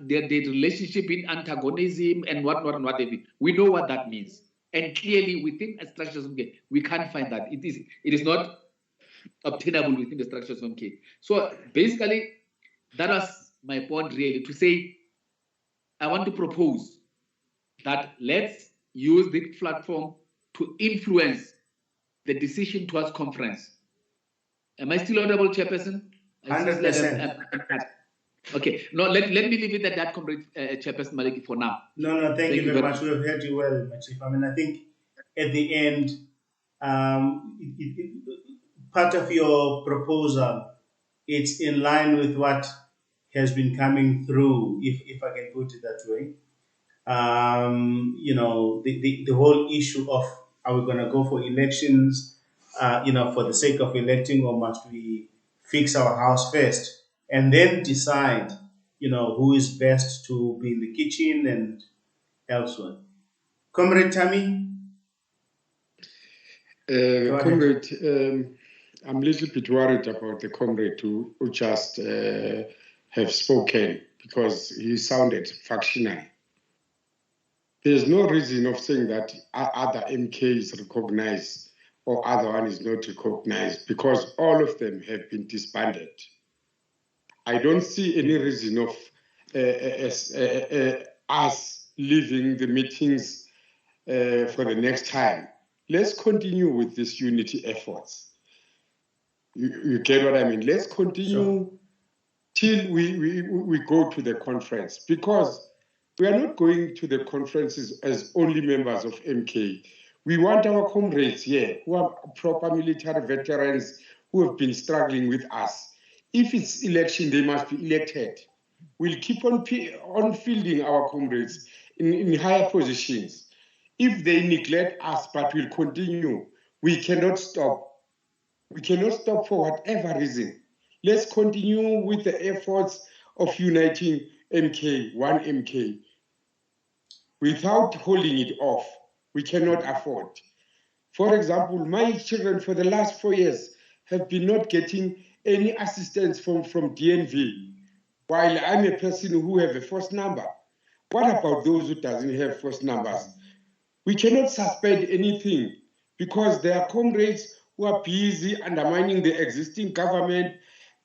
the relationship in antagonism and whatnot and whatever. We know what that means. And clearly within a structures of MK, we can't find that. It is not obtainable within the structures of MK. So basically, that was my point really, to say, I want to propose that let's use the platform to influence the decision towards conference. Am I still audible, Chairperson? 100%. Okay, no, let me leave it at that, Comrade Chairperson Maliki, for now. No, thank you very much. We have heard you well, my chief. I mean, I think at the end, part of your proposal, it's in line with what has been coming through, if I can put it that way. You know, the whole issue of, are we going to go for elections, you know, for the sake of electing, or must we fix our house first and then decide, you know, who is best to be in the kitchen and elsewhere. Comrade Tammy? Comrade, I'm a little bit worried about the comrade who just have spoken, because he sounded factional. There's no reason of saying that other MK is recognized or other one is not recognized, because all of them have been disbanded. I don't see any reason of us leaving the meetings for the next time. Let's continue with these unity efforts. You get what I mean? Let's continue till we go to the conference, because we are not going to the conferences as only members of MK. We want our comrades here who are proper military veterans who have been struggling with us. If it's election, they must be elected. We'll keep on fielding our comrades in higher positions. If they neglect us, but we'll continue, we cannot stop. We cannot stop for whatever reason. Let's continue with the efforts of uniting MK, one MK. Without holding it off, we cannot afford. For example, my children for the last 4 years have been not getting any assistance from DNV, while I'm a person who have a first number. What about those who doesn't have first numbers? We cannot suspend anything, because there are comrades who are busy undermining the existing government,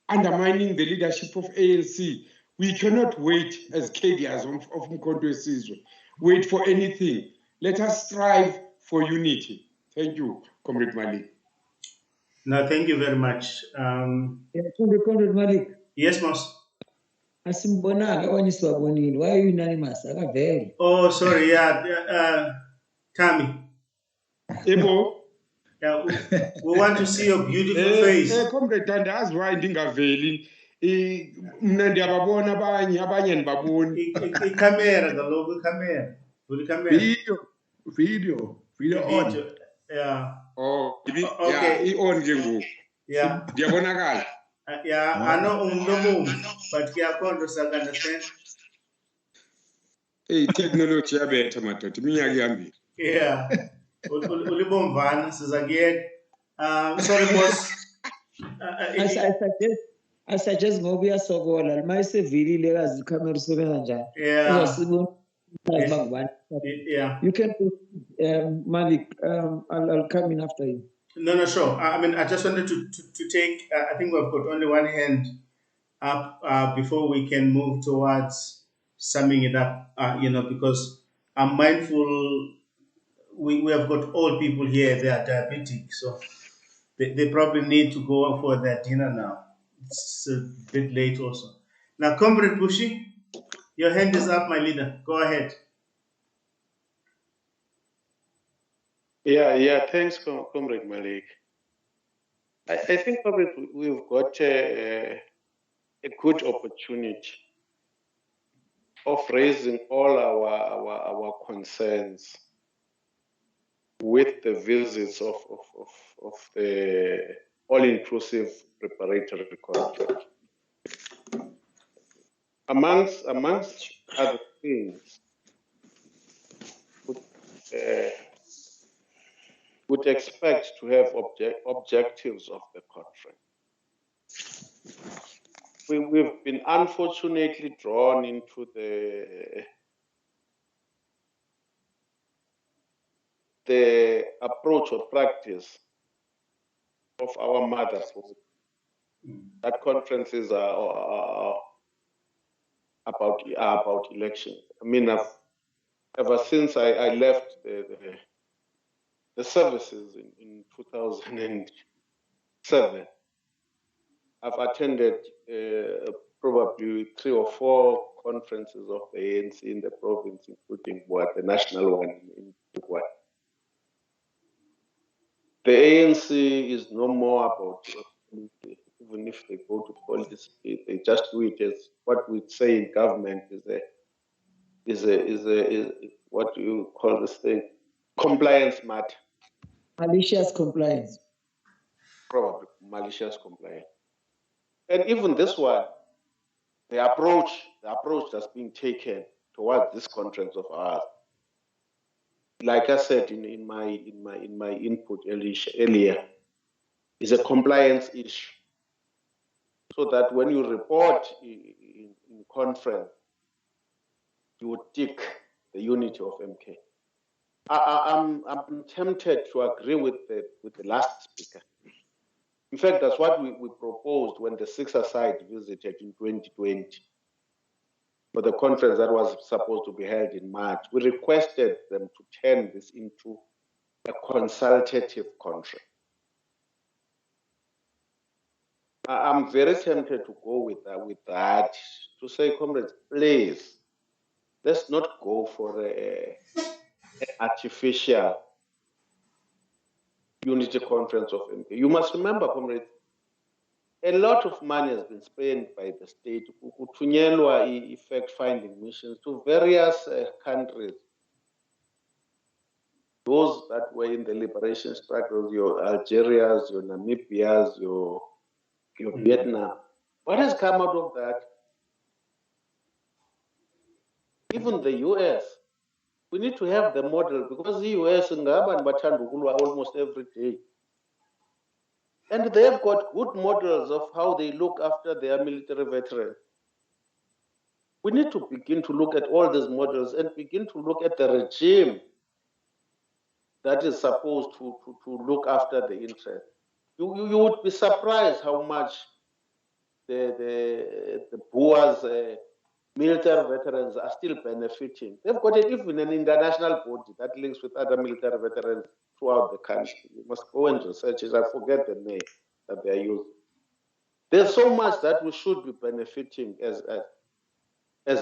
undermining the leadership of ANC. We cannot wait as Kadias of Mkondo Sizwe, wait for anything. Let us strive for unity. Thank you, Comrade Malik. No, thank you very much. Comrade Malik. Yes, Moss. Asimbonanga wanyiswabonile. Why are you unanimous? Akaveli. Oh, sorry, yeah. Tammy. Ebo. Yeah, we want to see your beautiful face. Comrade, that's why ndingaveli. Mna ndiyababona abanye ndibaboni. Icamera, the logo camera. Video on. Yeah. Oh, okay. On ke ngoku. Yeah. Ndiyabonakala. Yeah, I know umlomo, but kiyakhona understand. Hey, technology yabetha madoda iminyaka ihambile. Yeah. Ulibomvana sizakuyeka. Sorry boss. I suggest ngoba uyasokola mayisevilile kazi ikhamera isebenza njani. Yeah. You can Malik, I'll come in after you. No, sure. I mean, I just wanted to take, I think we've got only one hand up before we can move towards summing it up, you know, because I'm mindful we have got old people here, they are diabetic, so they probably need to go for their dinner now. It's a bit late also. Now, Comrade Bushi, your hand is up, my leader. Go ahead. Yeah, thanks, Comrade Malik. I think probably we've got a good opportunity of raising all our concerns with the visits of the all-inclusive preparatory contract. Amongst other things, would expect to have objectives of the conference. We've been unfortunately drawn into the the approach or practice of our mothers. That conferences are about elections. I mean, ever since I left the services in 2007, I've attended probably 3 or 4 conferences of the ANC in the province, including the national one in Uruguay. The ANC is no more about politics. Even if they go to politics, they just do it as what we say in government is what do you call this thing? Compliance matter. Malicious compliance. Probably malicious compliance. And even this one, the approach that's being taken towards this conference of ours, like I said in my input earlier, is a compliance issue. So that when you report in conference, you would tick the unity of MK. I'm tempted to agree with the last speaker. In fact, that's what we proposed when the 6-a-side visited in 2020 for the conference that was supposed to be held in March. We requested them to turn this into a consultative conference. I'm very tempted to go with that, to say, comrades, please, let's not go for an artificial unity conference of MP. You must remember, comrades, a lot of money has been spent by the state kuthunyelwa effect-finding missions to various countries. Those that were in the liberation struggles, your Algerias, your Namibias, your Vietnam. What has come out of that? Even the US. We need to have the model, because the US almost every day. And they've got good models of how they look after their military veterans. We need to begin to look at all these models and begin to look at the regime that is supposed to look after the interest. You would be surprised how much the Boers military veterans are still benefiting. They've got even an international body that links with other military veterans throughout the country. You must go and research it. I forget the name that they're using. There's so much that we should be benefiting as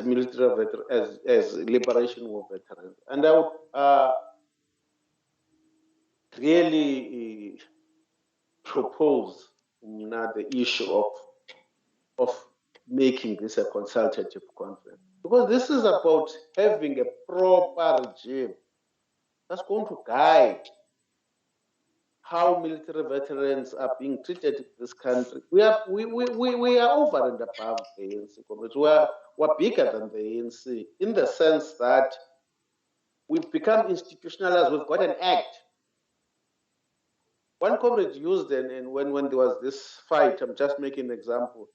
military veterans, as liberation war veterans. And I would really propose the issue of making this a consultative conference, because this is about having a proper regime that's going to guide how military veterans are being treated in this country. We are over and above the ANC, comrades. We're bigger than the ANC in the sense that we've become institutionalized. We've got an act. One comrade used, and when there was this fight, I'm just making an example.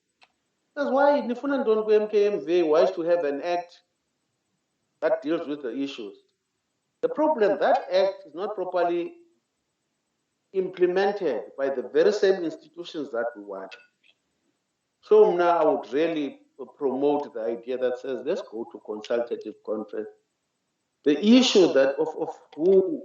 That's why Nifuna don't go MKMV wants to have an act that deals with the issues. The problem, that act is not properly implemented by the very same institutions that we want. So now I would really promote the idea that says, let's go to consultative conference. The issue that of who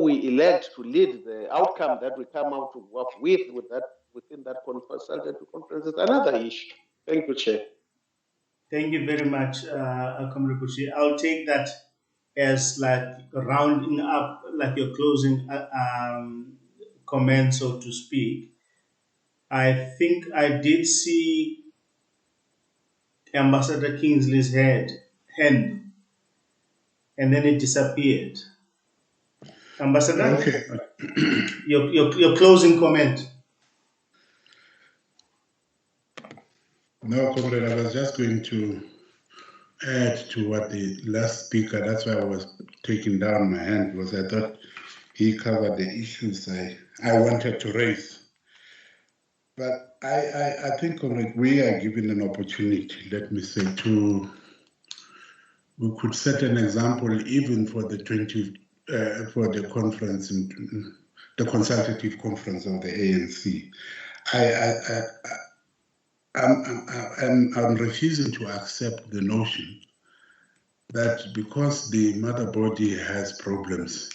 we elect to lead the outcome that we come out to work with that within that consultative conference is another issue. Thank you, Chair. Thank you very much, Comrade Bushi. I'll take that as like rounding up, like your closing comment, so to speak. I think I did see Ambassador Kingsley's hand, and then it disappeared. Ambassador, okay. your closing comment. No, comrade, I was just going to add to what the last speaker, that's why I was taking down my hand, because I thought he covered the issues I wanted to raise. But I think, comrade, we are given an opportunity, let me say, we could set an example even for the for the conference, the consultative conference of the ANC. I'm refusing to accept the notion that because the mother body has problems,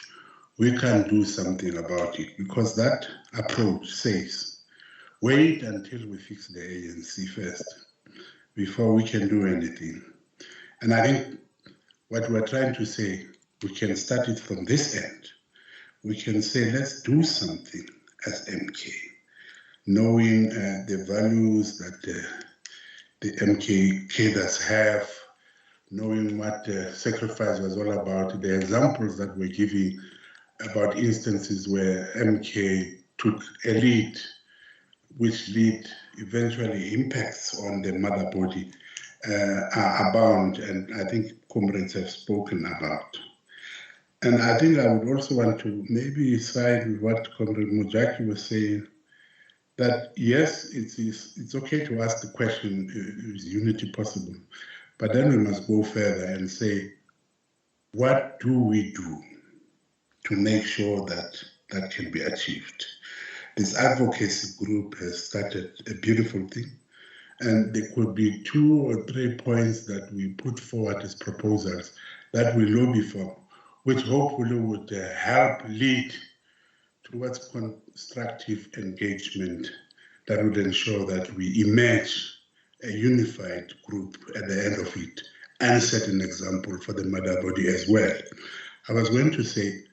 we can't do something about it, because that approach says, wait until we fix the ANC first before we can do anything. And I think what we're trying to say, we can start it from this end. We can say, let's do something as MK, knowing the values that the MK cadres have, knowing what sacrifice was all about, the examples that we're giving about instances where MK took a lead, which lead eventually impacts on the mother body are abound, and I think comrades have spoken about. And I think I would also want to maybe side with what Comrade Mujaki was saying, that yes, it's okay to ask the question, is unity possible? But then we must go further and say, what do we do to make sure that that can be achieved? This advocacy group has started a beautiful thing, and there could be 2 or 3 points that we put forward as proposals that we lobby for, which hopefully would help lead towards constructive engagement that would ensure that we emerge a unified group at the end of it and set an example for the mother body as well. I was going to say,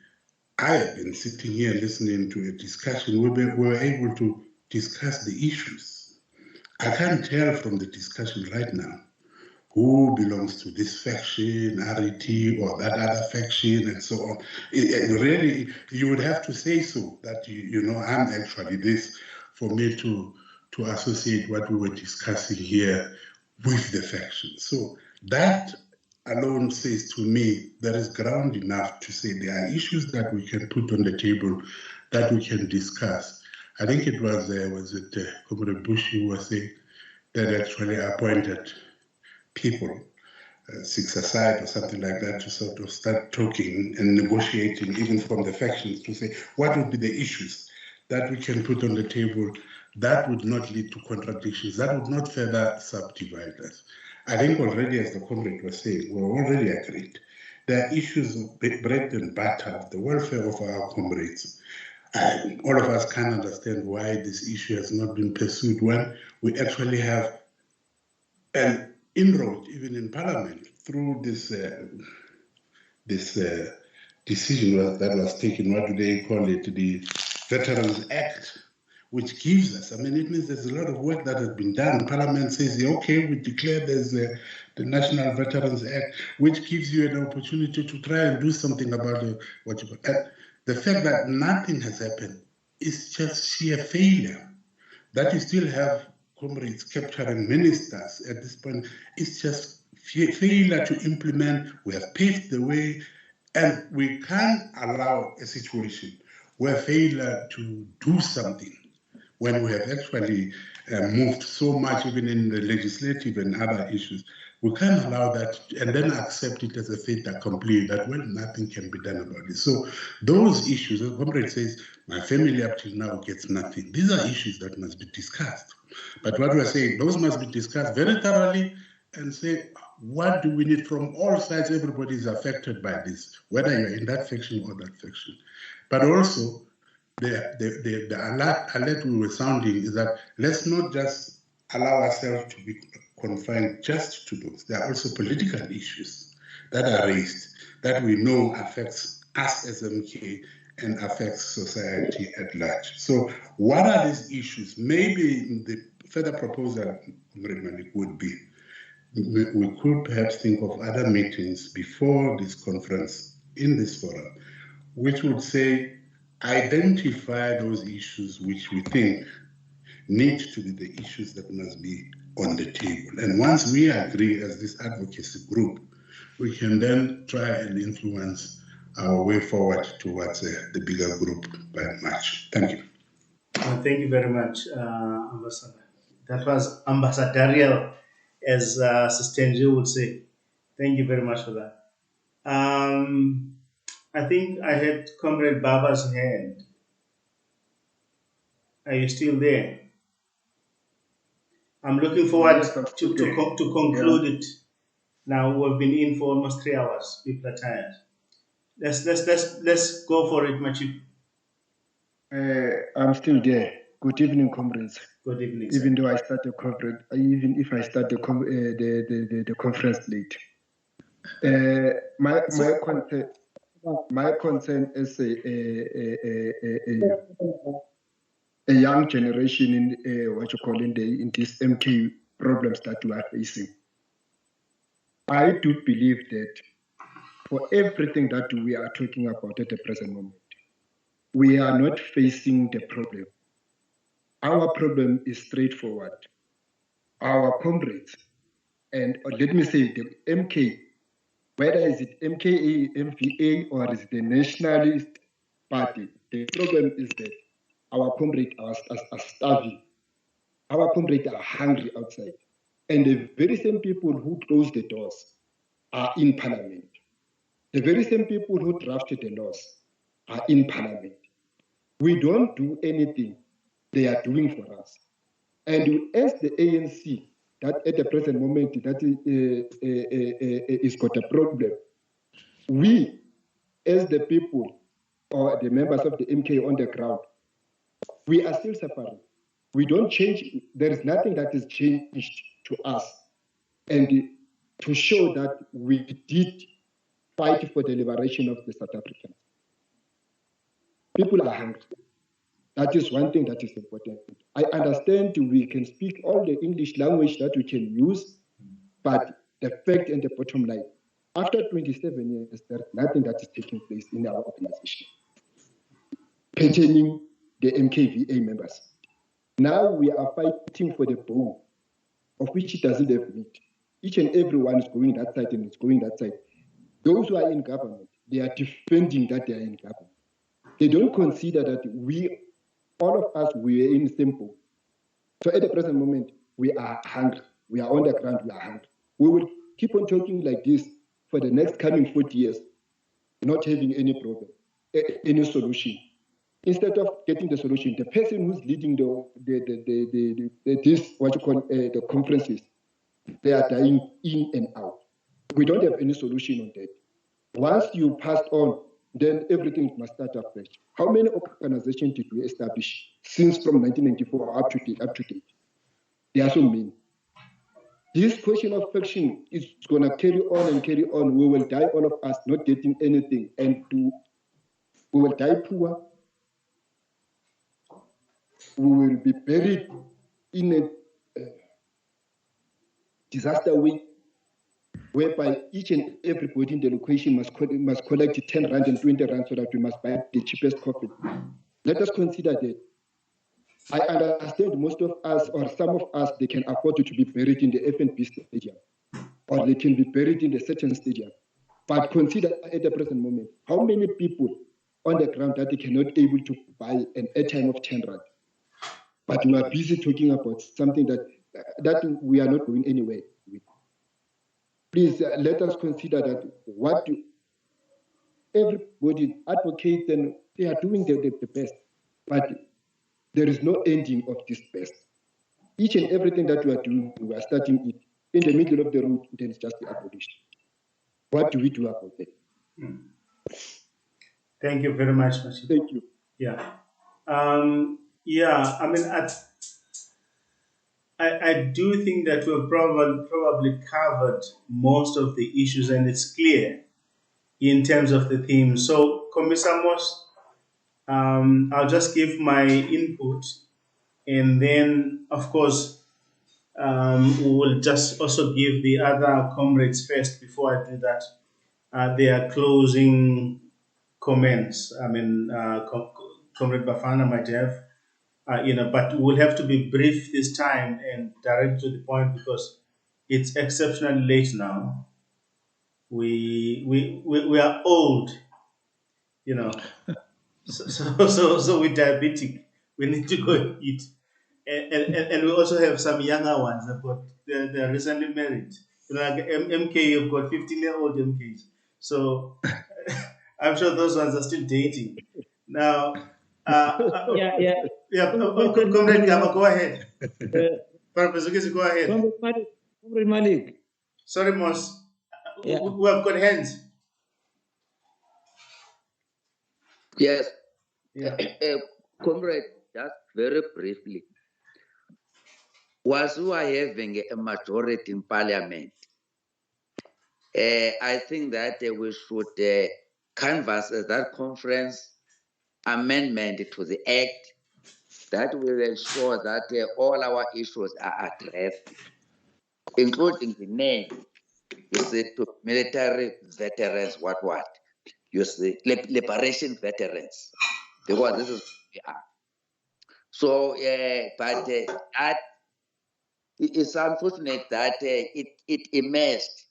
I have been sitting here listening to a discussion. We were able to discuss the issues. I can't tell from the discussion right now who belongs to this faction, RET, or that other faction, and so on. Really, you would have to say so, that you know, I'm actually this, for me to associate what we were discussing here with the faction. So that alone says to me there is ground enough to say there are issues that we can put on the table that we can discuss. I think it was Comrade Bush who was saying that actually appointed people, 6 aside or something like that, to sort of start talking and negotiating even from the factions to say what would be the issues that we can put on the table that would not lead to contradictions, that would not further subdivide us. I think already, as the comrade was saying, we're already agreed. There are issues of bread and butter of the welfare of our comrades. All of us can't understand why this issue has not been pursued when we actually have an inroad, even in Parliament, through this decision that was taken. What do they call it? The Veterans Act, which gives us, I mean, it means there's a lot of work that has been done. Parliament says, okay, we declare there's the National Veterans Act, which gives you an opportunity to try and do something about what you call. The fact that nothing has happened is just sheer failure. That you still have comrades capturing ministers at this point, it's just failure to implement. We have paved the way, and we can't allow a situation where failure to do something when we have actually moved so much, even in the legislative and other issues. We can't allow that and then accept it as a fait accompli, that, well, nothing can be done about it. So those issues, the comrade says, my family up till now gets nothing. These are issues that must be discussed. But what we're saying, those must be discussed very thoroughly and say, what do we need from all sides? Everybody is affected by this, whether you're in that faction or that faction. But also, the alert we were sounding is that let's not just allow ourselves to be confined just to those. There are also political issues that are raised that we know affects us as MK and affects society at large. So what are these issues? Maybe the further proposal, Malik, would be we could perhaps think of other meetings before this conference in this forum, which would say identify those issues which we think need to be the issues that must be on the table. And once we agree as this advocacy group, we can then try and influence our way forward towards the bigger group by March. Thank you. Thank you very much, Ambassador. That was ambassadorial, as Sister Nju would say. Thank you very much for that. I think I had Comrade Baba's hand. Are you still there? I'm looking forward Yes, I'm still there. to conclude it. Now we've been in for almost 3 hours. People are tired. Let's go for it, Machi. I'm still there. Good evening, comrades. Good evening, Even sir. though I start the conference, even if I start the conference late, my concern is a young generation in what you call in this MK problems that we are facing. I do believe that for everything that we are talking about at the present moment, we are not facing the problem. Our problem is straightforward. Our comrades, and let me say the MK, whether is it MKA, MVA, or is it the Nationalist Party, the problem is that our comrades are starving. Our comrades are hungry outside. And the very same people who close the doors are in parliament. The very same people who drafted the laws are in parliament. We don't do anything they are doing for us. And as the ANC, that at the present moment that is got a problem, we, as the people or the members of the MK on the ground, we are still suffering. We don't change. There is nothing that is changed to us. And to show that we did fight for the liberation of the South Africans. People are hungry. That is one thing that is important. I understand we can speak all the English language that we can use, but the fact and the bottom line, after 27 years, there's nothing that is taking place in our organization pertaining the MKVA members. Now we are fighting for the bone, of which it doesn't have meat. Each and everyone is going that side and it's going that side. Those who are in government, they are defending that they are in government. They don't consider that all of us, we are in the same boat. So at the present moment, we are hungry. We are on the ground, we are hungry. We will keep on talking like this for the next coming 40 years, not having any problem, any solution. Instead of getting the solution, the person who's leading the conferences, they are dying in and out. We don't have any solution on that. Once you passed on, then everything must start afresh. How many organizations did we establish since from 1994 up to date? There are so many. This question of faction is going to carry on and carry on. We will die, all of us, not getting anything, and we will die poor. We will be buried in a disaster way, whereby each and everybody in the location must collect 10 rand and 20 rand so that we must buy the cheapest coffee. Let us consider that. I understand most of us, or some of us, they can afford to be buried in the FNB stadium, or they can be buried in the certain stadium. But consider at the present moment, how many people on the ground that they cannot able to buy an airtime of 10 rand. But we are busy talking about something that we are not going anywhere with. Please let us consider that what everybody advocates, and they are doing the best, but there is no ending of this best. Each and everything that we are doing, we are starting it in the middle of the road, then it's just abolished. What do we do about that? Thank you very much, Machi. Thank you. Yeah. I mean, I do think that we've probably covered most of the issues, and it's clear in terms of the theme. So, Komisamos, I'll just give my input, and then, of course, we will just also give the other comrades first before I do that their closing comments. I mean, Comrade Bafana might have, but we'll have to be brief this time and direct to the point because it's exceptionally late now. We are old, so we're diabetic. We need to go and eat, and we also have some younger ones. They're recently married. Like MK, you've got 15-year-old MKs. So I'm sure those ones are still dating. Now, Comrade Gaba, go ahead. Go ahead. Comrade Malik. Sorry, Moss. We have got hands. Yes. Yeah. Comrade, just very briefly. Whilst we are having a majority in parliament, I think that we should canvass at that conference amendment to the act that will ensure that all our issues are addressed, including the name, you see, to military veterans, what? You see, liberation veterans, because this is what we are. So, but that it's unfortunate that it emerged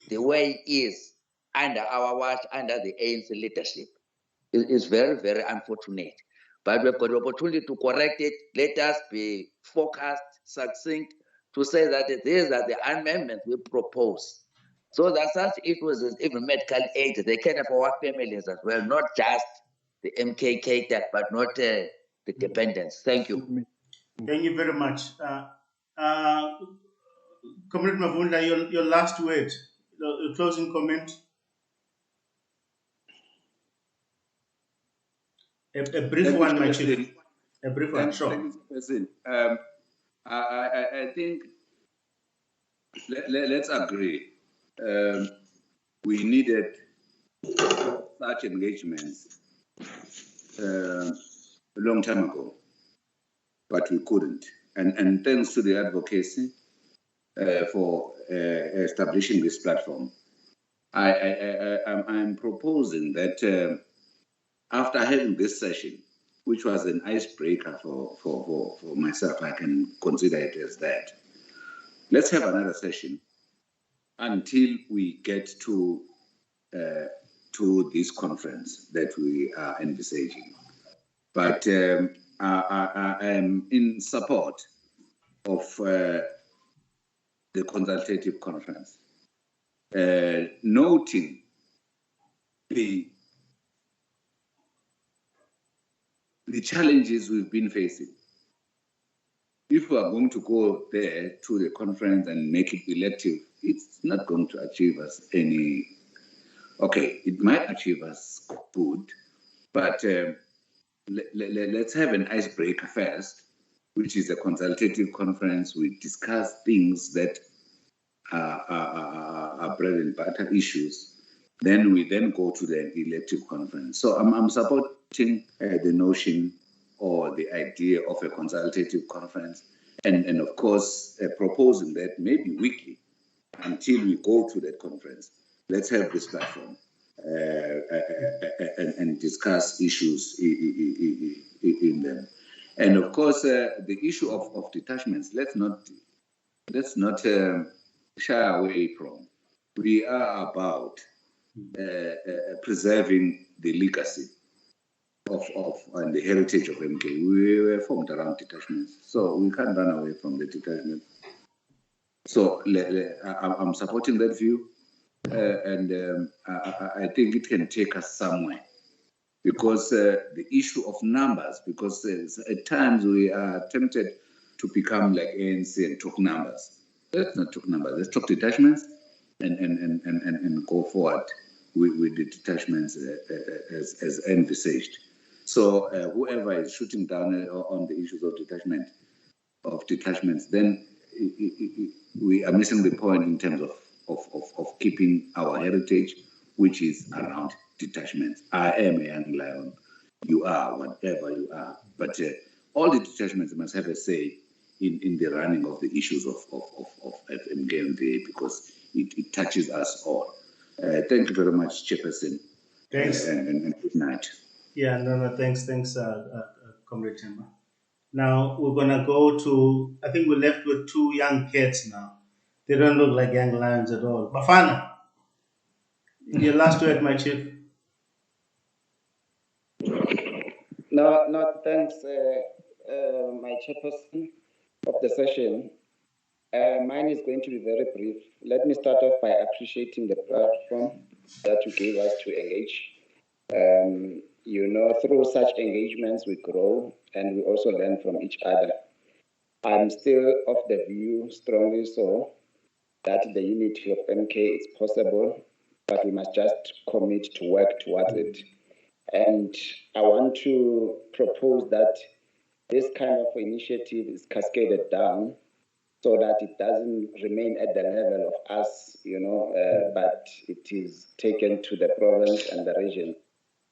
the way it is under our watch, under the ANC leadership. It's very, very unfortunate. But we've got the opportunity to correct it. Let us be focused, succinct, to say that these are the amendments we propose. So that such issues as even medical aid, they can have our families as well, not just the MKK, but not the dependents. Thank you. Thank you very much. Comrade Mavunda, your last word, your closing comment. A brief one, my chief. A brief one, sure. I think let's agree. We needed such engagements a long time ago, but we couldn't. And thanks to the advocacy for establishing this platform, I'm proposing that after having this session, which was an icebreaker for myself, I can consider it as that. Let's have another session until we get to this conference that we are envisaging. But I am in support of the consultative conference, noting the challenges we've been facing. If we are going to go there to the conference and make it elective, it's not going to achieve us any. Okay, it might achieve us good, but let's have an icebreaker first, which is a consultative conference. We discuss things that are bread and butter issues. Then we go to the elective conference. So I'm supporting the notion or the idea of a consultative conference, and of course proposing that maybe weekly until we go to that conference. Let's have this platform and discuss issues in them. And of course, the issue of detachments, let's not shy away from. We are about preserving the legacy of and the heritage of MK. We were formed around detachments, so we can't run away from the detachment. So I'm supporting that view, and I think it can take us somewhere, because the issue of numbers, because at times we are tempted to become like ANC and talk numbers. Let's not talk numbers. Let's talk detachments and go forward with the detachments as envisaged. So whoever is shooting down on the issues of detachments, then we are missing the point in terms of keeping our heritage, which is around detachments. I am a young lion. You are whatever you are, but all the detachments must have a say in the running of the issues of FMK, because it touches us all. Thank you very much, Chairperson. Thanks. And good night. Yeah, no, thanks, Comrade Temba. Now we're gonna go to, I think we're left with two young cats now. They don't look like young lions at all. Bafana, your last word, my chief. No, thanks, my chairperson of the session. Mine is going to be very brief. Let me start off by appreciating the platform that you gave us to engage. Through such engagements, we grow and we also learn from each other. I'm still of the view, strongly so, that the unity of MK is possible, but we must just commit to work towards it. And I want to propose that this kind of initiative is cascaded down so that it doesn't remain at the level of us, but it is taken to the province and the region.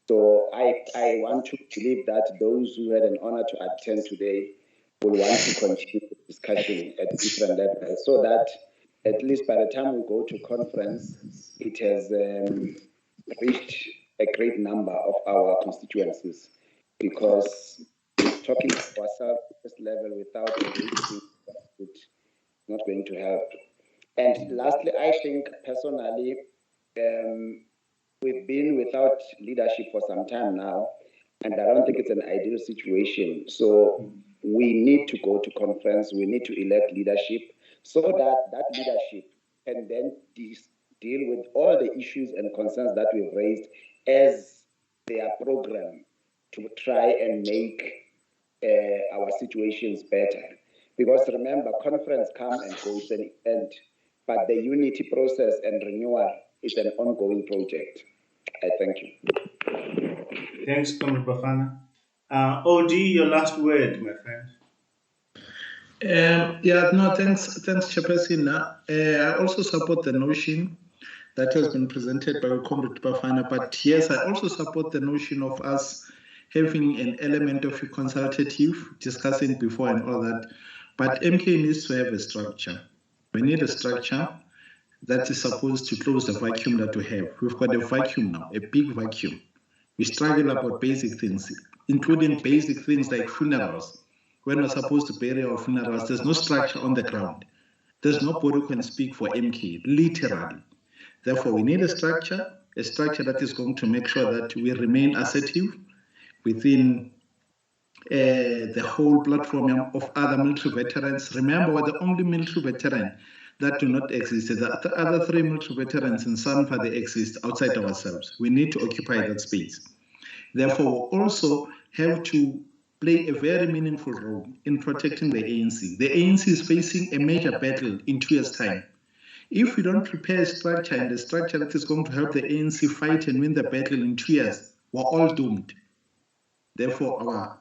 So I want to believe that those who had an honor to attend today will want to continue the discussion at different levels so that at least by the time we go to conference, it has reached a great number of our constituencies, because talking to ourselves at this level without engaging it's not going to help. And lastly, I think personally, we've been without leadership for some time now, and I don't think it's an ideal situation. So we need to go to conference, we need to elect leadership so that that leadership can then deal with all the issues and concerns that we've raised as their program to try and make our situations better. Because remember, conference come and go, it's an event, but the unity process and renewal is an ongoing project. I thank you. Thanks, Comrade Bafana. OD, your last word, my friend. Thanks, Chairperson. I also support the notion that has been presented by Comrade Bafana, but yes, I also support the notion of us having an element of a consultative, discussing before and all that, but MK needs to have a structure. We need a structure that is supposed to close the vacuum that we have. We've got a vacuum now, a big vacuum. We struggle about basic things, including basic things like funerals. When we're supposed to bury our funerals, there's no structure on the ground. There's nobody who can speak for MK, literally. Therefore, we need a structure that is going to make sure that we remain assertive within the whole platform of other military veterans. Remember, we're the only military veteran that do not exist. The other three military veterans in Sanfa, they exist outside ourselves. We need to occupy that space. Therefore, we also have to play a very meaningful role in protecting the ANC. The ANC is facing a major battle in 2 years' time. If we don't prepare a structure and a structure that is going to help the ANC fight and win the battle in 2 years, we're all doomed. Therefore, our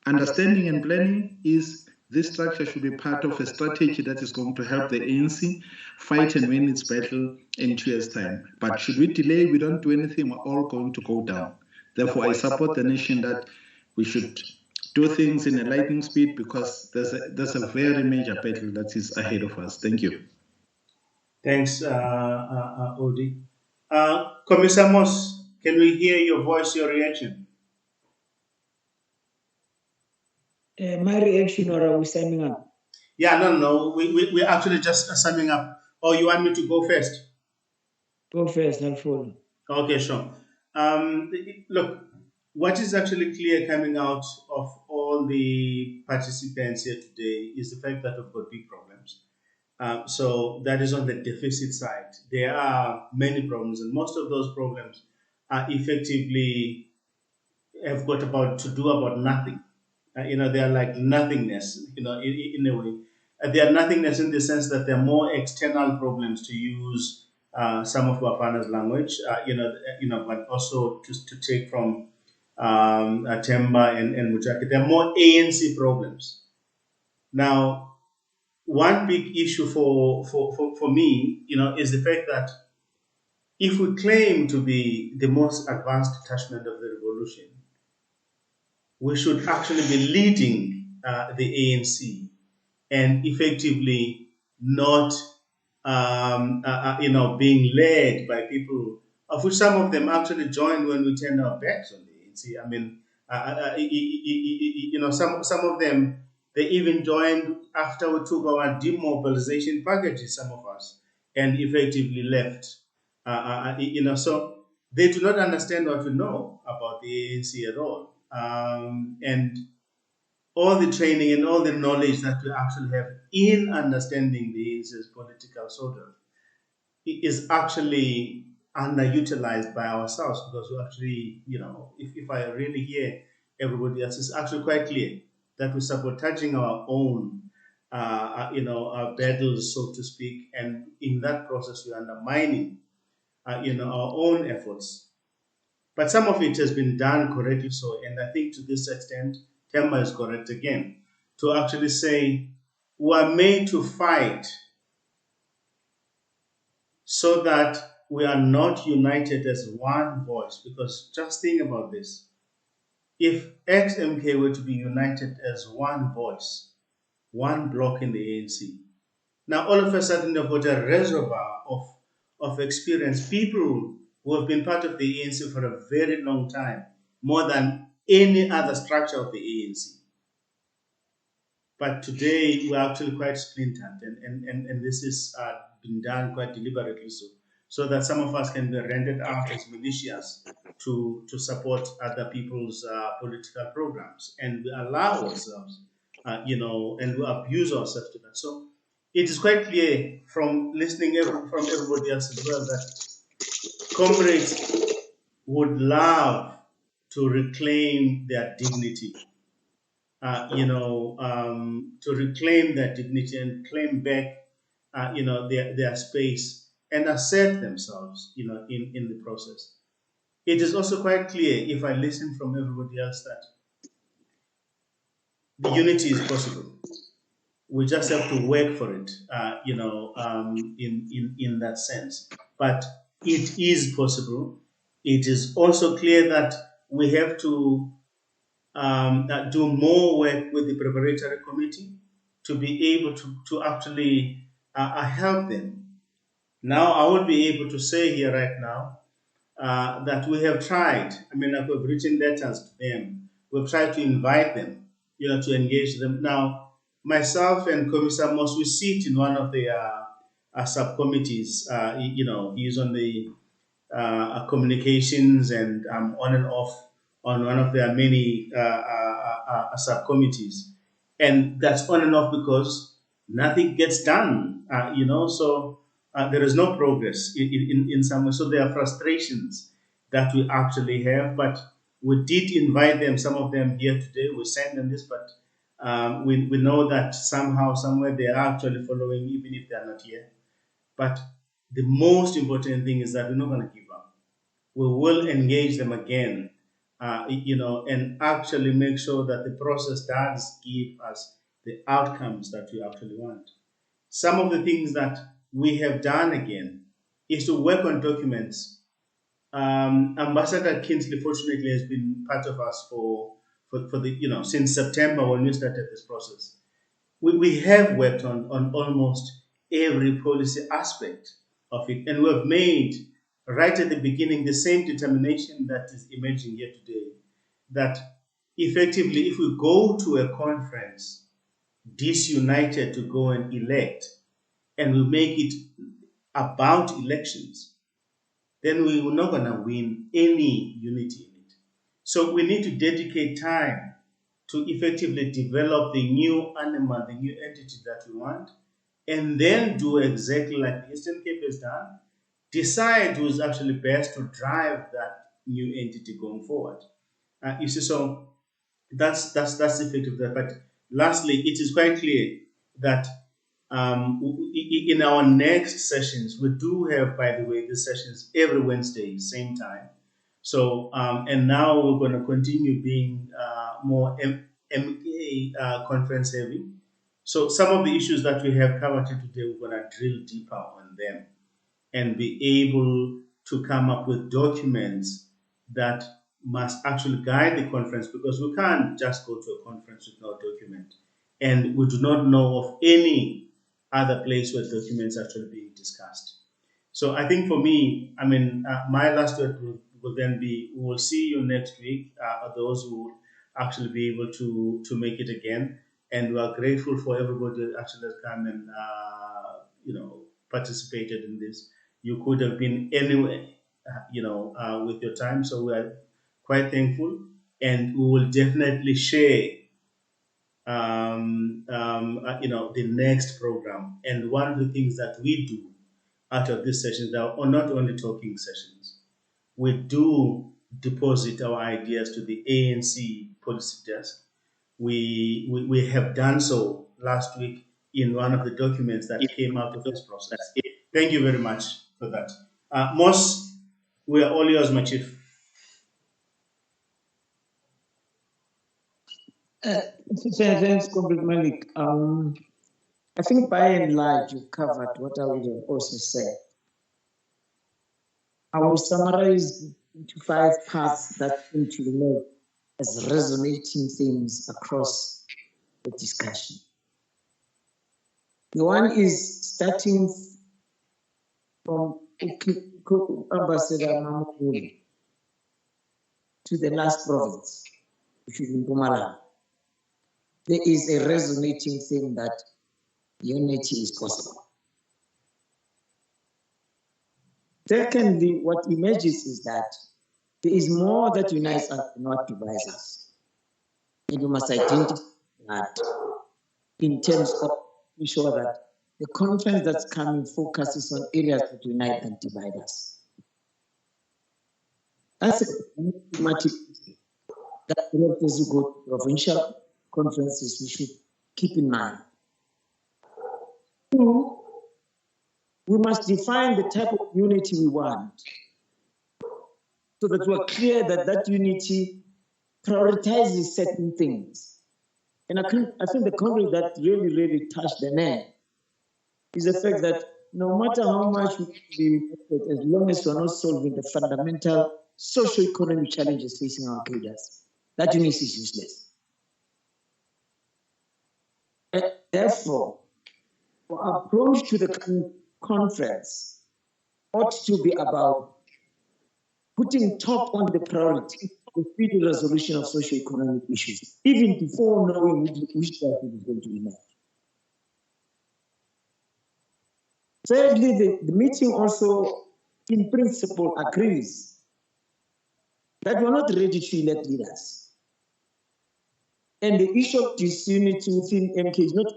understanding and planning is this structure should be part of a strategy that is going to help the ANC fight and win its battle in 2 years' time. But should we delay, we don't do anything, we're all going to go down. Therefore, I support the nation that we should do things in a lightning speed, because there's a very major battle that is ahead of us. Thank you. Thanks, Odi. Commissioner Moss, can we hear your voice, your reaction? My reaction, or are we summing up? Yeah, no. We're actually just summing up. Or you want me to go first? Go first, I'll follow. Okay, sure. Look, what is actually clear coming out of all the participants here today is the fact that we've got big problems. So that is on the deficit side. There are many problems, and most of those problems are effectively have got to do about nothing. They are like nothingness. In a way, they are nothingness in the sense that they're more external problems, to use some of Bafana's language. But also to take from Temba and Mujaki, they're more ANC problems. Now, one big issue for me, is the fact that if we claim to be the most advanced detachment of the revolution, we should actually be leading the ANC and effectively not, being led by people, of which some of them actually joined when we turned our backs on the ANC. I mean, some of them, they even joined after we took our demobilization packages, some of us, and effectively left. So they do not understand what we know about the ANC at all. And all the training and all the knowledge that we actually have in understanding the ANC's political soldiers is actually underutilized by ourselves, because we actually, if I really hear everybody else, it's actually quite clear that we're sabotaging our own, our battles, so to speak, and in that process we're undermining, our own efforts. But some of it has been done correctly so, and I think to this extent, Temba is correct again, to actually say we are made to fight so that we are not united as one voice. Because just think about this. If ExMK were to be united as one voice, one block in the ANC, now all of a sudden they've got a reservoir of experience, people who have been part of the ANC for a very long time, more than any other structure of the ANC. But today we're actually quite splintered, and this is been done quite deliberately so that some of us can be rendered out as militias to support other people's political programs, and we allow ourselves, and we abuse ourselves to that. So it is quite clear from listening from everybody else as well that comrades would love to reclaim their dignity. To reclaim their dignity and claim back, their space and assert themselves, in the process. It is also quite clear, if I listen from everybody else, that the unity is possible. We just have to work for it, in that sense. But it is possible. It is also clear that we have to do more work with the preparatory committee to be able to actually help them. Now, I would be able to say here right now that we have tried. I mean, we've written letters to them. We've tried to invite them, to engage them. Now, myself and Commissar Moss, we sit in one of the subcommittees. He's on the communications and on and off on one of their many subcommittees. And that's on and off because nothing gets done, so there is no progress in some way. So there are frustrations that we actually have, but we did invite them, some of them here today. We sent them this, but we know that somehow, somewhere they are actually following, even if they are not here. But the most important thing is that we're not going to give up. We will engage them again, and actually make sure that the process does give us the outcomes that we actually want. Some of the things that we have done again is to work on documents. Ambassador Kingsley, fortunately, has been part of us for the since September when we started this process. We have worked on almost every policy aspect of it, and we have made right at the beginning the same determination that is emerging here today, that effectively, if we go to a conference disunited to go and elect, and we make it about elections, then we are not going to win any unity in it. So we need to dedicate time to effectively develop the new animal, the new entity that we want, and then do exactly like the Eastern Cape has done, decide who's actually best to drive that new entity going forward. You see, so that's the effect of that. But lastly, it is quite clear that in our next sessions, we do have, by the way, these sessions every Wednesday, same time. So, and now we're going to continue being more MK conference heavy. So some of the issues that we have covered today, we're going to drill deeper on them and be able to come up with documents that must actually guide the conference, because we can't just go to a conference with no document. And we do not know of any other place where documents are actually being discussed. So I think for me, I mean, my last word will then be, we will see you next week, those who will actually be able to make it again. And we are grateful for everybody that actually has come and, participated in this. You could have been anywhere, with your time. So we are quite thankful, and we will definitely share the next program. And one of the things that we do out of these sessions are not only talking sessions. We do deposit our ideas to the ANC policy desk. We have done so last week in one of the documents that came out of this process. Thank you very much for that. Moss, we are all yours, my chief. Thanks, Comrade Malik. I think by and large you covered what I would have also said. I will summarize into 5 parts that seem to relate as resonating themes across the discussion. The one is starting from Ambassador Mamukulu to the last province, which is in Mpumalanga. There is a resonating theme that unity is possible. Secondly, what emerges is that there is more that unites us than what divides us. And we must identify that in terms of ensure that the conference that's coming focuses on areas that unite and divide us. That's a pragmatic that as we go to provincial conferences we should keep in mind. 2, we must define the type of unity we want so that we're clear that that unity prioritizes certain things. And I think the concept that really touched the nerve is the fact that no matter how much we as long as we're not solving the fundamental socio-economic challenges facing our cadres, that unity is useless. And therefore, our approach to the conference ought to be about putting top on the priority the speedy resolution of socio-economic issues, even before knowing which direction is going to emerge. Thirdly, the meeting also, in principle, agrees that we're not ready to elect leaders. And the issue of disunity within MK is not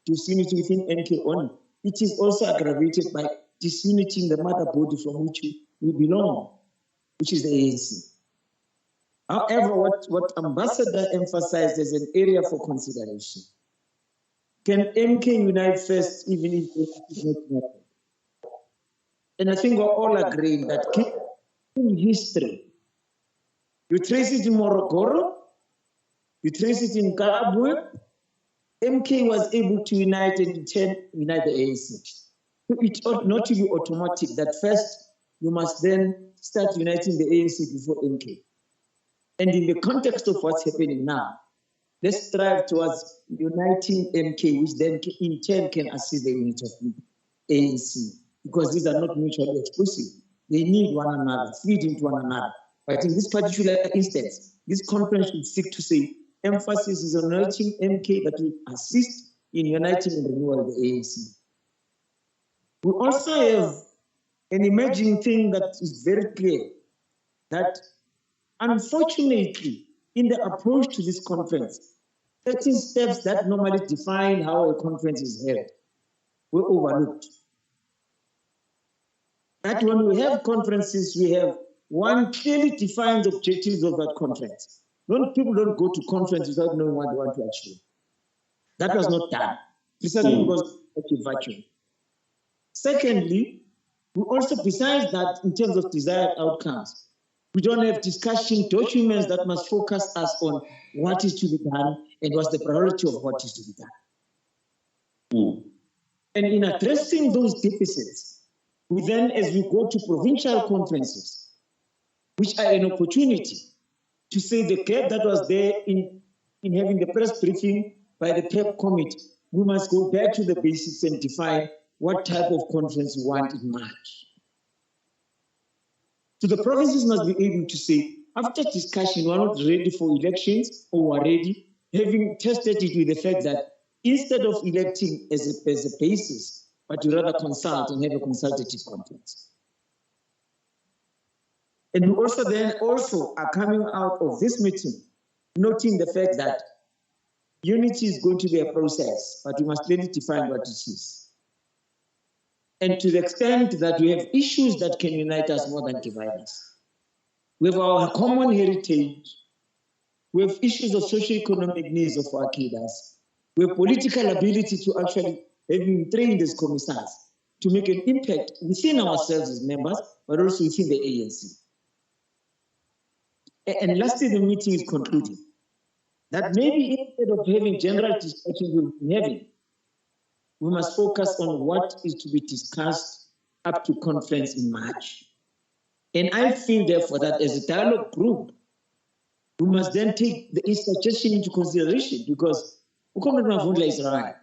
disunity within MK only. It is also aggravated by disunity in the mother body from which we belong, which is the ANC. However, what Ambassador emphasized as an area for consideration, can MK unite first even if it is not united? And I think we're all agreeing that in history, you trace it in Morogoro, you trace it in Kabwe, MK was able to unite and in turn unite the ANC. So it ought not to be automatic that first you must then start uniting the ANC before MK. And in the context of what's happening now, let's strive towards uniting MK, which then in turn can assist the unity of the ANC, because these are not mutually exclusive. They need one another, feed into one another. But in this particular instance, this conference should seek to say, emphasis is on uniting MK that will assist in uniting and renewal of the ANC. We also have an emerging thing that is very clear, that unfortunately, in the approach to this conference, certain steps that normally define how a conference is held were overlooked. That when we have conferences, we have one clearly defined objectives of that conference. People don't go to conference without knowing what they want to achieve. That was not done, precisely because of a vacuum. Secondly, we also, besides that, in terms of desired outcomes, we don't have discussion documents that must focus us on what is to be done and what's the priority of what is to be done. And in addressing those deficits, we then, as we go to provincial conferences, which are an opportunity to say the gap that was there in having the press briefing by the prep committee, we must go back to the basics and define what type of conference we want in March. So the provinces must be able to say, after discussion, we're not ready for elections, or we're ready, having tested it with the fact that instead of electing as a basis, but you rather consult and have a consultative conference. And we also then are coming out of this meeting, noting the fact that unity is going to be a process, but we must clearly define what it is. And to the extent that we have issues that can unite us more than divide us. We have our common heritage. We have issues of socio-economic needs of our cadres. We have political ability to actually have been trained as commissars to make an impact within ourselves as members, but also within the ANC. And lastly, the meeting is concluding that maybe instead of having general discussions we've been having, we must focus on what is to be discussed up to conference in March. And I feel, therefore, that as a dialogue group, we must then take the suggestion into consideration, because Ukombe Mavundla is right,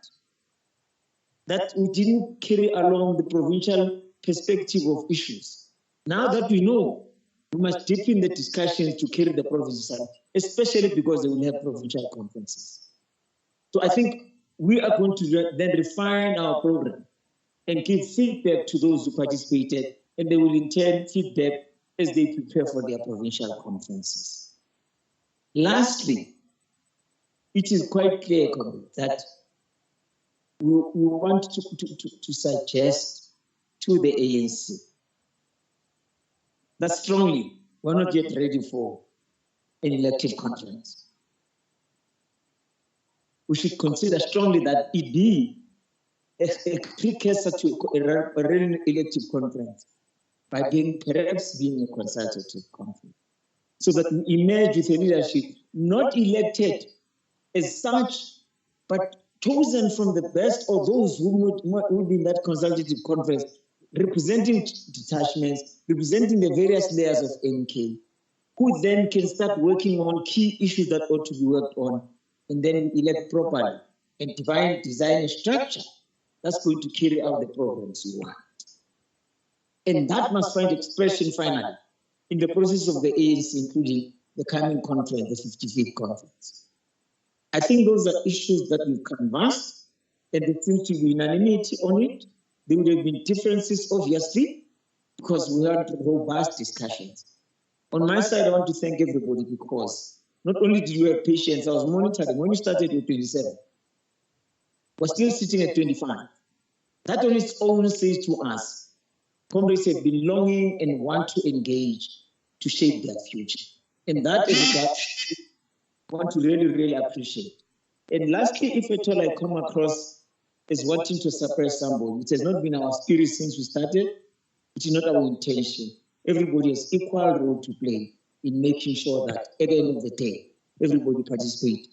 that we didn't carry along the provincial perspective of issues. Now that we know, we must deepen the discussions to carry the provinces out, especially because they will have provincial conferences. So I think we are going to then refine our program and give feedback to those who participated, and they will in turn feedback as they prepare for their provincial conferences. Lastly, it is quite clear that we want to suggest to the ANC that strongly we're not yet ready for an elective conference. We should consider strongly that it be a precursor to a real elective conference by perhaps being a consultative conference, so that we emerge with a leadership not elected as such, but chosen from the best of those who would be in that consultative conference, representing detachments, representing the various layers of MK, who then can start working on key issues that ought to be worked on, and then elect properly and design a structure that's going to carry out the programs we want. And that must find expression finally in the process of the ANC, including the coming conference, the 55th conference. I think those are issues that we've canvassed, and there seems to be unanimity on it. There would have been differences, obviously, because we had robust discussions. On my side, I want to thank everybody, because not only did we have patience, I was monitoring. When we started with 27, we're still sitting at 25. That on its own says to us, comrades have been longing and want to engage to shape their future. And that is what I want to really, really appreciate. And lastly, if at all I come across as wanting to suppress somebody, it has not been our spirit since we started. It is not our intention. Everybody has equal role to play in making sure that at the end of the day, everybody participates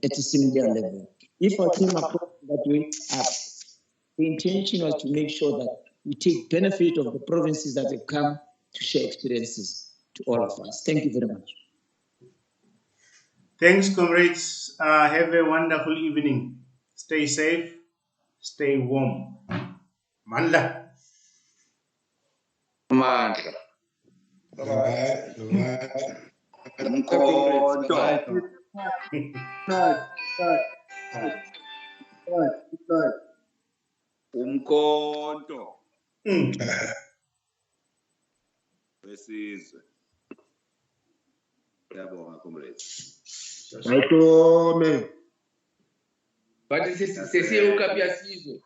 at a similar level. If I came across that way, the intention was to make sure that we take benefit of the provinces that have come to share experiences to all of us. Thank you very much. Thanks, comrades. Have a wonderful evening. Stay safe, stay warm. Mandla. Mandla. Umkhonto. Wesizwe. Ngiyabonga comrades. Ayitome. But sesiye ukaphi yasizwe.